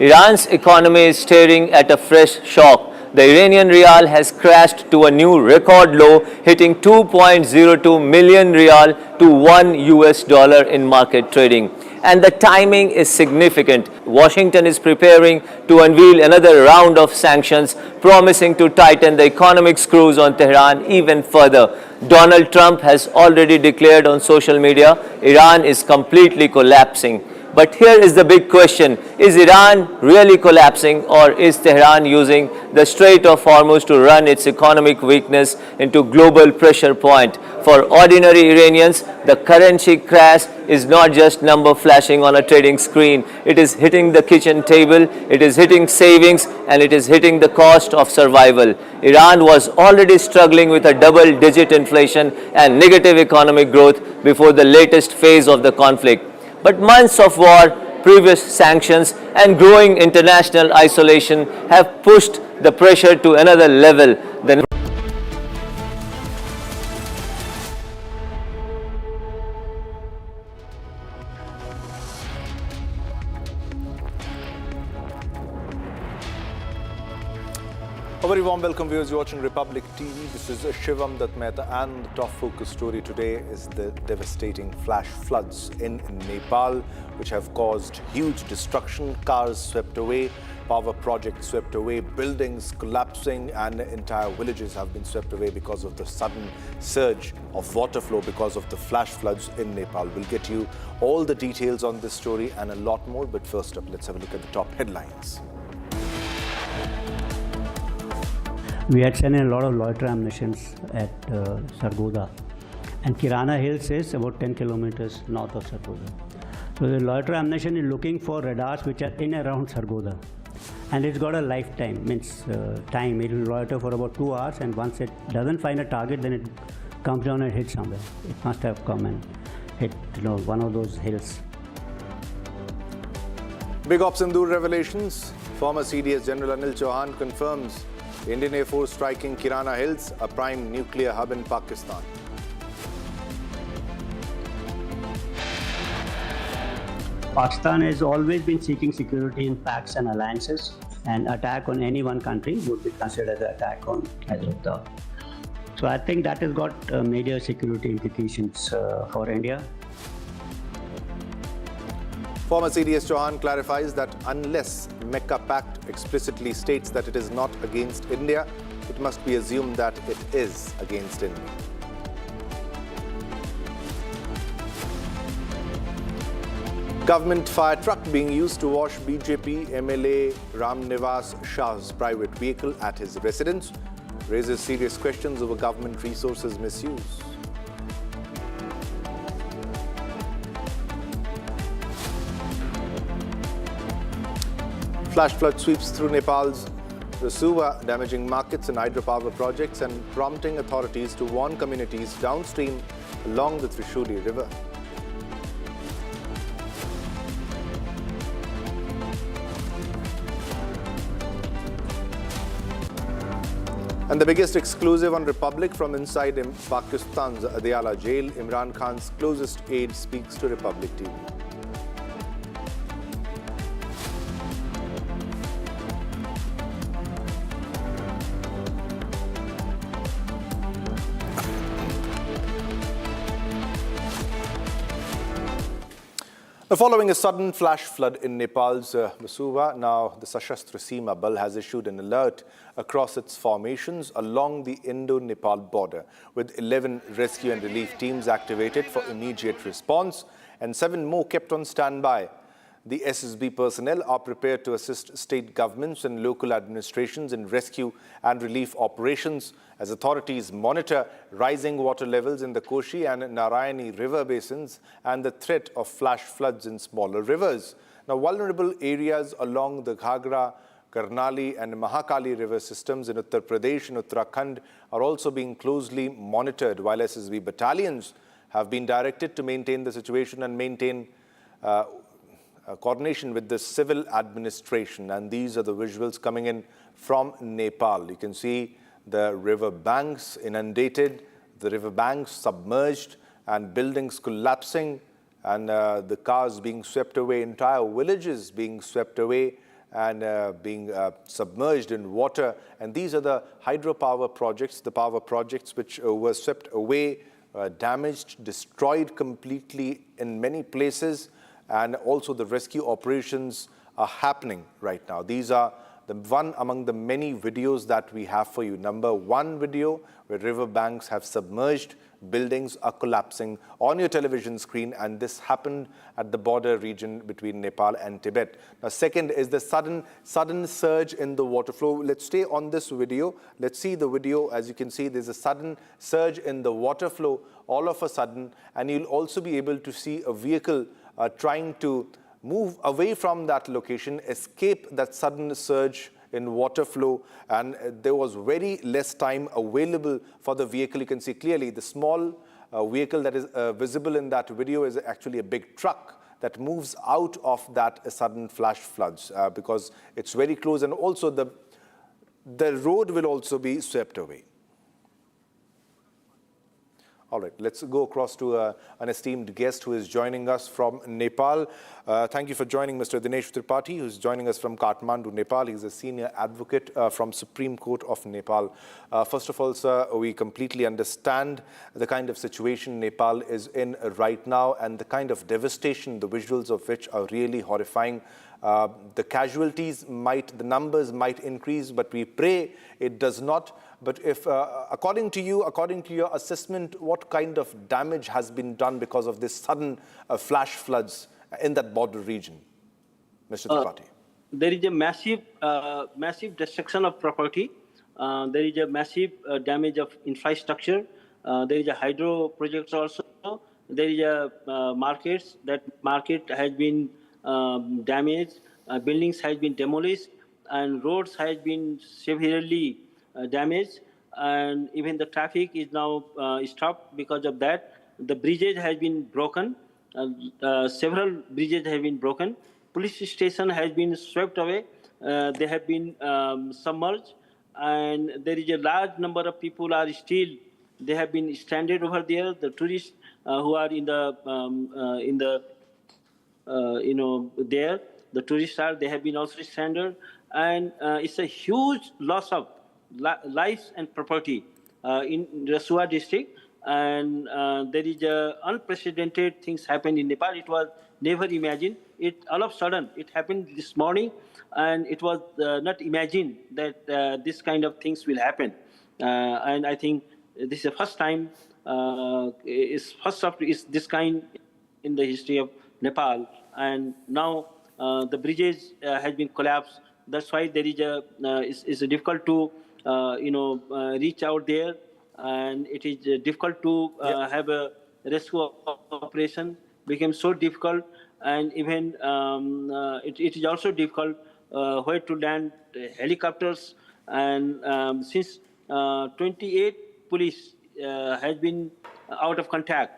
Iran's economy is staring at a fresh shock. The Iranian rial has crashed to a new record low, hitting 2.02 million rial to $1 in market trading. And the timing is significant. Washington is preparing to unveil another round of sanctions, promising to tighten the economic screws on Tehran even further. Donald Trump has already declared on social media, Iran is completely collapsing. But here is the big question, is Iran really collapsing, or is Tehran using the Strait of Hormuz to run its economic weakness into global pressure point? For ordinary Iranians, the currency crash is not just number flashing on a trading screen. It is hitting the kitchen table, it is hitting savings, and it is hitting the cost of survival. Iran was already struggling with a double-digit inflation and negative economic growth before the latest phase of the conflict. But months of war, previous sanctions, and growing international isolation have pushed the pressure to another level. A very warm welcome, viewers. You're watching Republic TV. This is Shivam Dutt Mehta, and the top focus story today is the devastating flash floods in Nepal, which have caused huge destruction. Cars swept away, power projects swept away, buildings collapsing, and entire villages have been swept away because of the sudden surge of water flow because of the flash floods in Nepal. We'll get you all the details on this story and a lot more, but first up, let's have a look at the top headlines. We had sent in a lot of loiter ammunitions at Sargodha, and Kirana Hills is about 10 kilometers north of Sargodha. So the loiter ammunition is looking for radars which are in around Sargodha, and it's got a lifetime, means time. It will loiter for about 2 hours, and once it doesn't find a target, then it comes down and hits somewhere. It must have come and hit, one of those hills. Big Ops Sindoor revelations. Former CDS General Anil Chauhan confirms Indian Air Force striking Kirana Hills, a prime nuclear hub in Pakistan. Pakistan has always been seeking security in pacts and alliances, and attack on any one country would be considered an attack on Hyderabad. So I think that has got major security implications for India. Former CDS Chauhan clarifies that unless Mecca Pact explicitly states that it is not against India, it must be assumed that it is against India. Government fire truck being used to wash BJP MLA Ram Nivas Shah's private vehicle at his residence raises serious questions over government resources misuse. Flash flood sweeps through Nepal's Rasuwa, damaging markets and hydropower projects and prompting authorities to warn communities downstream along the Trishuli River. And the biggest exclusive on Republic from inside Pakistan's Adiala Jail, Imran Khan's closest aide speaks to Republic TV. Following a sudden flash flood in Nepal's Rasuwa, now the Sashastra Seema Bal has issued an alert across its formations along the Indo-Nepal border, with 11 rescue and relief teams activated for immediate response and 7 more kept on standby. The SSB personnel are prepared to assist state governments and local administrations in rescue and relief operations as authorities monitor rising water levels in the Koshi and Narayani river basins and the threat of flash floods in smaller rivers. Now, vulnerable areas along the Ghagra, Karnali and Mahakali river systems in Uttar Pradesh and Uttarakhand are also being closely monitored, while SSB battalions have been directed to maintain the situation and maintain coordination with the civil administration. And these are the visuals coming in from Nepal. You can see the river banks inundated, the river banks submerged, and buildings collapsing, and the cars being swept away, entire villages being swept away and being submerged in water. And these are the hydropower projects, the power projects which were swept away, damaged, destroyed completely in many places. And also the rescue operations are happening right now. These are the one among the many videos that we have for you. Number 1 video where river banks have submerged, buildings are collapsing on your television screen, and this happened at the border region between Nepal and Tibet. Now, second is the sudden surge in the water flow. Let's stay on this video. Let's see the video. As you can see, there's a sudden surge in the water flow all of a sudden, and you'll also be able to see a vehicle trying to move away from that location, escape that sudden surge in water flow, and there was very less time available for the vehicle. You can see clearly the small vehicle that is visible in that video is actually a big truck that moves out of that sudden flash floods because it's very close, and also the road will also be swept away. All right, let's go across to an esteemed guest who is joining us from Nepal. Thank you for joining Mr. Dinesh Tripathi, who's joining us from Kathmandu, Nepal. He's a senior advocate from Supreme Court of Nepal. First of all, sir, we completely understand the kind of situation Nepal is in right now and the kind of devastation, the visuals of which are really horrifying. The casualties the numbers might increase, but we pray it does not. But if, according to your assessment, what kind of damage has been done because of this sudden flash floods in that border region, Mr. Tripathi? There is a massive destruction of property. There is a massive damage of infrastructure. There is a hydro project also. There is a markets. That market has been damaged. Buildings has been demolished, and roads has been severely damaged, and even the traffic is now stopped because of that. The bridges has been broken. Several bridges have been broken. Police station has been swept away. They have been submerged, and there is a large number of people are still. They have been stranded over there. The tourists who are in the there, the tourists they have been also stranded, and it's a huge loss of lives and property in Rasua district, and there is unprecedented things happened in Nepal. It was never imagined. It all of a sudden it happened this morning, and it was not imagined that this kind of things will happen. And I think this is the first time. Is this kind in the history of Nepal, and now the bridges has been collapsed. That's why there is it's difficult to reach out there, and it is difficult to have a rescue operation. Became so difficult, and even it is also difficult where to land helicopters. And since 28 police has been out of contact,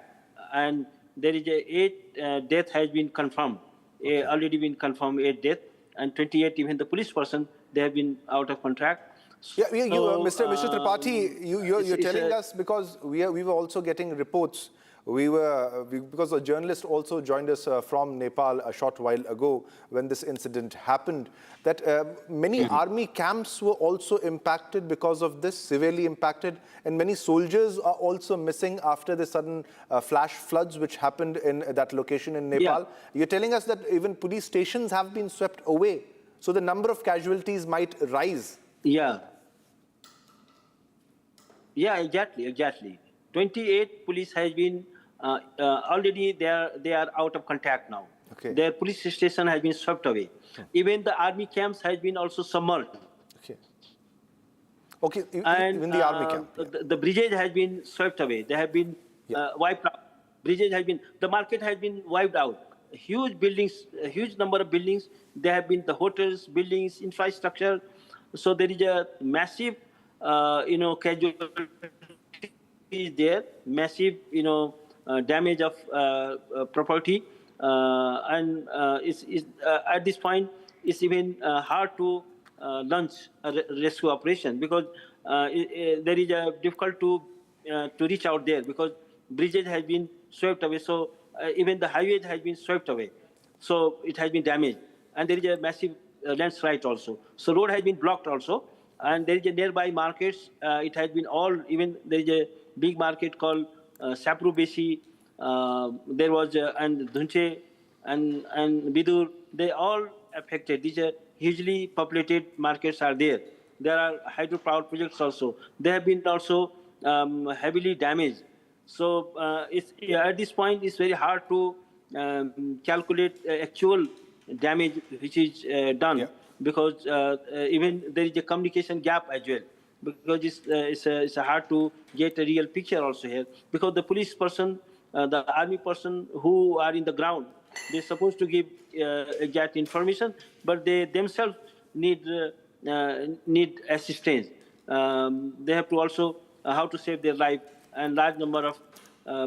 and there is 8 death has been confirmed. Already been confirmed 8 death, and 28 even the police person they have been out of contact. Mr. Tripathi, you're telling us, because we were also getting reports. Because a journalist also joined us from Nepal a short while ago when this incident happened, that many army camps were also impacted because of this, severely impacted, and many soldiers are also missing after the sudden flash floods which happened in that location in Nepal. You're telling us that even police stations have been swept away, so the number of casualties might rise. Yeah, exactly. 28 police has been already they are out of contact now. Okay. Their police station has been swept away. Even the army camps has been also submerged. Okay, even the army camp. The bridges has been swept away. They have been wiped out. Bridges has been, the market has been wiped out. Huge buildings, a huge number of buildings. There have been the hotels, buildings, infrastructure. So there is a massive, casualties there, massive, damage of property, and at this point it's even hard to launch a rescue operation, because there is a difficult to reach out there, because bridges has been swept away. So even the highways has been swept away, so it has been damaged, and there is a massive landslide also. So road has been blocked also, and there is a nearby markets. It has been all, even there is a big market called Sapru Beshi, there was and Dhunche and Bidur, they all affected. These are hugely populated markets are there. There are hydropower projects also. They have been also heavily damaged. So at this point it's very hard to calculate actual damage which is done, because even there is a communication gap as well. Because it's hard to get a real picture also here, because the police person, the army person who are in the ground, they're supposed to give exact information, but they themselves need assistance. They have to also how to save their life, and large number of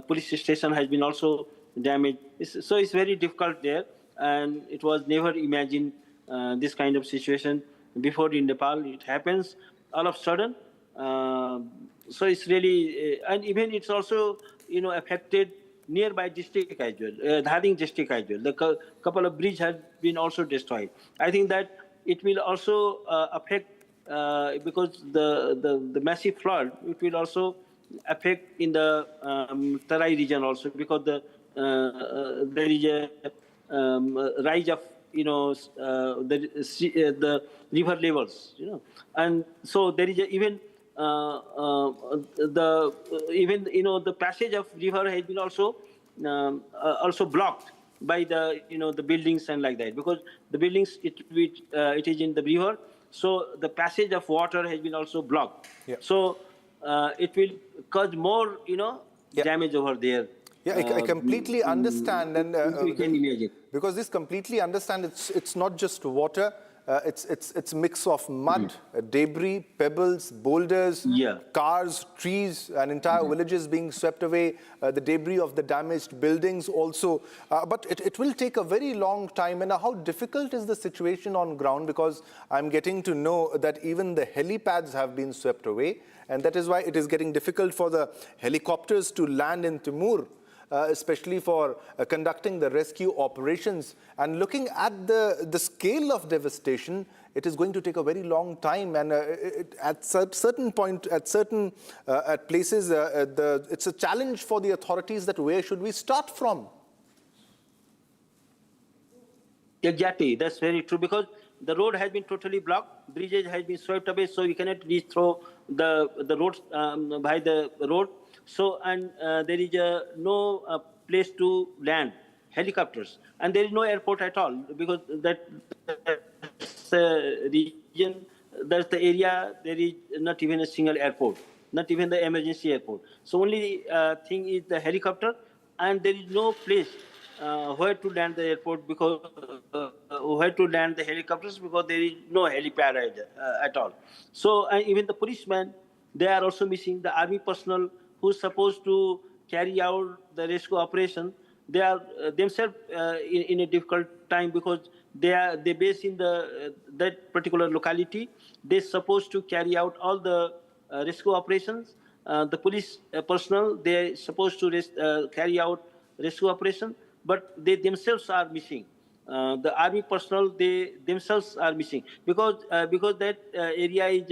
police station has been also damaged. So it's very difficult there, and it was never imagined this kind of situation before in Nepal. It happens all of a sudden. So it's really, and even it's also, affected nearby district as well, Dhading district as well. The couple of bridges have been also destroyed. I think that it will also affect, because the massive flood, it will also affect in the Tarai region also, because there is a rise of, the river levels, and so there is even the passage of river has been also blocked by the the buildings and like that, because the buildings it is in the river, so the passage of water has been also blocked. Yeah. So it will cause more damage over there. Yeah, I completely understand, and we can imagine, because this completely understand it's not just water. It's a mix of mud, debris, pebbles, boulders, cars, trees, and entire villages being swept away, the debris of the damaged buildings also. But it will take a very long time. And how difficult is the situation on ground? Because I'm getting to know that even the helipads have been swept away. And that is why it is getting difficult for the helicopters to land in Timur. Especially for conducting the rescue operations. And looking at the scale of devastation, it is going to take a very long time. And at certain point, at places, it's a challenge for the authorities that where should we start from? Exactly, that's very true, because the road has been totally blocked, bridges has been swept away, so you cannot reach through the roads by the road. So, and there is no place to land helicopters, and there is no airport at all, because that's the region, that's the area, there is not even a single airport, not even the emergency airport. So only thing is the helicopter, and there is no place where to land the airport, because where to land the helicopters, because there is no helipad at all. So even the policemen, they are also missing. The army personnel who's supposed to carry out the rescue operation, they are themselves in a difficult time, because they based in that particular locality. They're supposed to carry out all the rescue operations. The police personnel, they're supposed to carry out rescue operation, but they themselves are missing. The army personnel, they themselves are missing, because that area is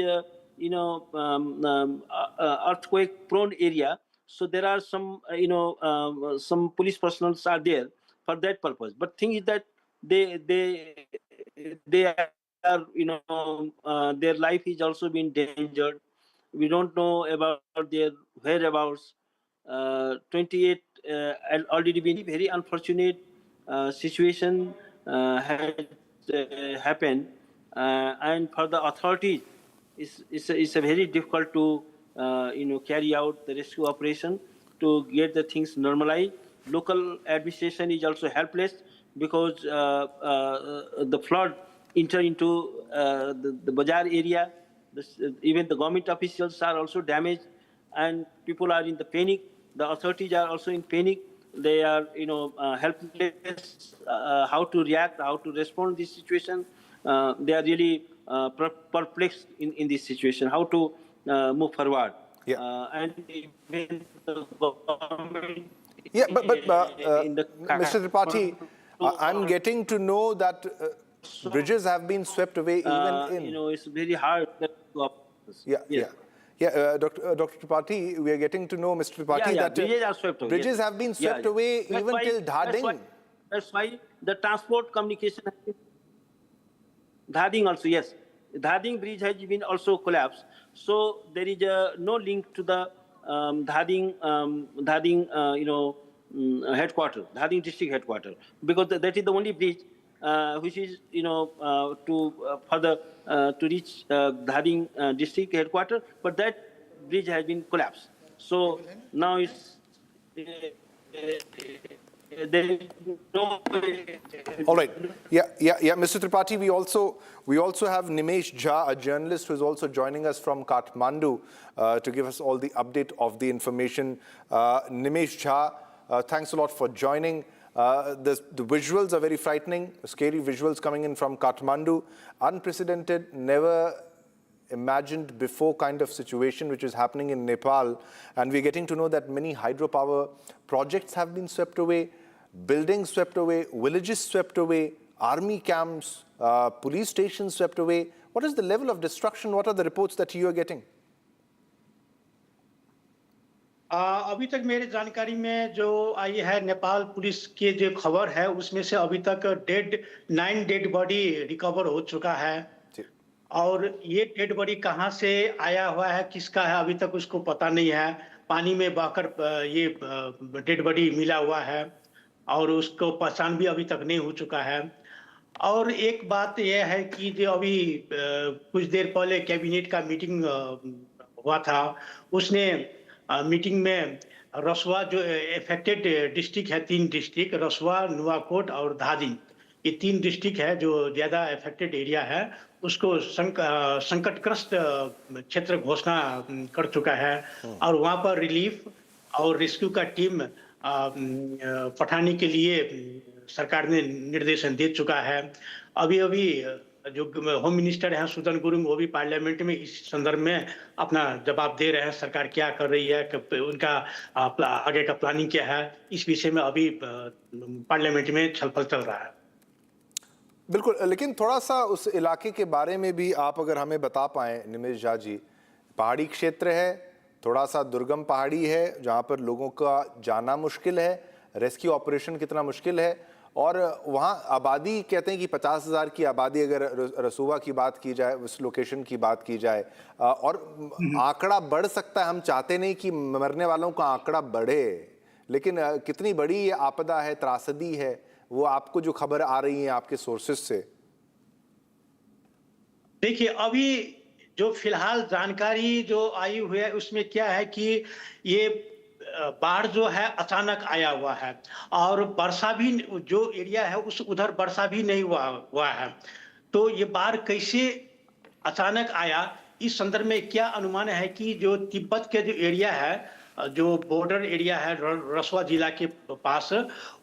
earthquake-prone area. So there are some, some police personnel are there for that purpose. But thing is that they are, their life is also being endangered. We don't know about their whereabouts. 28 already been very unfortunate situation had happened, and for the authorities, it's a very difficult to carry out the rescue operation to get the things normalized. Local administration is also helpless, because the flood entered into the bazaar area. Even the government officials are also damaged, and people are in the panic. The authorities are also in panic. They are helpless how to react, how to respond to this situation. They are really perplexed in this situation, how to move forward. And even the government, Mr. Tripathi, I'm getting to know that bridges have been swept away even in... it's very hard. Dr. Tripathi, we are getting to know, Mr. Tripathi, that bridges are swept away. Bridges have been swept away even till Dhading. That's why the transport communication has been... Dhading also, yes. Dhading bridge has been also collapsed. So there is no link to the Dhading headquarters, Dhading district headquarters, because that is the only bridge which is to reach Dhading district headquarters, but that bridge has been collapsed. So now it's there is no way. All right. Mr. Tripathi, we also have Nimesh Jha, a journalist who is also joining us from Kathmandu to give us all the update of the information. Nimesh Jha, thanks a lot for joining. The visuals are very frightening, scary visuals coming in from Kathmandu. Unprecedented, never imagined before kind of situation which is happening in Nepal, and we're getting to know that many hydropower projects have been swept away, buildings swept away, villages swept away, army camps, police stations swept away. What is the level of destruction? What are the reports that you are getting? अभी तक मेरी जानकारी में जो आई है Nepal police की जो खबर है उसमें से अभी तक 9 डेड बॉडी रिकवर हो चुका है और ये डेड बॉडी कहां से आया हुआ है किसका है अभी तक उसको पता नहीं है। पानी में बहकर ये डेड बॉडी मिला हुआ है और उसको पहचान भी अभी तक नहीं हो चुका है। और एक बात यह है कि जो अभी कुछ देर पहले कैबिनेट का मीटिंग हुआ था उसने मीटिंग में रसुआ जो इफेक्टेड डिस्ट्रिक्ट है 3 डिस्ट्रिक्ट रसुआ नुवाकोट और धादिङ ये 3 डिस्ट्रिक्ट है जो ज़्यादा इफेक्टेड एरिया है उसको संकटग्रस्त क्षेत्र घोषणा कर चुका है और वहाँ पर रिलीफ और रेस्क्यू का टीम पठाने के लिए सरकार ने निर्देशन दे चुका है। अभी जो होम मिनिस्टर हैं सुदन गुरुङ वो भी पार्लियामेंट में इस संदर्भ में अपना जवाब दे रहे हैं सरकार क्या कर रही है उनका आगे का प्लानिंग क्या है इस विषय में अभी पार्लियामेंट में छलफल चल रहा है। बिल्कुल, लेकिन थोड़ा सा उस इलाके के बारे में भी आप अगर हमें बता पाएं निमेश झा जी। पहाड़ी क्षेत्र है, थोड़ा सा दुर्गम पहाड़ी है जहाँ पर लोगों का जाना मुश्किल है, रेस्क्यू ऑपरेशन कितना मुश्किल है और वहाँ आबादी कहते हैं कि 50,000 की आबादी अगर रसूवा की बात की जाए उस लोकेशन की बात की जाए और आंकड़ा बढ़ सकता है। हम चाहते नहीं कि मरने वालों का आंकड़ा बढ़े, लेकिन कितनी बड़ी ये आपदा है, त्रासदी है, वो आपको जो खबर आ रही है आपके सोर्सेस से। देखिए अभी जो फिलहाल जानकारी जो आई हुई है उसमें क्या है कि ये बाढ़ जो है अचानक आया हुआ है और वर्षा भी जो एरिया है उस उधर वर्षा भी नहीं हुआ है। तो ये बाढ़ कैसे अचानक आया इस संदर्भ में क्या अनुमान है कि जो तिब्बत के जो एरिया है जो बॉर्डर एरिया है रसुआ जिला के पास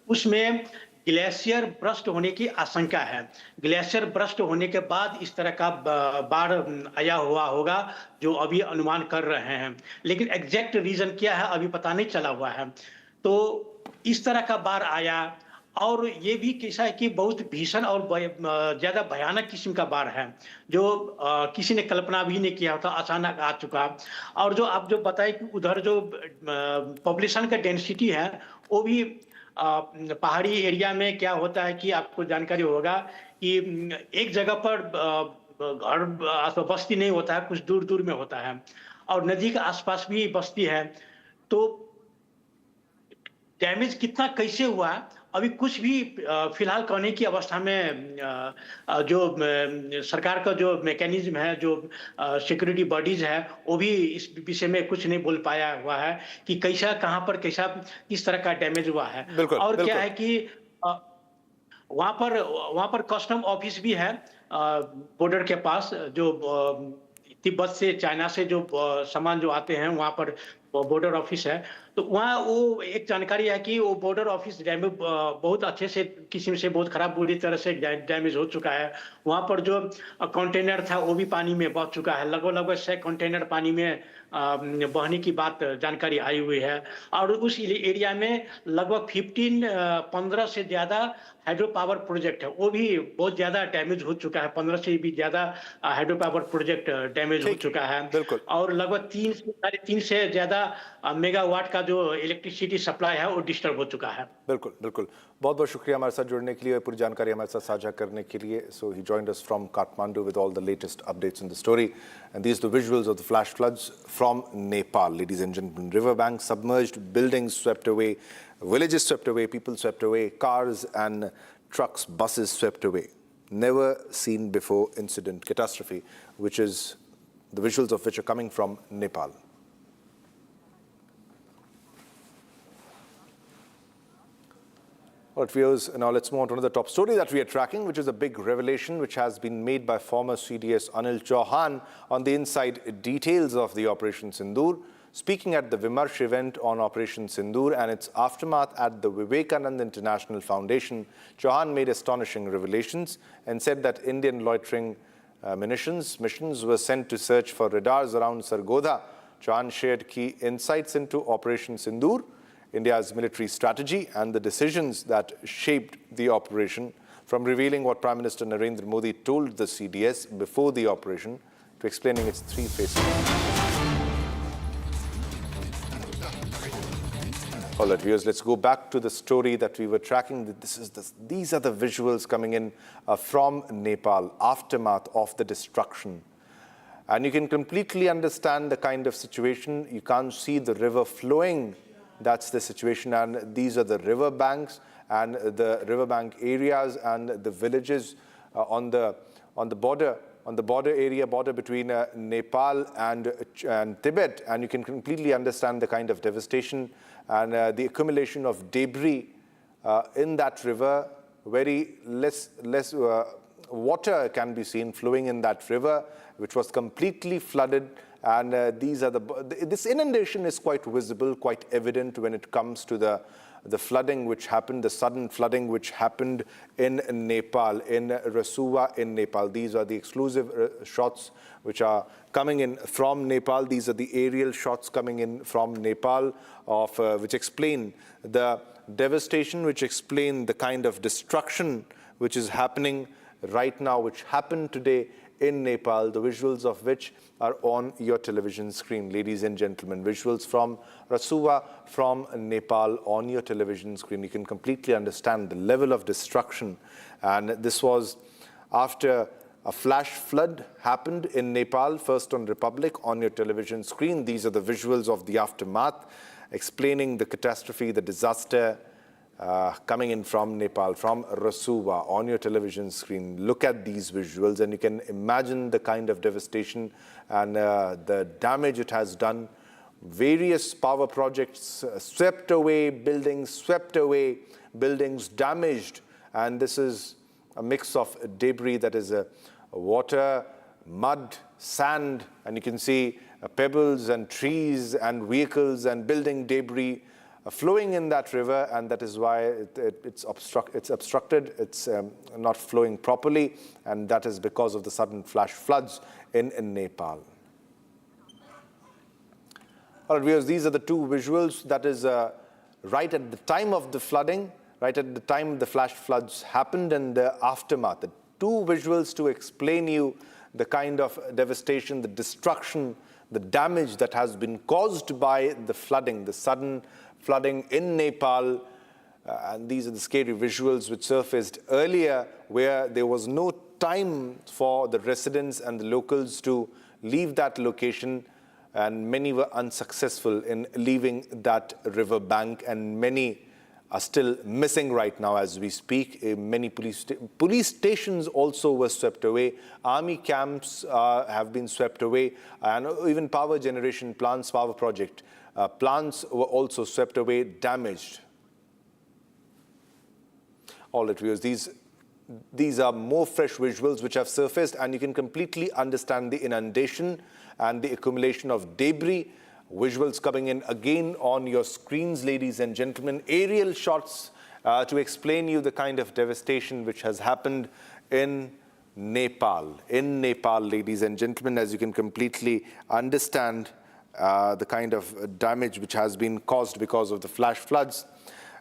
उसमें ग्लेशियर ब्रस्ट होने की आशंका है। ग्लेशियर ब्रस्ट होने के बाद इस तरह का बाढ़ आया हुआ होगा जो अभी अनुमान कर रहे हैं, लेकिन एग्जैक्ट रीजन क्या है अभी पता नहीं चला हुआ है। तो इस तरह का बाढ़ आया और ये भी कैसा है कि बहुत भीषण और ज़्यादा भयानक किस्म का बाढ़ है जो किसी ने कल्पना भी नहीं किया था, अचानक आ चुका। और जो आप जो बताए कि उधर जो पॉपुलेशन का डेंसिटी है वो भी पहाड़ी एरिया में क्या होता है कि आपको जानकारी होगा कि एक जगह पर घर बस्ती नहीं होता है, कुछ दूर दूर में होता है और नदी के आसपास भी बस्ती है। तो डैमेज कितना कैसे हुआ अभी कुछ भी फिलहाल कहने की अवस्था में जो सरकार का जो मैकेनिज्म है जो सिक्योरिटी बॉडीज है वो भी इस विषय में कुछ नहीं बोल पाया हुआ है कि कैसा कहां पर कैसा किस तरह का डैमेज हुआ है। और क्या है कि वहां पर कस्टम ऑफिस भी है बॉर्डर के पास जो तिब्बत से चाइना से जो सामान जो आते हैं वहां पर बॉर्डर ऑफिस है। तो वहाँ वो एक जानकारी है कि वो बॉर्डर ऑफिस डैमेज बहुत अच्छे से किस्म से बहुत खराब बुरी तरह से डैमेज हो चुका है। वहाँ पर जो कंटेनर था वो भी पानी में बह चुका है, लगभग 6 कंटेनर पानी में बहने की बात जानकारी आई हुई है। और उस एरिया में लगभग 15 से ज़्यादा हाइड्रो पावर प्रोजेक्ट है वो भी बहुत ज़्यादा डैमेज हो चुका है। 15 से भी ज़्यादा हाइड्रो पावर प्रोजेक्ट डैमेज हो चुका है और लगभग 3 से 3.5 से ज़्यादा मेगावाट का जो इलेक्ट्रिसिटी सप्लाई है वो डिस्टर्ब हो चुका है। बिल्कुल बिल्कुल, बहुत बहुत शुक्रिया हमारे साथ जुड़ने के लिए, पूरी जानकारी हमारे साथ साझा करने के लिए। So he joined us from Kathmandu with all the latest updates in the story and these the visuals of the flash floods from Nepal. Ladies and gentlemen, river banks submerged, buildings swept away, villages swept away, people swept away, cars and trucks, buses swept away. Never seen before incident, catastrophe, which is the visuals of which are coming from Nepal. All right, viewers, now let's move on to another top story that we are tracking, which is a big revelation which has been made by former CDS Anil Chauhan on the inside details of the Operation Sindoor. Speaking at the Vimarsh event on Operation Sindoor and its aftermath at the Vivekanand International Foundation, Chauhan made astonishing revelations and said that Indian loitering Missions were sent to search for radars around Sargodha. Chauhan shared key insights into Operation Sindoor, India's military strategy, and the decisions that shaped the operation, from revealing what Prime Minister Narendra Modi told the CDS before the operation to explaining its three phases. All right, viewers, let's go back to the story that we were tracking. These are the visuals coming in from Nepal, aftermath of the destruction. And you can completely understand the kind of situation. You can't see the river flowing. That's the situation. And these are the river banks and the riverbank areas and the villages on the border between Nepal and Tibet. And you can completely understand the kind of devastation and the accumulation of debris in that river. Very less water can be seen flowing in that river, which was completely flooded. And this inundation is quite visible, quite evident when it comes to the flooding which happened, the sudden flooding which happened in Nepal, in Rasuwa in Nepal. These are the exclusive shots which are coming in from Nepal. These are the aerial shots coming in from Nepal of which explain the devastation, which explain the kind of destruction which is happening right now, which happened today in Nepal, the visuals of which are on your television screen. Ladies and gentlemen, visuals from Rasuwa, from Nepal on your television screen. You can completely understand the level of destruction. And this was after a flash flood happened in Nepal, first on Republic, on your television screen. These are the visuals of the aftermath, explaining the catastrophe, the disaster, coming in from Nepal, from Rasuwa, on your television screen. Look at these visuals and you can imagine the kind of devastation and the damage it has done. Various power projects swept away, buildings damaged, and this is a mix of debris that is water, mud, sand, and you can see pebbles and trees and vehicles and building debris flowing in that river, and that is why it's obstructed, it's not flowing properly, and that is because of the sudden flash floods in Nepal. All right, viewers, these are the two visuals. That is right at the time of the flooding, right at the time the flash floods happened, and the aftermath. The two visuals to explain you the kind of devastation, the destruction, the damage that has been caused by the flooding, the sudden flooding in Nepal. And these are the scary visuals which surfaced earlier, where there was no time for the residents and the locals to leave that location, and many were unsuccessful in leaving that river bank, and many are still missing right now as we speak. Many police stations also were swept away. Army camps have been swept away, and even power generation plants, power project plants were also swept away, damaged. All right, viewers, these are more fresh visuals which have surfaced, and you can completely understand the inundation and the accumulation of debris. Visuals coming in again on your screens, ladies and gentlemen. Aerial shots to explain you the kind of devastation which has happened in Nepal. In Nepal, ladies and gentlemen, as you can completely understand the kind of damage which has been caused because of the flash floods.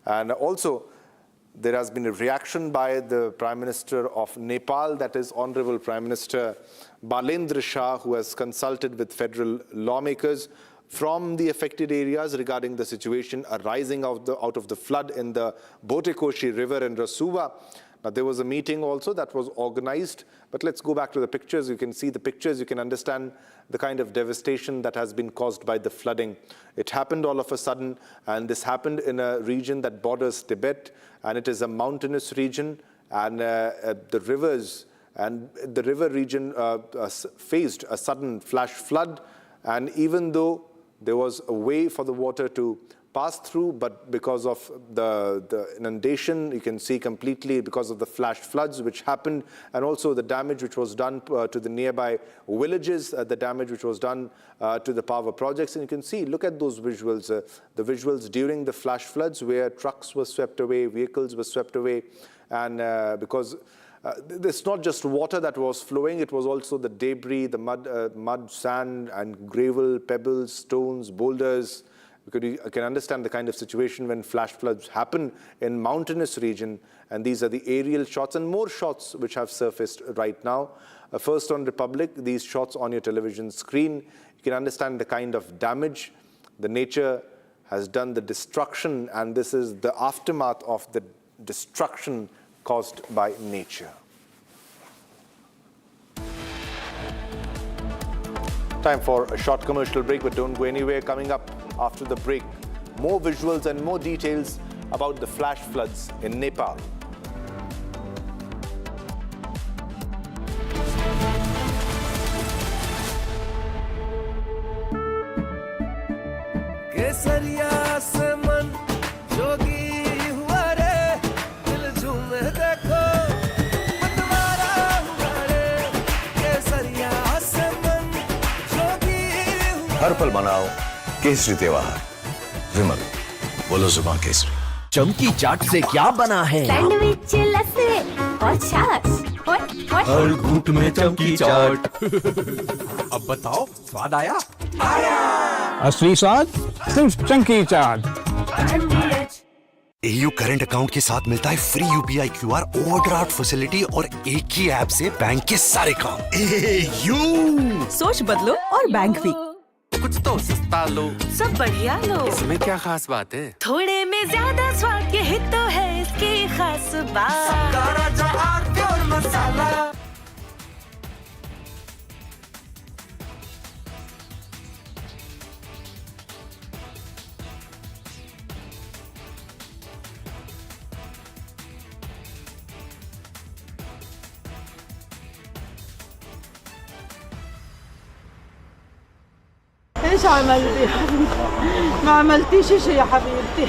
And also, there has been a reaction by the Prime Minister of Nepal, that is Honorable Prime Minister Balendra Shah, who has consulted with federal lawmakers from the affected areas regarding the situation arising out of the flood in the Botekoshi River in Rasuwa. Now, there was a meeting also that was organized, but let's go back to the pictures. You can see the pictures, you can understand the kind of devastation that has been caused by the flooding. It happened all of a sudden, and this happened in a region that borders Tibet, and it is a mountainous region, and the rivers and the river region faced a sudden flash flood, and even though there was a way for the water to pass through, but because of the inundation, you can see completely because of the flash floods which happened, and also the damage which was done to the nearby villages, the damage which was done to the power projects. And you can see, look at those visuals, the visuals during the flash floods where trucks were swept away, vehicles were swept away, and because It's not just water that was flowing, it was also the debris, the mud, sand and gravel, pebbles, stones, boulders. You can understand the kind of situation when flash floods happen in mountainous region, and these are the aerial shots and more shots which have surfaced right now. First on Republic, these shots on your television screen, you can understand the kind of damage. The nature has done the destruction, and this is the aftermath of the destruction caused by nature. Time for a short commercial break, but don't go anywhere. Coming up after the break, more visuals and more details about the flash floods in Nepal. केसरिया से मन जोगी हुआ रे दिल झूमे देखो मतवारा हुआ रे केसरिया से मन जोगी हुआ हर पल मनाओ केसरी त्योहार विमल बोलो जुबान केसरी चमकी चाट से क्या बना है सैंडविच लस्सी और छाछ हर घूंट में चमकी चाट अब बताओ स्वाद आया असली स्वाद सिर्फ चंकी चाट। AU करंट अकाउंट के साथ मिलता है free UPI QR overdraft facility और एक ही ऐप से बैंक के सारे काम। AU सोच बदलो और बैंक भी। कुछ तो सस्ता लो, सब बढ़िया लो। इसमें क्या खास बात है? थोड़े में ज्यादा स्वाद, यही तो है इसकी खास बात। मसाला ايش عملتي؟ ما عملتيش شيء يا حبيبتي.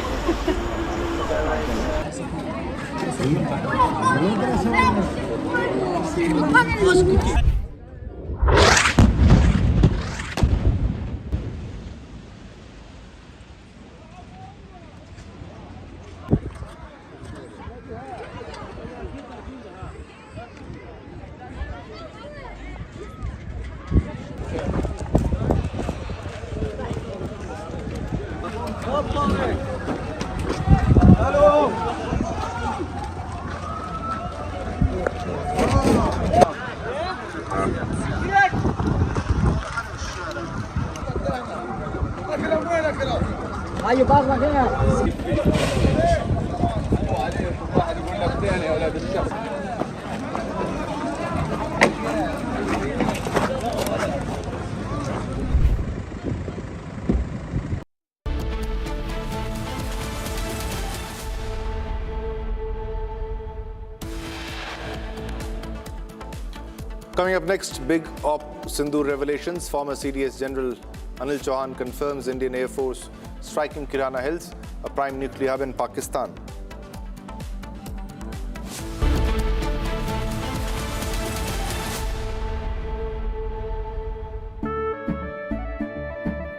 Coming up next, big op Sindoor revelations. Former CDS General Anil Chauhan confirms Indian Air Force striking Kirana Hills, a prime nuclear hub in Pakistan.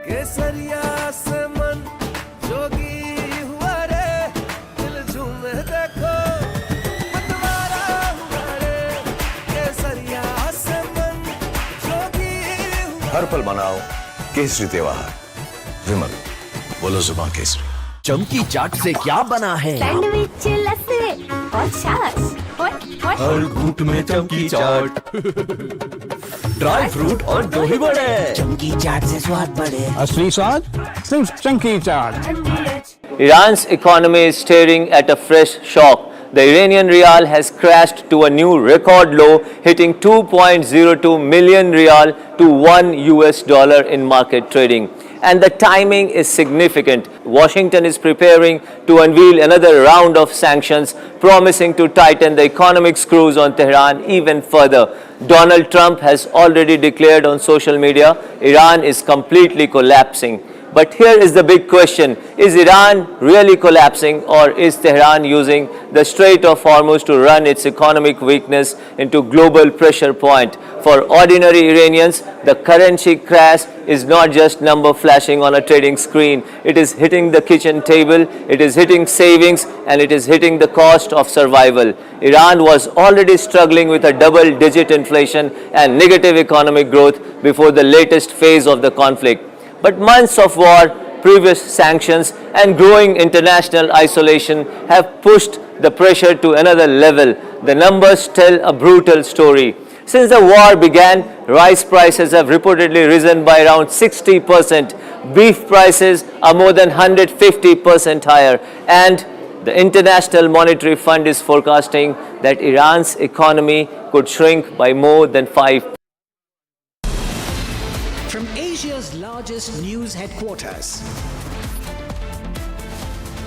केसरिया से मन जोगी हुआ रे दिल झूमे देखो मतवारा हुआ रे केसरिया से मन जोगी हुआ हर पल मनाओ केसरी त्योहार विमल बोलो जुबान केसरी चमकी चाट से क्या बना है सैंडविच लस्सी और छाछ हर घूंट में चमकी चाट ड्राई फ्रूट और दही बड़े चमकी चाट से स्वाद बढ़े असली स्वाद सिर्फ चंकी चाट। Iran's economy is staring at a fresh shock. The Iranian rial has crashed to a new record low, hitting 2.02 million rial to $1 in market trading. And the timing is significant. Washington is preparing to unveil another round of sanctions, promising to tighten the economic screws on Tehran even further. Donald Trump has already declared on social media, Iran is completely collapsing. But here is the big question. Is Iran really collapsing, or is Tehran using the Strait of Hormuz to run its economic weakness into global pressure point? For ordinary Iranians, the currency crash is not just number flashing on a trading screen. It is hitting the kitchen table, it is hitting savings, and it is hitting the cost of survival. Iran was already struggling with a double-digit inflation and negative economic growth before the latest phase of the conflict. But months of war, previous sanctions, and growing international isolation have pushed the pressure to another level. The numbers tell a brutal story. Since the war began, rice prices have reportedly risen by around 60%. Beef prices are more than 150% higher. And the International Monetary Fund is forecasting that Iran's economy could shrink by more than 5%. From Asia's largest news headquarters,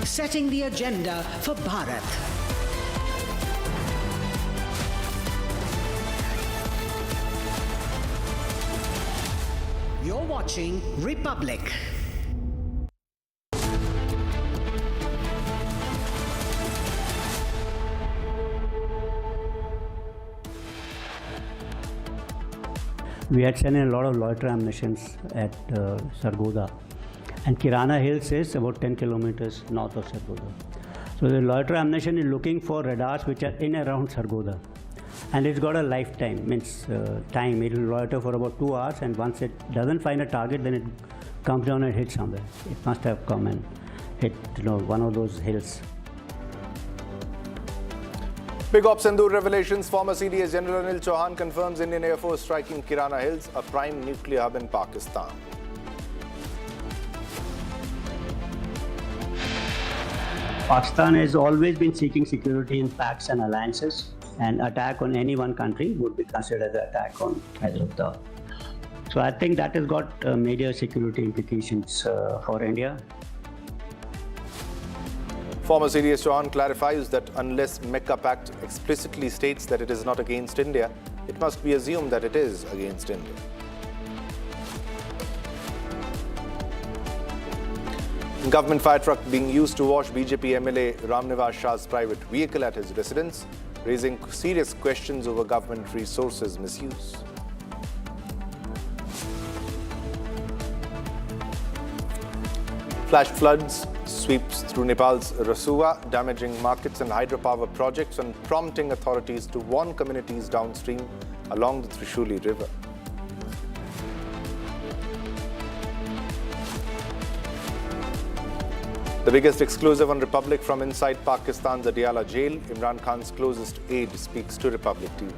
setting the agenda for Bharat. You're watching Republic. We had sent in a lot of loiter ammunitions at Sargodha, and Kirana Hills is about 10 kilometers north of Sargodha. So the loiter ammunition is looking for radars which are in around Sargodha, and it's got a lifetime, means time. It will loiter for about 2 hours, and once it doesn't find a target, then it comes down and hits somewhere. It must have come and hit, one of those hills. Big Op Sindoor revelations. Former CDS General Anil Chauhan confirms Indian Air Force striking Kirana Hills, a prime nuclear hub in Pakistan. Pakistan has always been seeking security in pacts and alliances, and attack on any one country would be considered an attack on either. So I think that has got major security implications for India. Former CDS Chauhan clarifies that unless Mecca Pact explicitly states that it is not against India, it must be assumed that it is against India. Government fire truck being used to wash BJP MLA Ramnivas Shah's private vehicle at his residence, raising serious questions over government resources misuse. Flash floods sweeps through Nepal's Rasua, damaging markets and hydropower projects and prompting authorities to warn communities downstream along the Trishuli River. The biggest exclusive on Republic from inside Pakistan's Adiala Jail, Imran Khan's closest aide speaks to Republic TV.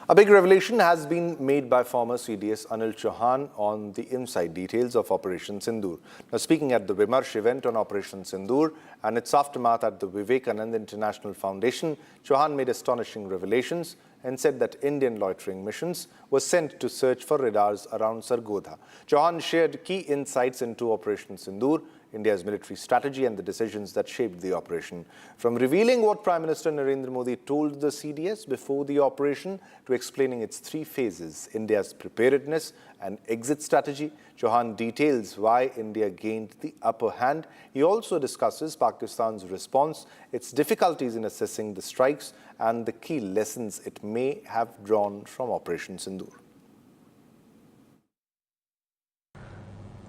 A big revelation has been made by former CDS Anil Chauhan on the inside details of Operation Sindoor. Now, speaking at the Vimarsh event on Operation Sindoor and its aftermath at the Vivekananda International Foundation, Chauhan made astonishing revelations and said that Indian loitering missions were sent to search for radars around Sargodha. Chauhan shared key insights into Operation Sindoor, India's military strategy and the decisions that shaped the operation. From revealing what Prime Minister Narendra Modi told the CDS before the operation to explaining its 3 phases, India's preparedness and exit strategy, Chauhan details why India gained the upper hand. He also discusses Pakistan's response, its difficulties in assessing the strikes and the key lessons it may have drawn from Operation Sindoor.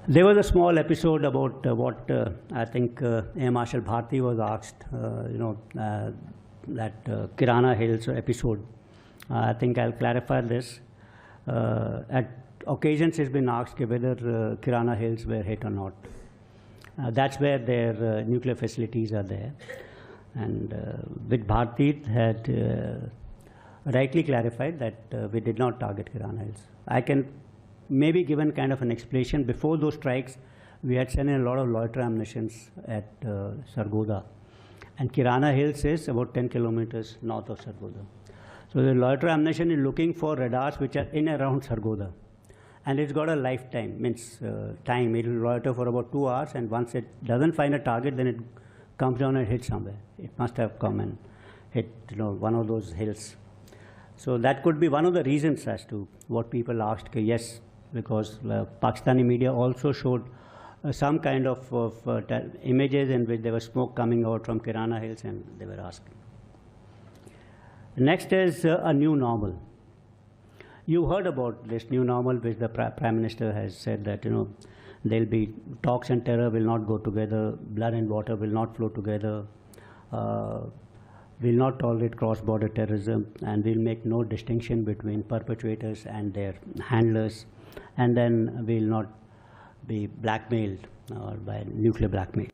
There was a small episode about what I think Air Marshal Bharti was asked, that Kirana Hills episode. I think I'll clarify this. At occasions, it's been asked whether Kirana Hills were hit or not. That's where their nuclear facilities are there. And with Bharti had rightly clarified that we did not target Kirana Hills. I can maybe given kind of an explanation. Before those strikes, we had sent in a lot of loiter ammunitions at Sargodha, and Kirana Hills is about 10 kilometers north of Sargodha. So the loiter ammunition is looking for radars which are in around Sargodha, and it's got a lifetime, means time. It will loiter for about 2 hours, and once it doesn't find a target, then it comes down and hits somewhere. It must have come and hit, one of those hills. So that could be one of the reasons as to what people asked. Yes, because Pakistani media also showed some kind of images in which there was smoke coming out from Kirana Hills, and they were asking. Next is a new normal. You heard about this new normal, which the Prime Minister has said that, there'll be talks and terror will not go together, blood and water will not flow together, will not tolerate cross-border terrorism, and will make no distinction between perpetrators and their handlers, and then will not be blackmailed or by nuclear blackmail.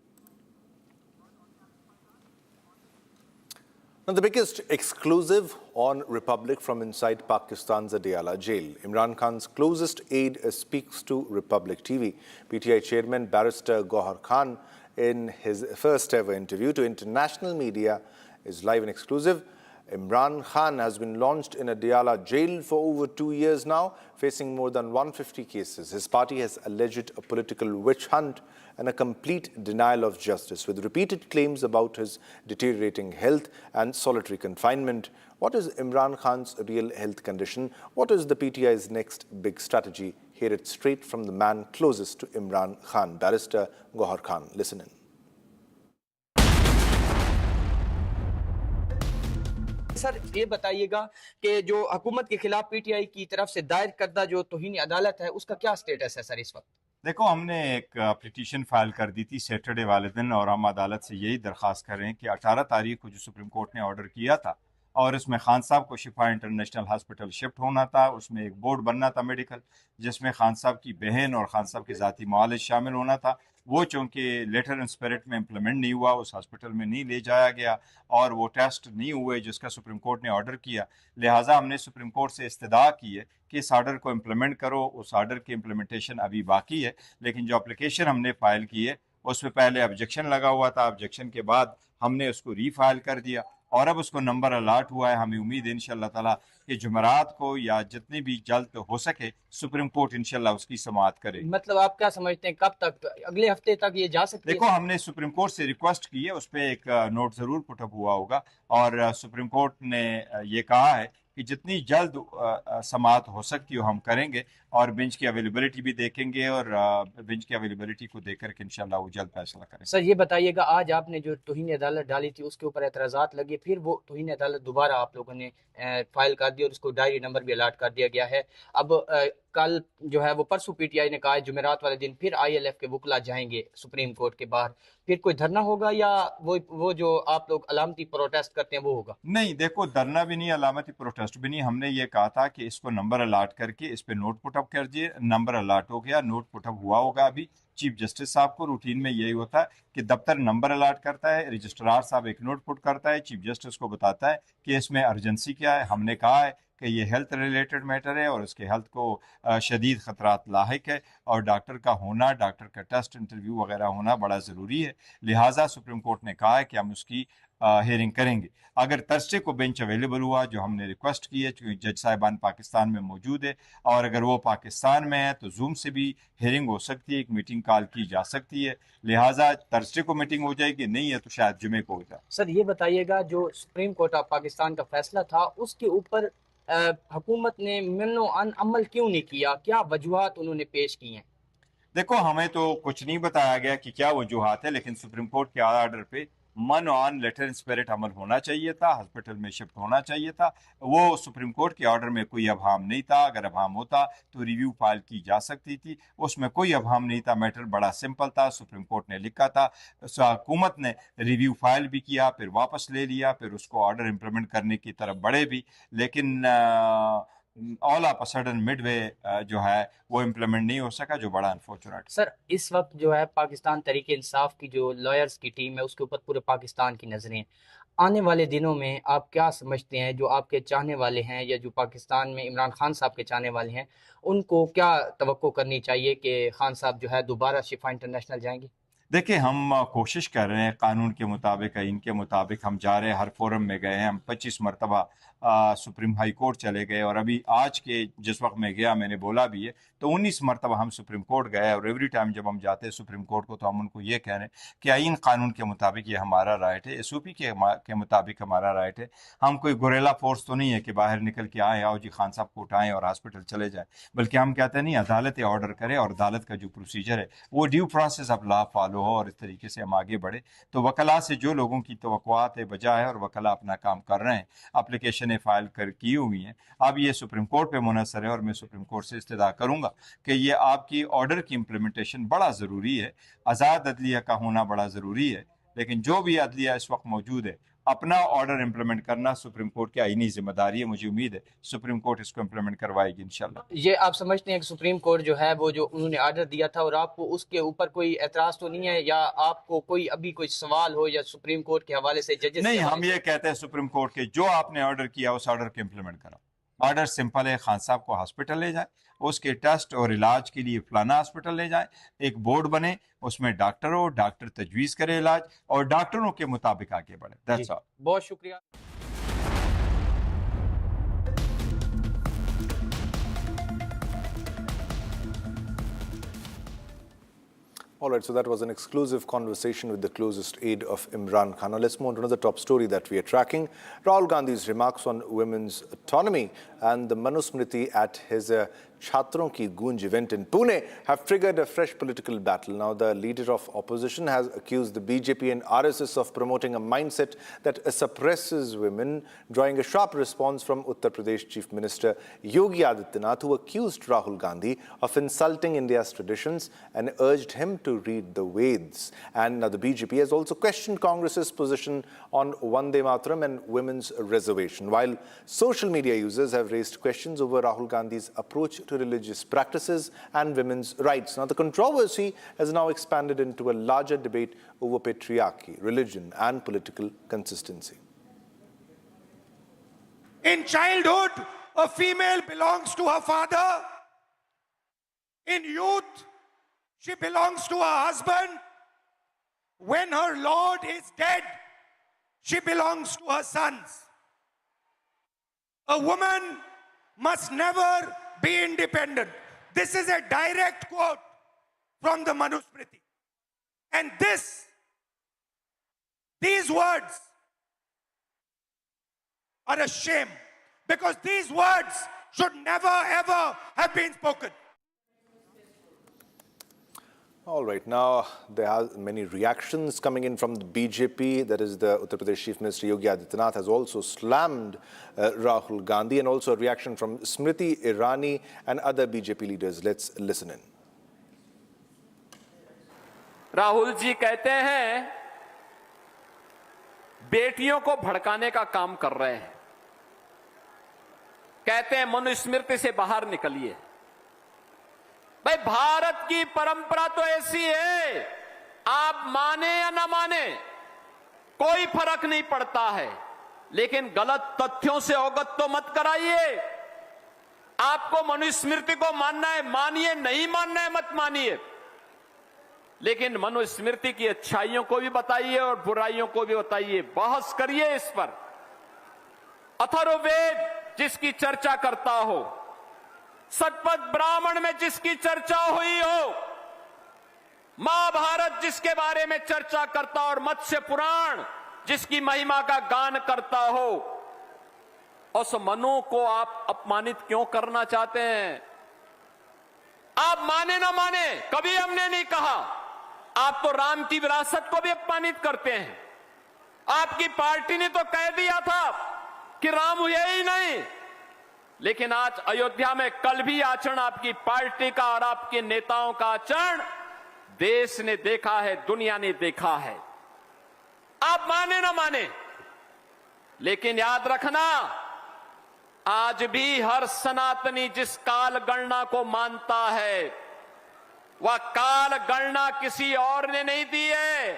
Now, the biggest exclusive on Republic from inside Pakistan's Adiala Jail. Imran Khan's closest aide speaks to Republic TV. PTI chairman Barrister Gohar Khan, in his first ever interview to international media, is live and exclusive. Imran Khan has been launched in Adiala Jail for over 2 years now, facing more than 150 cases. His party has alleged a political witch hunt and a complete denial of justice, with repeated claims about his deteriorating health and solitary confinement. What is Imran Khan's real health condition? What is the PTI's next big strategy? Hear it straight from the man closest to Imran Khan, Barrister Gohar Khan. Listen in. Sir ये बताइएगा कि जो हुकूमत के खिलाफ PTI की तरफ से दायर करदा जो तौहीन अदालत है उसका क्या स्टेटस है सर इस वक्त? देखो, हमने एक पिटीशन फाइल कर दी थी सैटरडे वाले दिन और हम अदालत से यही दरख्वास्त कर रहे हैं कि 18 तारीख को जो सुप्रीम कोर्ट ने ऑर्डर किया था और उसमें खान साहब को शिफा इंटरनेशनल हॉस्पिटल शिफ्ट होना था, उसमें एक बोर्ड बनना था मेडिकल जिसमें खान साहब की बहन और खान साहब के ज़ाती मुआलिज शामिल होना था। वो चूँकि लेटर इन स्पिरिट में इम्प्लीमेंट नहीं हुआ, उस हॉस्पिटल में नहीं ले जाया गया और वो टेस्ट नहीं हुए जिसका सुप्रीम कोर्ट ने ऑर्डर किया, लिहाजा हमने सुप्रीम कोर्ट से इस्तदा की है कि इस आर्डर को इम्प्लीमेंट करो। उस आर्डर की इम्प्लीमेंटेशन अभी बाकी है, लेकिन जो एप्लीकेशन हमने फाइल की है उसमें पहले ऑब्जेक्शन लगा हुआ था, ऑब्जेक्शन के बाद हमने उसको रीफाइल कर दिया और अब उसको नंबर अलॉट हुआ है। हमें उम्मीद है इंशाअल्लाह ताला कि जुमेरात को या जितनी भी जल्द हो सके सुप्रीम कोर्ट इंशाअल्लाह उसकी समाअत करे। मतलब आप क्या समझते हैं कब तक, अगले हफ्ते तक ये जा सकती है? देखो, हमने सुप्रीम कोर्ट से रिक्वेस्ट की है, उस पर एक नोट जरूर पुटअप हुआ होगा और सुप्रीम कोर्ट ने ये कहा है कि जितनी जल्द समाअत हो सकती हो हम करेंगे और बेंच की अवेलेबिलिटी भी देखेंगे और बेंच की अवेलेबिलिटी को देख करके इंशाल्लाह वो जल्द फैसला करेंगे। सर ये बताइएगा, आज आपने जो तौहीन अदालत डाली थी उसके ऊपर एतराज़ात लगे, फिर वो तौहीन अदालत दोबारा आप लोगों ने फाइल कर दी और उसको डायरी नंबर भी अलॉट कर दिया गया है। अब कल जो है वो परसों पीटीआई ने कहा है जुमेरात वाले दिन फिर आईएलएफ के वकला जाएंगे सुप्रीम कोर्ट के बाहर, फिर कोई धरना होगा या वो जो आप लोग अलामती प्रोटेस्ट करते हैं वो होगा? नहीं, देखो, धरना भी नहीं, अलामती प्रोटेस्ट भी नहीं। हमने ये कहा था कि इसको नंबर अलॉट करके इस पे नोट पुटअप कर दिए, नंबर अलॉट हो गया, नोट पुटअप हुआ होगा। अभी चीफ जस्टिस साहब को रूटीन में यही होता है कि दफ्तर नंबर अलॉट करता है, रजिस्ट्रार साहब एक नोट पुट करता है, चीफ जस्टिस को बताता है कि इसमें अर्जेंसी क्या है। हमने कहा है कि ये हेल्थ रिलेटेड मैटर है और उसके हेल्थ को शदीद ख़तरात लाहिक है और डॉक्टर का होना, डॉक्टर का टेस्ट इंटरव्यू वगैरह होना बड़ा ज़रूरी है। लिहाजा सुप्रीम कोर्ट ने कहा है कि हम उसकी हेयरिंग करेंगे। अगर थर्सडे को बेंच अवेलेबल हुआ, जो हमने रिक्वेस्ट की है, क्योंकि जज साहिबान पाकिस्तान में मौजूद है और अगर वो पाकिस्तान में है तो जूम से भी हेयरिंग हो सकती है, एक मीटिंग कॉल की जा सकती है। लिहाजा थर्सडे को मीटिंग हो जाएगी, नहीं है तो शायद जुमे को हो जाए। सर ये बताइएगा, जो सुप्रीम कोर्ट ऑफ पाकिस्तान का फैसला था उसके ऊपर हुकूमत ने मनो अमल क्यों नहीं किया, क्या वजूहात उन्होंने पेश की हैं? देखो, हमें तो कुछ नहीं बताया गया कि क्या वजूहात है, लेकिन सुप्रीम कोर्ट के ऑर्डर पे मन ऑन लेटर इन स्पिरिट अमल होना चाहिए था, हॉस्पिटल में शिफ्ट होना चाहिए था। वो सुप्रीम कोर्ट के ऑर्डर में कोई अभाम नहीं था। अगर अभाम होता तो रिव्यू फाइल की जा सकती थी, उसमें कोई अभाम नहीं था। मैटर बड़ा सिंपल था, सुप्रीम कोर्ट ने लिखा था, हुकूमत ने रिव्यू फाइल भी किया, फिर वापस ले लिया, फिर उसको ऑर्डर इम्प्लीमेंट करने की तरफ बढ़े भी, लेकिन all of a sudden Midway जो है वो इम्प्लीमेंट नहीं हो सका, जो बड़ा अनफॉर्चुनेट। सर इस वक्त जो है पाकिस्तान तहरीक इंसाफ की जो लॉयर्स की टीम है उसके ऊपर पूरे पाकिस्तान की नज़रें, आने वाले दिनों में आप क्या समझते हैं, जो आपके चाहने वाले हैं या जो पाकिस्तान में इमरान खान साहब के चाहने वाले हैं, उनको क्या तवक्को करनी चाहिए कि खान साहब जो है दोबारा शिफा इंटरनेशनल जाएंगे? देखिए, हम कोशिश कर रहे हैं कानून के मुताबिक, इनके मुताबिक हम जा रहे हैं, हर फोरम में गए हैं, हम 25 मरतबा सुप्रीम हाई कोर्ट चले गए और अभी आज के जिस वक्त मैं गया मैंने बोला भी है तो 19 मरतबा हम सुप्रीम कोर्ट गए और एवरी टाइम जब हम जाते हैं सुप्रीम कोर्ट को तो हम उनको ये कह रहे हैं कि आइन कानून के मुताबिक ये हमारा राइट है, SOP के मुताबिक हमारा राइट है। हम कोई गुरेला फोर्स तो नहीं है कि बाहर निकल के आए, आओ जी खान साहब को उठाएं और हॉस्पिटल चले जाएं, बल्कि हम कहते हैं नहीं, अदालत ऑर्डर करे और अदालत का जो प्रोसीजर है वो due process of law follow हो और इस तरीके से हम आगे बढ़े। तो वकला से जो लोगों की तवक्कुआत है बजा है और वकला अपना काम कर रहे हैं, एप्लीकेशन फाइल कर की हुई हैं, अब ये सुप्रीम कोर्ट पे मुनसर है और मैं सुप्रीम कोर्ट से इस्तदा करूंगा कि ये आपकी ऑर्डर की इम्प्लीमेंटेशन बड़ा ज़रूरी है। आज़ाद अदलिया का होना बड़ा ज़रूरी है, लेकिन जो भी अदलिया इस वक्त मौजूद है अपना ऑर्डर इम्प्लीमेंट करना सुप्रीम कोर्ट की आईनी जिम्मेदारी है। मुझे उम्मीद है सुप्रीम कोर्ट इसको इम्प्लीमेंट करवाएगी इंशाल्लाह। ये आप समझते हैं कि सुप्रीम कोर्ट जो है वो जो उन्होंने ऑर्डर दिया था और आपको उसके ऊपर कोई एतराज तो नहीं है, या आपको कोई अभी कोई सवाल हो या सुप्रीम कोर्ट के हवाले से जजेस? नहीं, हम ये कहते हैं सुप्रीम कोर्ट के जो आपने ऑर्डर किया उस ऑर्डर के इम्प्लीमेंट करो। ऑर्डर सिंपल है, खान साहब को हॉस्पिटल ले जाए, उसके टेस्ट और इलाज के लिए फलाना हॉस्पिटल ले जाए, एक बोर्ड बने उसमें डॉक्टर हो, डॉक्टर तजवीज़ करे इलाज और डॉक्टरों के मुताबिक आगे बढ़े। That's all. बहुत शुक्रिया। All right, so that was an exclusive conversation with the closest aide of Imran Khan. Now let's move on to another top story that we are tracking. Rahul Gandhi's remarks on women's autonomy and the Manusmriti at his Chhatron Ki Gunj event in Pune have triggered a fresh political battle. Now the leader of opposition has accused the BJP and RSS of promoting a mindset that suppresses women, drawing a sharp response from Uttar Pradesh Chief Minister Yogi Adityanath, who accused Rahul Gandhi of insulting India's traditions and urged him to read the Veds. And now the BJP has also questioned Congress's position on Vande Mataram and women's reservation, while social media users have raised questions over Rahul Gandhi's approach to religious practices and women's rights. Now the controversy has now expanded into a larger debate over patriarchy, religion and political consistency. In childhood, a female belongs to her father. In youth, she belongs to her husband. When her lord is dead, she belongs to her sons. A woman must never be independent. This is a direct quote from the Manusmriti. And these words are a shame, because these words should never ever have been spoken. All right, now there are many reactions coming in from the BJP. That is, the Uttar Pradesh Chief Minister Yogi Adityanath has also slammed Rahul Gandhi, and also a reaction from Smriti Irani and other BJP leaders. Let's listen in. Rahul ji कहते हैं बेटियों को भड़काने का काम कर रहे हैं, कहते हैं मनुस्मृति से बाहर निकलिए। भाई, भारत की परंपरा तो ऐसी है, आप माने या ना माने कोई फर्क नहीं पड़ता है, लेकिन गलत तथ्यों से अवगत तो मत कराइए। आपको मनुस्मृति को मानना है मानिए, नहीं मानना है मत मानिए, लेकिन मनुस्मृति की अच्छाइयों को भी बताइए और बुराइयों को भी बताइए, बहस करिए इस पर। अथर्ववेद जिसकी चर्चा करता हो, सतपथ ब्राह्मण में जिसकी चर्चा हुई हो, महाभारत जिसके बारे में चर्चा करता और मत्स्य पुराण जिसकी महिमा का गान करता हो, उस मनु को आप अपमानित क्यों करना चाहते हैं? आप माने ना माने, कभी हमने नहीं कहा। आप तो राम की विरासत को भी अपमानित करते हैं। आपकी पार्टी ने तो कह दिया था कि राम हुए ही नहीं, लेकिन आज अयोध्या में कल भी आचरण आपकी पार्टी का और आपके नेताओं का आचरण देश ने देखा है, दुनिया ने देखा है। आप माने ना माने, लेकिन याद रखना, आज भी हर सनातनी जिस काल गणना को मानता है, वह काल गणना किसी और ने नहीं दी है।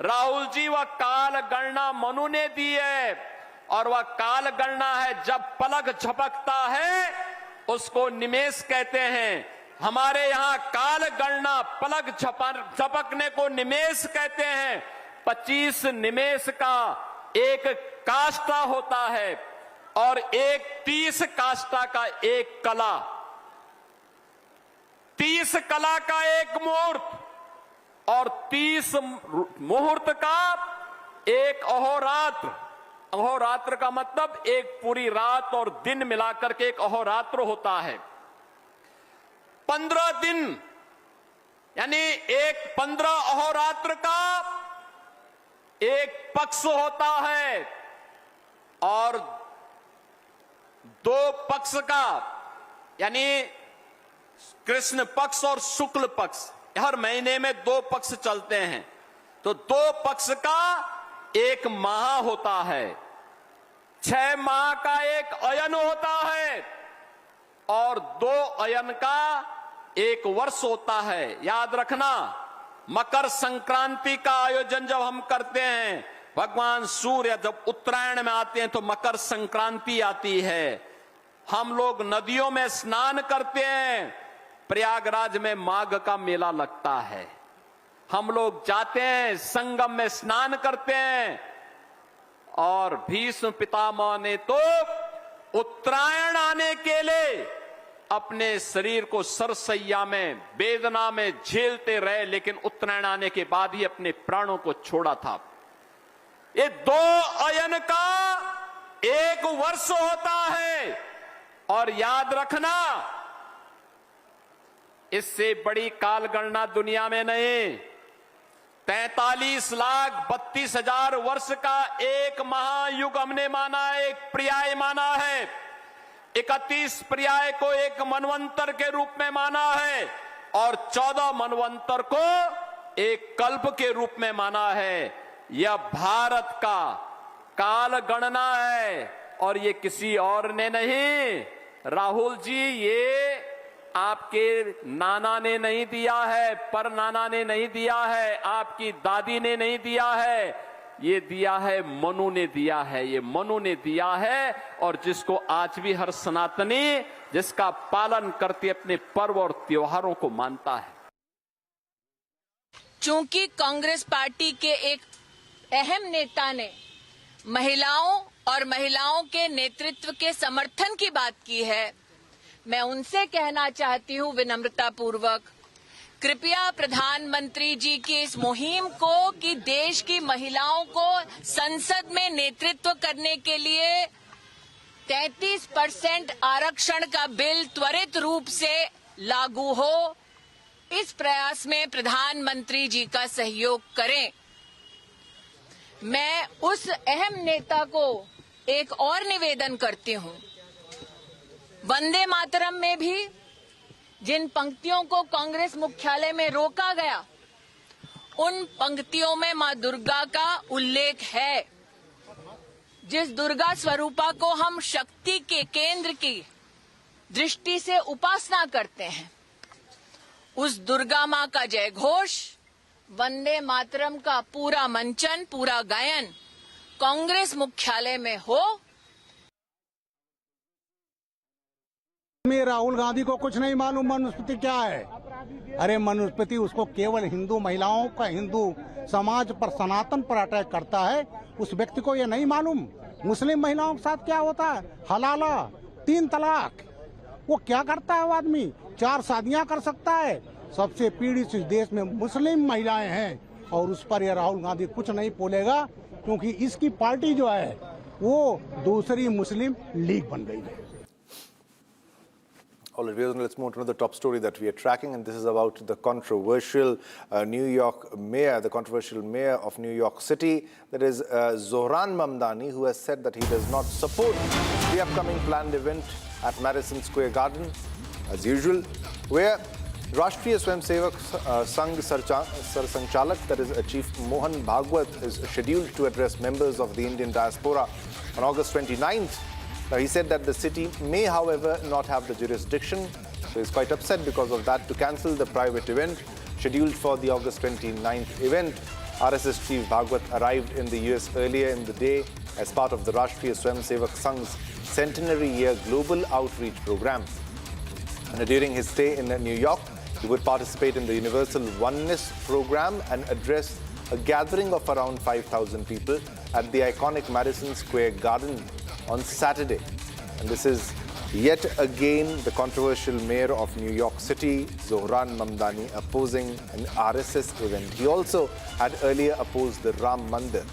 राहुल जी, वह काल गणना मनु ने दी है, और वह काल गणना है जब पलक झपकता है उसको निमेष कहते हैं। हमारे यहाँ काल गणना पलक झपकने को निमेष कहते हैं। 25 निमेष का एक काष्ठा होता है और एक 30 काष्ठा का एक कला, 30 कला का एक मुहूर्त और 30 मुहूर्त का एक अहोरात्र। अहोरात्र का मतलब एक पूरी रात और दिन मिलाकर के एक अहोरात्र होता है। 15 दिन यानी एक 15 अहोरात्र का एक पक्ष होता है और 2 पक्ष का यानी कृष्ण पक्ष और शुक्ल पक्ष, हर महीने में 2 पक्ष चलते हैं, तो 2 पक्ष का एक माह होता है। 6 माह का एक अयन होता है और 2 अयन का एक वर्ष होता है। याद रखना, मकर संक्रांति का आयोजन जब हम करते हैं, भगवान सूर्य जब उत्तरायण में आते हैं तो मकर संक्रांति आती है। हम लोग नदियों में स्नान करते हैं, प्रयागराज में माघ का मेला लगता है। हम लोग जाते हैं, संगम में स्नान करते हैं और भीष्म पितामह ने तो उत्तरायण आने के लिए अपने शरीर को सरसैया में वेदना में झेलते रहे, लेकिन उत्तरायण आने के बाद ही अपने प्राणों को छोड़ा था। ये 2 अयन का एक वर्ष होता है और याद रखना, इससे बड़ी काल गणना दुनिया में नहीं। 43,32,000 वर्ष का एक महायुग हमने माना है, एक पर्याय माना है। 31 पर्याय को एक मनवंतर के रूप में माना है और 14 मनवंतर को एक कल्प के रूप में माना है। यह भारत का काल गणना है और ये किसी और ने नहीं। राहुल जी, ये आपके नाना ने नहीं दिया है, पर नाना ने नहीं दिया है, आपकी दादी ने नहीं दिया है, ये दिया है मनु ने दिया है। ये मनु ने दिया है और जिसको आज भी हर सनातनी जिसका पालन करते अपने पर्व और त्योहारों को मानता है। चूंकि कांग्रेस पार्टी के एक अहम नेता ने महिलाओं और महिलाओं के नेतृत्व के समर्थन की बात की है, मैं उनसे कहना चाहती हूं विनम्रता पूर्वक, कृपया प्रधानमंत्री जी की इस मुहिम को कि देश की महिलाओं को संसद में नेतृत्व करने के लिए 33% आरक्षण का बिल त्वरित रूप से लागू हो, इस प्रयास में प्रधानमंत्री जी का सहयोग करें। मैं उस अहम नेता को एक और निवेदन करती हूं, वंदे मातरम में भी जिन पंक्तियों को कांग्रेस मुख्यालय में रोका गया, उन पंक्तियों में मां दुर्गा का उल्लेख है। जिस दुर्गा स्वरूपा को हम शक्ति के केंद्र की दृष्टि से उपासना करते हैं, उस दुर्गा मां का जय घोष, वंदे मातरम का पूरा मंचन, पूरा गायन कांग्रेस मुख्यालय में हो। राहुल गांधी को कुछ नहीं मालूम मनुस्मृति क्या है। अरे मनुस्मृति उसको केवल हिंदू महिलाओं का, हिंदू समाज पर, सनातन पर अटैक करता है। उस व्यक्ति को ये नहीं मालूम मुस्लिम महिलाओं के साथ क्या होता है, हलाला, 3 तलाक। वो क्या करता है वो आदमी, 4 शादियां कर सकता है। सबसे पीड़ित इस देश में मुस्लिम महिलाएं हैं और उस पर ये राहुल गांधी कुछ नहीं बोलेगा, क्योंकि इसकी पार्टी जो है वो दूसरी मुस्लिम लीग बन गई है। All right, viewers, let's move to the top story that we are tracking, and this is about the controversial New York mayor, the controversial mayor of New York City, that is Zohran Mamdani, who has said that he does not support the upcoming planned event at Madison Square Garden, as usual, where Rashtriya Swayamsevak Sangh Sarsanchalak, that is Chief Mohan Bhagwat, is scheduled to address members of the Indian diaspora on August 29th. Now, he said that the city may, however, not have the jurisdiction, so he's quite upset because of that to cancel the private event scheduled for the August 29th event. RSS Chief Bhagwat arrived in the US earlier in the day as part of the Rashtriya Swayamsevak Sangh's centenary year global outreach program. During his stay in New York, he would participate in the Universal Oneness program and address a gathering of around 5,000 people at the iconic Madison Square Garden on Saturday. And this is yet again the controversial mayor of New York City, Zohran Mamdani, opposing an RSS event. He also had earlier opposed the Ram Mandir.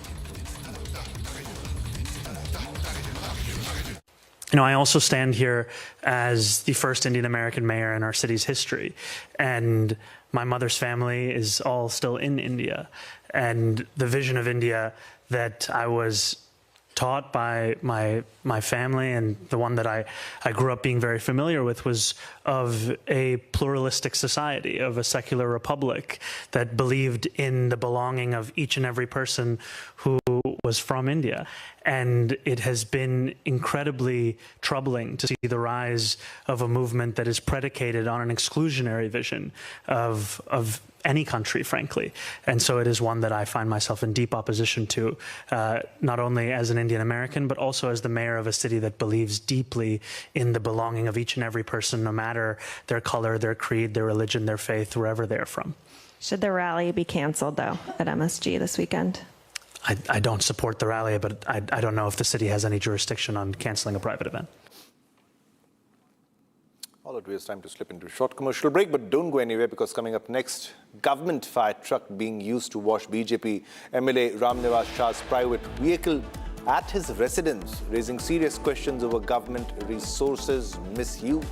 You know, I also stand here as the first Indian American mayor in our city's history, and my mother's family is all still in India, and the vision of India that I was taught by my family and the one that I grew up being very familiar with was of a pluralistic society, of a secular republic that believed in the belonging of each and every person who was from India. And it has been incredibly troubling to see the rise of a movement that is predicated on an exclusionary vision of any country, frankly. And so it is one that I find myself in deep opposition to, not only as an Indian American, but also as the mayor of a city that believes deeply in the belonging of each and every person, no matter their color, their creed, their religion, their faith, wherever they're from. Should the rally be canceled, though, at MSG this weekend? I don't support the rally, but I don't know if the city has any jurisdiction on canceling a private event. All it is time to slip into a short commercial break, but don't go anywhere, because coming up next, government fire truck being used to wash BJP MLA Ramnivas Shah's private vehicle at his residence, raising serious questions over government resources misuse.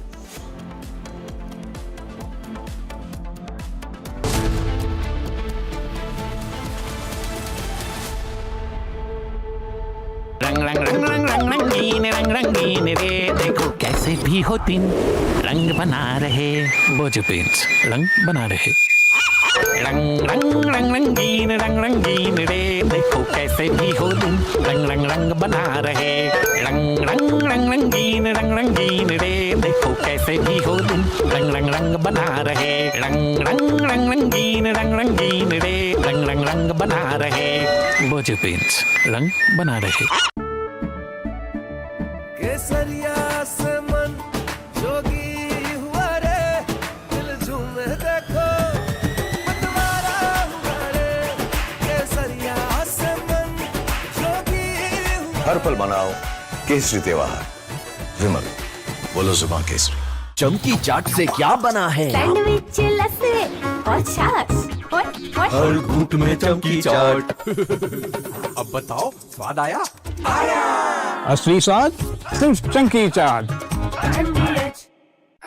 रंग रंग रंग रंग रंग रंग रंगीन रे देखो कैसे भी हो दिन रंग बना रहे वो जो पेंट्स रंग बना रहे रंग रंग रंग रंगीन रे देखो कैसे भी हो दिन रंग रंग रंग बना रहे रंग रंग रंग रंगीन रे देखो कैसे भी हो दिन रंग रंग रंग बना रहे रंग रंग रंग रंगीन रे रंग रंग रंग बना रहे वो जो पेंट्स रंग बना रहे केसरिया से मन जोगी हुआ रे दिल झूमे देखो मतवारा हुआ रे केसरिया से मन जोगी हुआ हर पल मनाओ केसरी त्योहार विमल बोलो जुबान केसरी चमकी चाट से क्या बना है सैंडविच लस्सी और छाछ हर घूंट में चमकी चाट अब बताओ स्वाद आया असली स्वाद सिर्फ चंकी चाट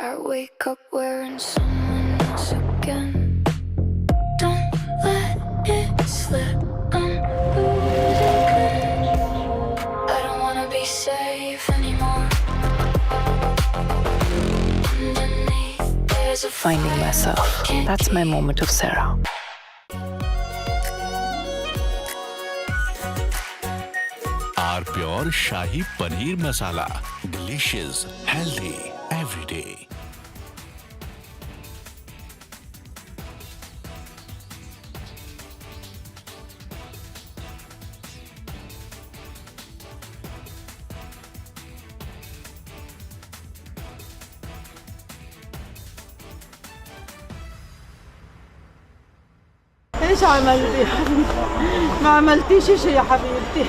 I wake up wearing someone else again. Don't let it slip. I'm losing. I don't wanna be safe anymore. Underneath there's a Finding myself. That's my moment of Sarah. Our pure Shahi Paneer Masala. Delicious, healthy, every day. ايش عملتي؟ ما عملتيش شيء يا حبيبتي.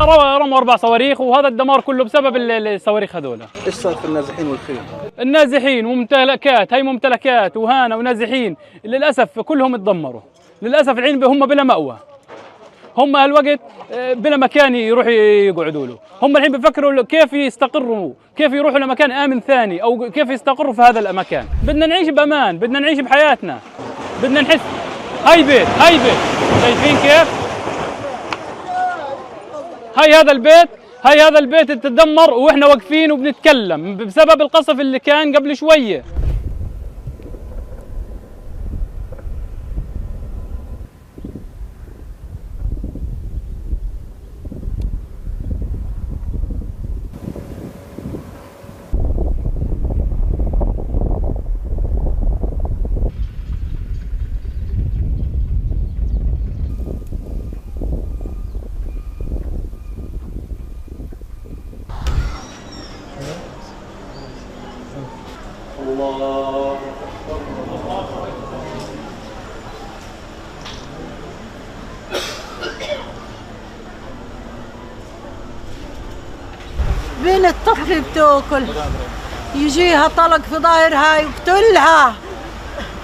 رموا 4 صواريخ، وهذا الدمار كله بسبب الصواريخ هذول. ايش صار في النازحين والخيم؟ النازحين وممتلكات، هي ممتلكات وهانة ونازحين للأسف كلهم اتدمروا. للأسف الحين هم بلا مأوى، هم هالوقت بلا مكان يروحوا يقعدوا له. هم الحين بفكروا كيف يستقروا، كيف يروحوا لمكان آمن ثاني، أو كيف يستقروا في هذا المكان. بدنا نعيش بأمان، بدنا نعيش بحياتنا، بدنا نحس. هاي بيت شايفين كيف؟ هاي هذا البيت تدمر واحنا واقفين وبنتكلم بسبب القصف اللي كان قبل شوية. بين الطفل بتاكل، يجيها طلق في ظهرها يقتلها،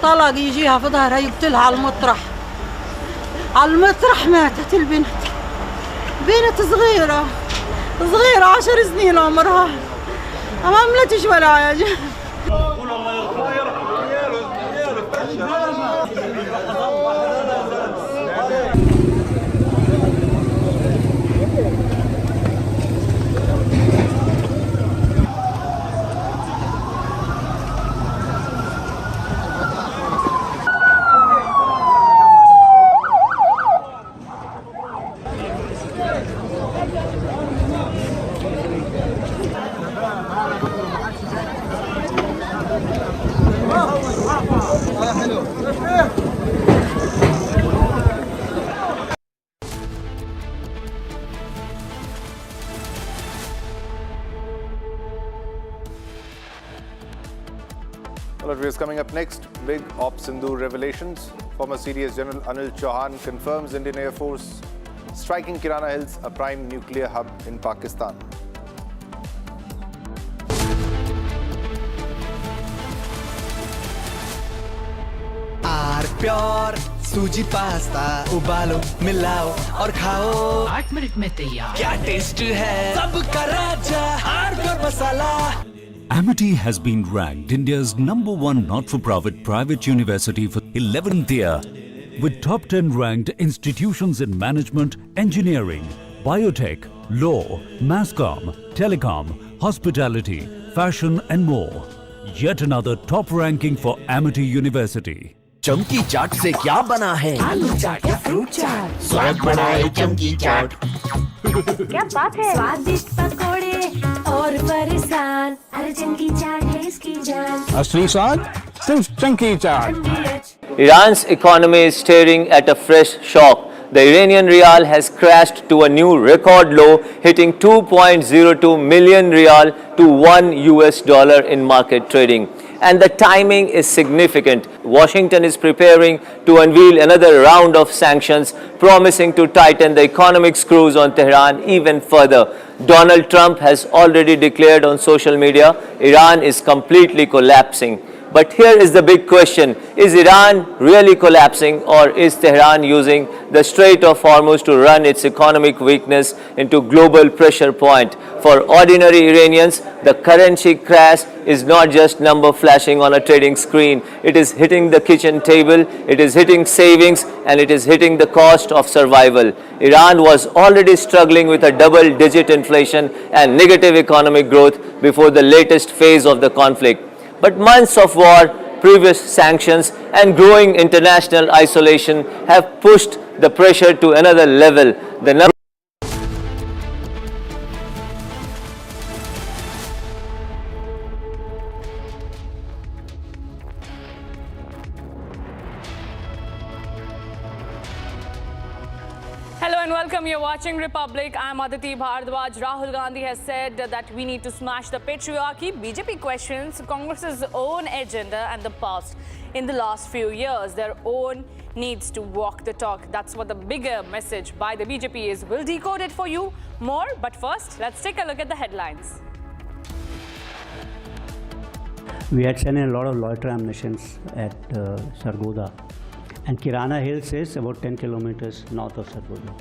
طلق يجيها في ظهرها يقتلها على المطرح ماتت البنت. بنت صغيرة 10 سنين عمرها، ما عملتش ولا حاجة. Coming up next, big Op Sindhu revelations. Former CDS General Anil Chauhan confirms Indian Air Force striking Kirana Hills, a prime nuclear hub in Pakistan. Pure सूजी pasta उबालो मिलाओ और खाओ 8 minute में तैयार। क्या taste है सबका राजा R pure masala. Amity has been ranked India's #1 not-for-profit private university for 11th year, with top 10 ranked institutions in management, engineering, biotech, law, masscom, telecom, hospitality, fashion and more. Yet another top ranking for Amity University. चमकी चाट से क्या बना है? आलू चाट या fruit चाट, स्वाद बढ़ाए चमकी चाट। क्या बात है? स्वादिष्ट पकोड़े और परेशान, अरे चमकी चाट है इसकी जान। असली स्वाद सिर्फ चंकी चाट। Iran's economy is staring at a fresh shock. The Iranian rial has crashed to a new record low, hitting 2.02 million rial to $1 in market trading. And the timing is significant. Washington is preparing to unveil another round of sanctions, promising to tighten the economic screws on Tehran even further. Donald Trump has already declared on social media, Iran is completely collapsing. But here is the big question, is Iran really collapsing, or is Tehran using the Strait of Hormuz to run its economic weakness into global pressure point? For ordinary Iranians, the currency crash is not just number flashing on a trading screen. It is hitting the kitchen table, it is hitting savings, and it is hitting the cost of survival. Iran was already struggling with a double-digit inflation and negative economic growth before the latest phase of the conflict. But months of war, previous sanctions, and growing international isolation have pushed the pressure to another level. Hello and welcome. You're watching Republic. I'm Aditi Bhardwaj. Rahul Gandhi has said that we need to smash the patriarchy. BJP questions Congress's own agenda and the past in the last few years, their own needs to walk the talk. That's what the bigger message by the BJP is. We'll decode it for you more, but first, let's take a look at the headlines. We had sent in a lot of loiter ammunitions at Sargodha, and Kirana Hills is about 10 kilometers north of Sargodha.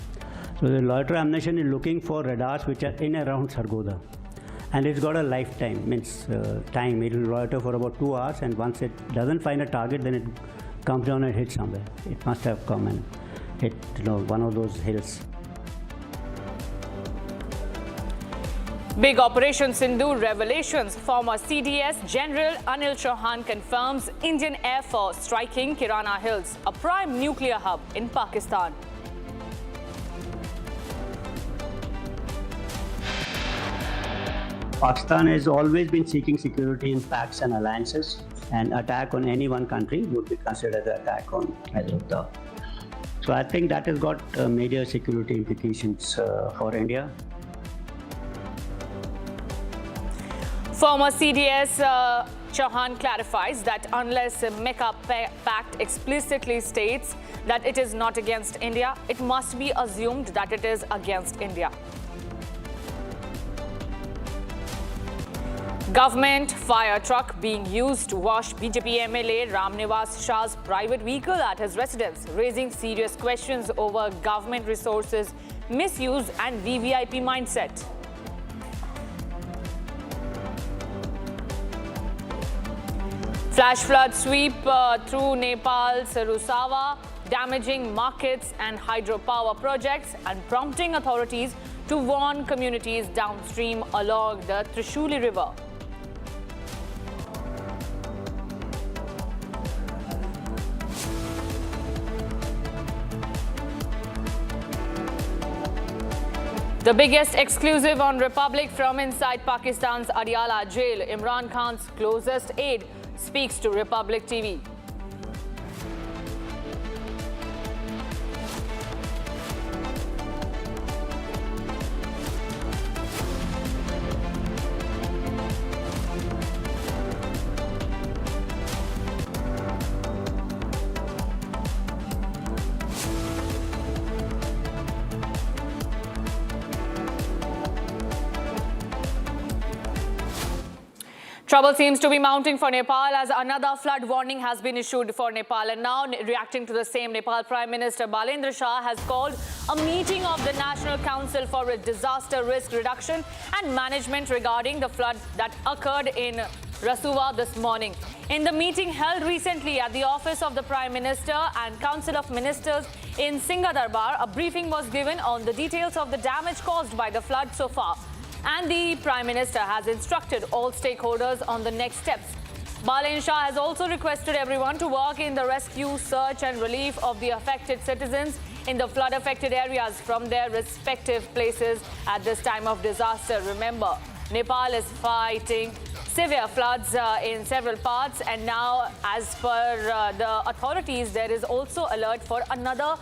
So the loiter ammunition is looking for radars which are in around Sargodha, and it's got a lifetime, means time. It will loiter for about 2 hours, and once it doesn't find a target, then it comes down and hits somewhere. It must have come and hit, one of those hills. Big Operation Sindoor revelations. Former CDS General Anil Chauhan confirms Indian Air Force striking Kirana Hills, a prime nuclear hub in Pakistan. Pakistan has always been seeking security in pacts and alliances, and attack on any one country would be considered an attack on either. So I think that has got major security implications for India. Former CDS Chauhan clarifies that unless the Mecca Pact explicitly states that it is not against India, it must be assumed that it is against India. Government fire truck being used to wash BJP MLA Ramnivas Shah's private vehicle at his residence, raising serious questions over government resources, misuse and VVIP mindset. Flash flood sweep through Nepal's Rusawa, damaging markets and hydropower projects and prompting authorities to warn communities downstream along the Trishuli River. The biggest exclusive on Republic from inside Pakistan's Adiala Jail. Imran Khan's closest aide speaks to Republic TV. Trouble seems to be mounting for Nepal as another flood warning has been issued for Nepal. And now, reacting to the same, Nepal Prime Minister Balendra Shah has called a meeting of the National Council for Disaster Risk Reduction and Management regarding the flood that occurred in Rasuwa this morning. In the meeting held recently at the office of the Prime Minister and Council of Ministers in Singadarbar, a briefing was given on the details of the damage caused by the flood so far. And the Prime Minister has instructed all stakeholders on the next steps. Balendra Shah has also requested everyone to work in the rescue, search and relief of the affected citizens in the flood-affected areas from their respective places at this time of disaster. Remember, Nepal is fighting severe floods in several parts, and now, as per the authorities, there is also alert for another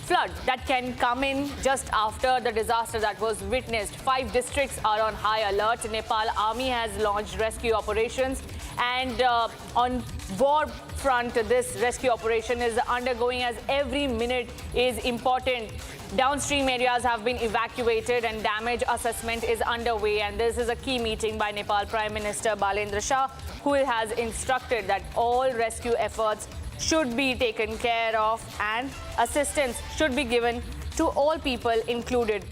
flood that can come in just after the disaster that was witnessed. 5 districts are on high alert. Nepal Army has launched rescue operations, and on war front, this rescue operation is undergoing as every minute is important. Downstream areas have been evacuated and damage assessment is underway, and this is a key meeting by Nepal Prime Minister Balendra Shah, who has instructed that all rescue efforts should be taken care of and assistance should be given to all people included